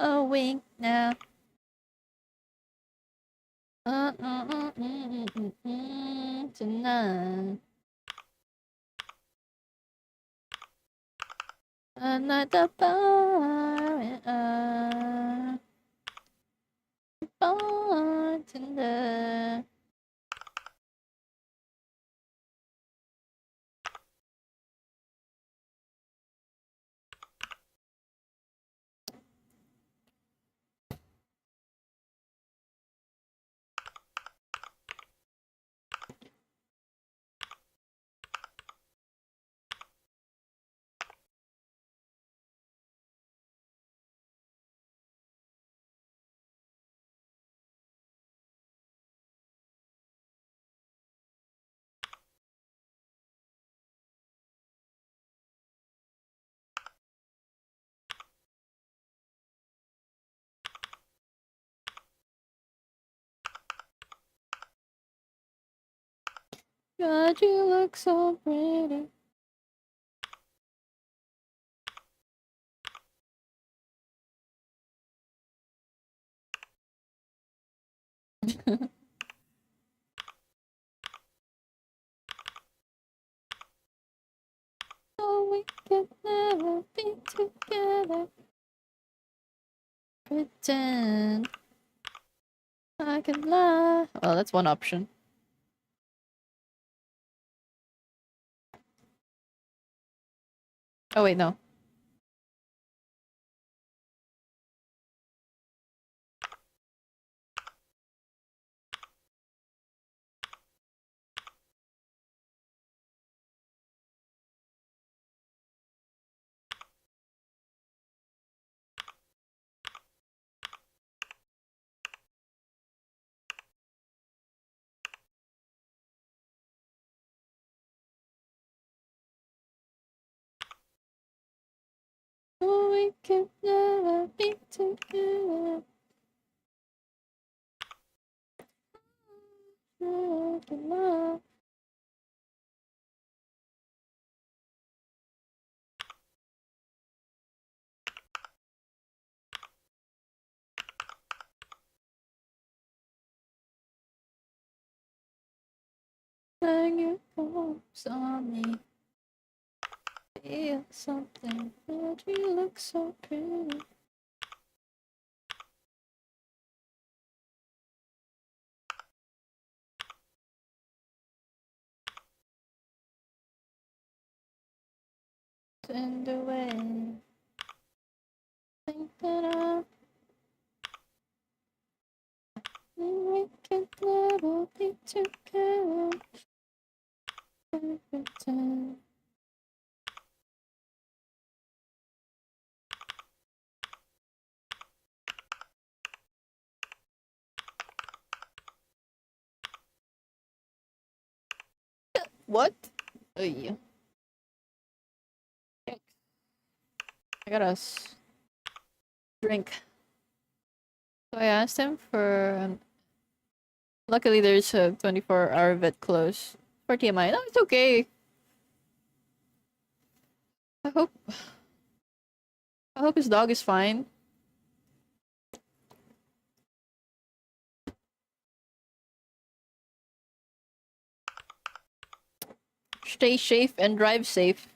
A wink now. Tonight. Another bartender. God, you look so pretty. Oh, we can never be together. Pretend I can lie. Well, that's one option. Oh, wait, no. Oh, we can never be together. I can lie. Hang your arms on me. Feel something, but you look so pretty. In the way, think that we can never be together. Every time. What? Oh yeah. I got us drink. So I asked him for. Luckily, there's a 24-hour vet close for TMI. No, it's okay. I hope. I hope his dog is fine. Stay safe and drive safe.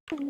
Thank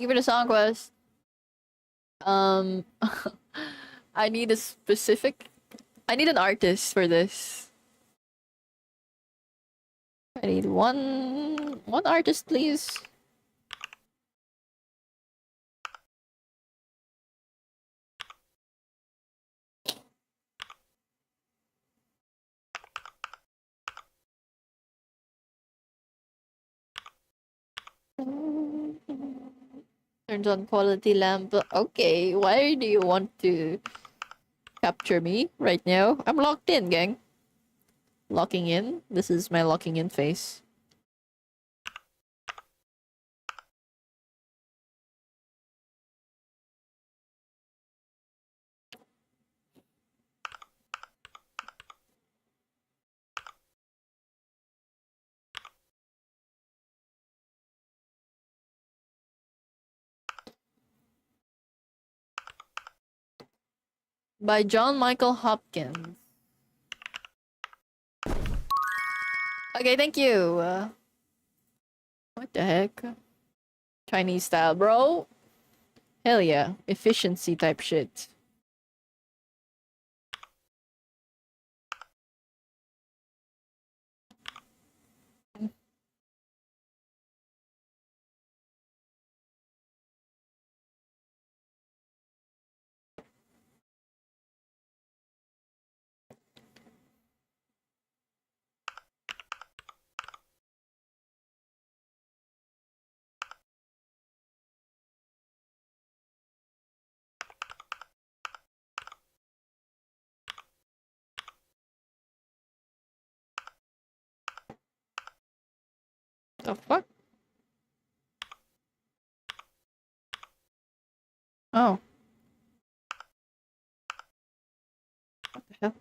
you for the song quest. Um, I need a specific. I need an artist for this. I need one artist, please. Turns on quality lamp. Okay, why do you want to capture me right now? I'm locked in, gang. Locking in. This is my locking in face. By John Michael Hopkins. Okay, thank you. What the heck? Chinese style, bro. Hell yeah. Efficiency type shit. The fuck? Oh. What the hell?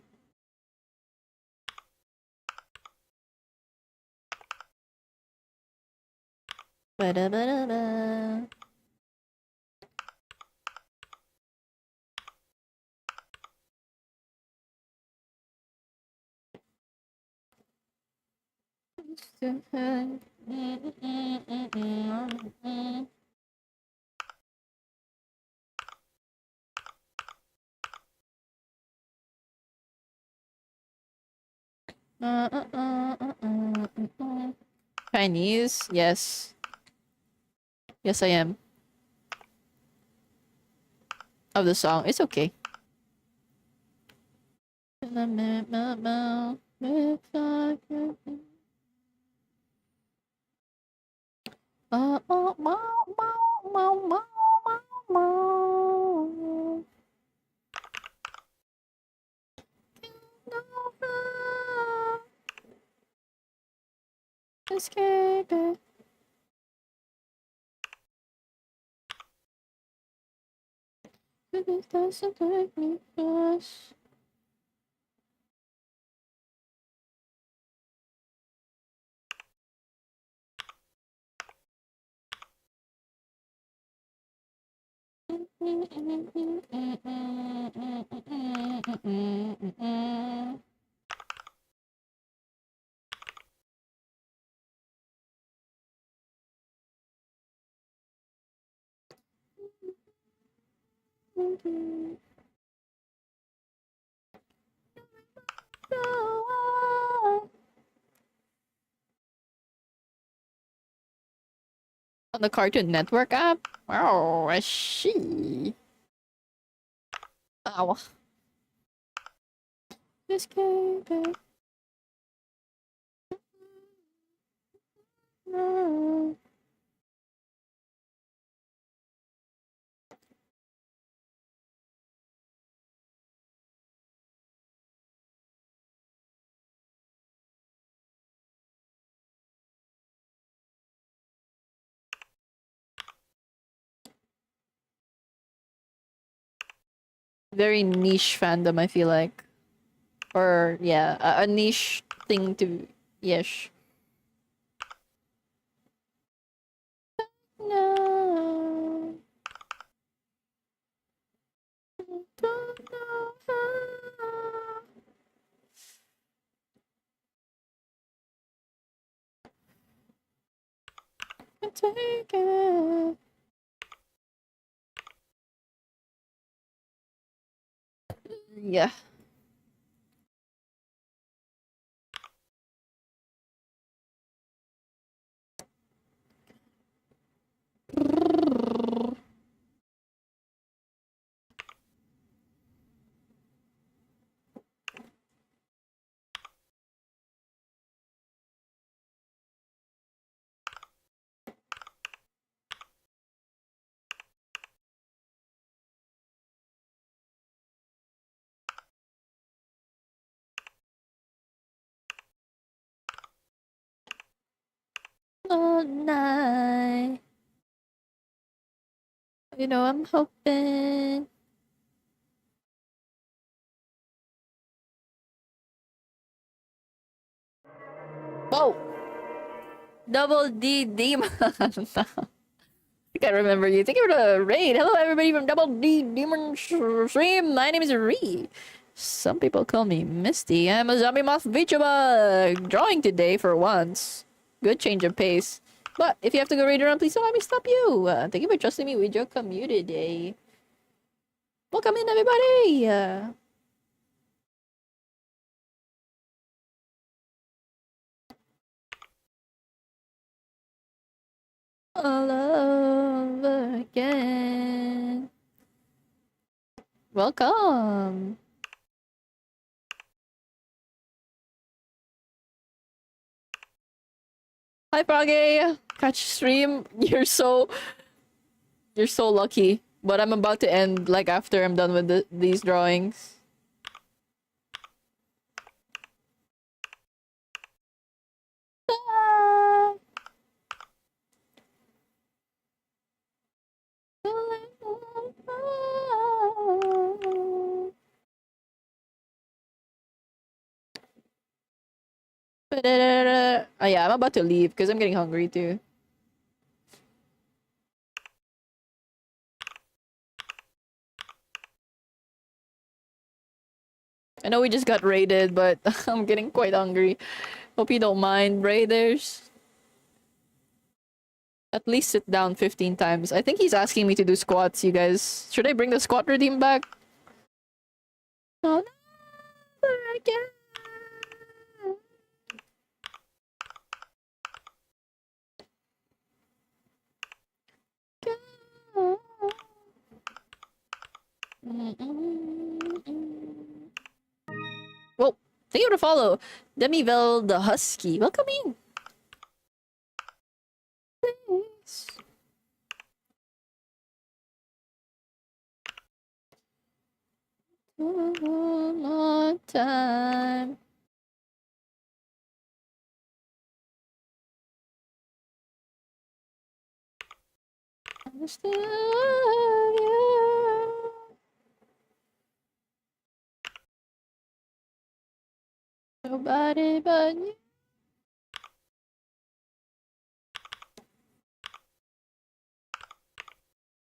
Ba-da-ba-da-ba. Chinese? Yes. Yes, I am. Of the song. It's okay. Escape it. This doesn't make me blush. On the Cartoon Network app? Oh, I see. Ow. Escape. No. Very niche fandom, I feel like. Or, yeah, a niche thing to... Yes. No. Don't know how to take it. Yeah. All night. You know, I'm hoping. Whoa! Double D Demon. I can't remember you. Thank you for the raid. Hello, everybody from Double D Demon Stream. My name is Ree. Some people call me Misty. I'm a zombie moth VTuber. Drawing today for once. Good change of pace. But if you have to go raid around, please don't let me stop you. Thank you for trusting me with your community. Welcome in, everybody. All over again. Welcome. Hi, Froggy. Catch stream. You're so lucky. But I'm about to end like after I'm done with these drawings. Ah. Oh yeah, I'm about to leave because I'm getting hungry too. I know we just got raided, but I'm getting quite hungry. Hope you don't mind, raiders. At least sit down 15 times. I think he's asking me to do squats, you guys. Should I bring the squat routine back? Oh, never again. Well, thank you for the follow. Demivel the Husky. Welcome in. Thanks. Long time. I still love you. Nobody but you.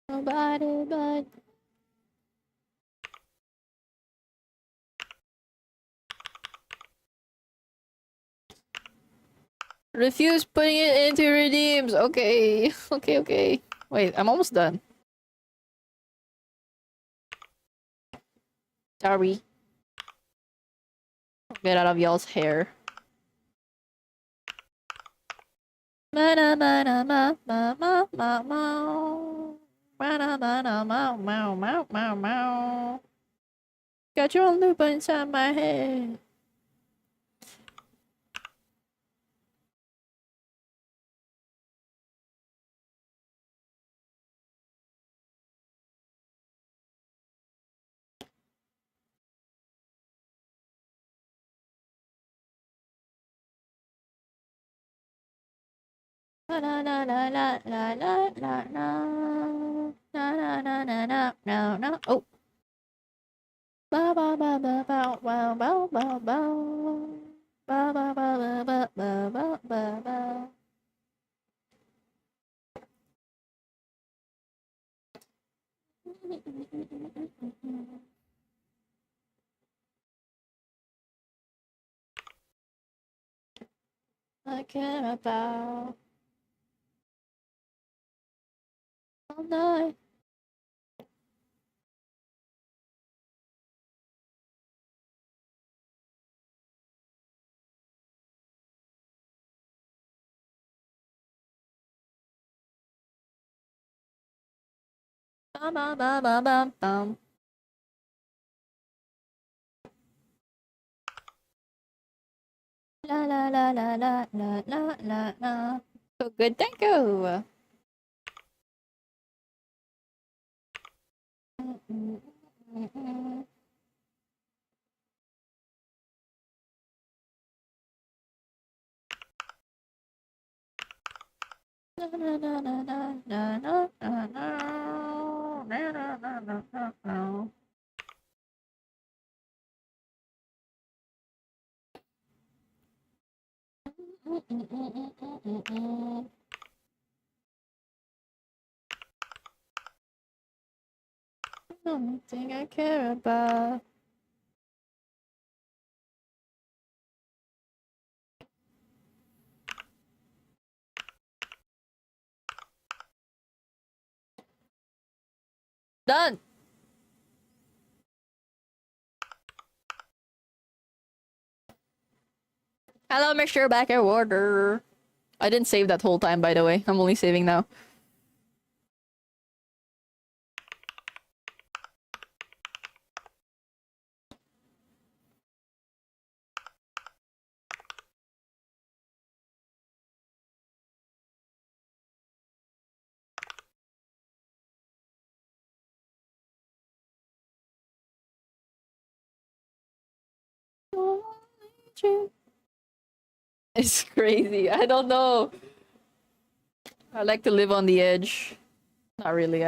Nobody but you. Refuse putting it into redeems. Okay. Okay. Wait, I'm almost done. Sorry. Get out of y'all's hair. Mana mana ma ma ma ma ma. Mana mana ma ma ma ma ma. Got your loop inside my head. La la la la la la la la la na na na na na na. Oh. Ba ba ba ba ba ba ba ba ba. Ba ba ba ba ba ba ba ba ba. I care about all night. Ba ba ba ba ba bum. La la la la la la la la la. So good, thank you. Na na na na na na na na na na na na na na. Something I care about. Done. Hello, Mr. Back at water. I didn't save that whole time, by the way. I'm only saving now. It's crazy. I don't know. I like to live on the edge. Not really.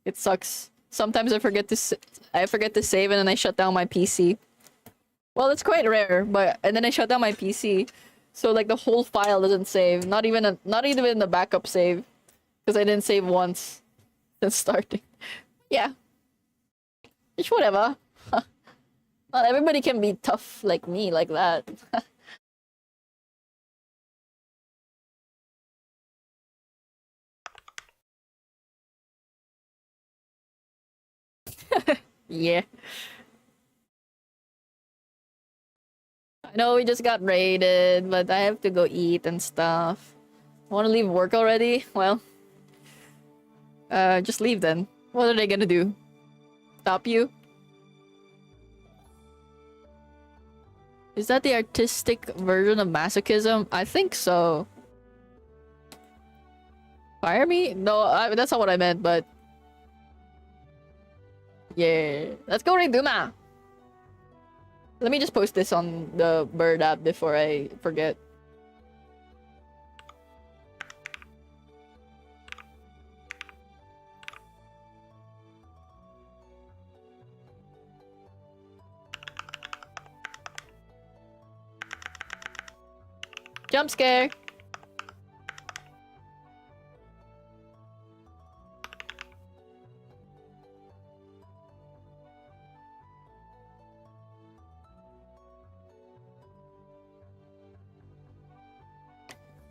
It sucks. Sometimes I forget to save and then I shut down my PC. Well, it's quite rare, but and then I shut down my PC, so like the whole file doesn't save. Not even the backup save, because I didn't save once since starting. Yeah, it's whatever. Not everybody can be tough like me like that. Yeah. I know we just got raided, but I have to go eat and stuff. Want to leave work already? Well, just leave then. What are they gonna do? Stop you? Is that the artistic version of masochism? I think so. Fire me? No, that's not what I meant, but... Yeah. Let's go raid Duma! Let me just post this on the bird app before I forget. Jump scare!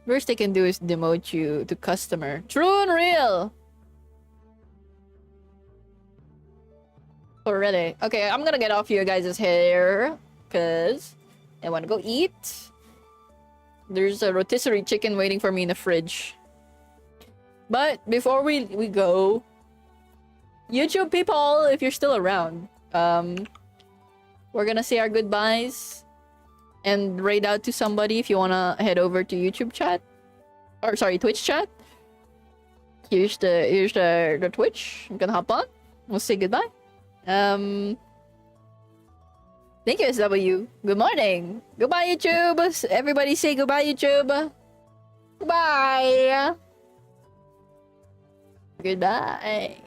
Worst they can do is demote you to customer. True and real! Already. Okay, I'm gonna get off you guys' hair. Cause I wanna go eat. There's a rotisserie chicken waiting for me in the fridge. But before we go, YouTube people, if you're still around, we're gonna say our goodbyes and raid out to somebody if you wanna head over to YouTube chat. Or sorry, Twitch chat. Here's the Twitch. I'm gonna hop on. We'll say goodbye. Thank you, SW. Good morning. Goodbye, YouTube. Everybody say goodbye, YouTube. Goodbye. Goodbye.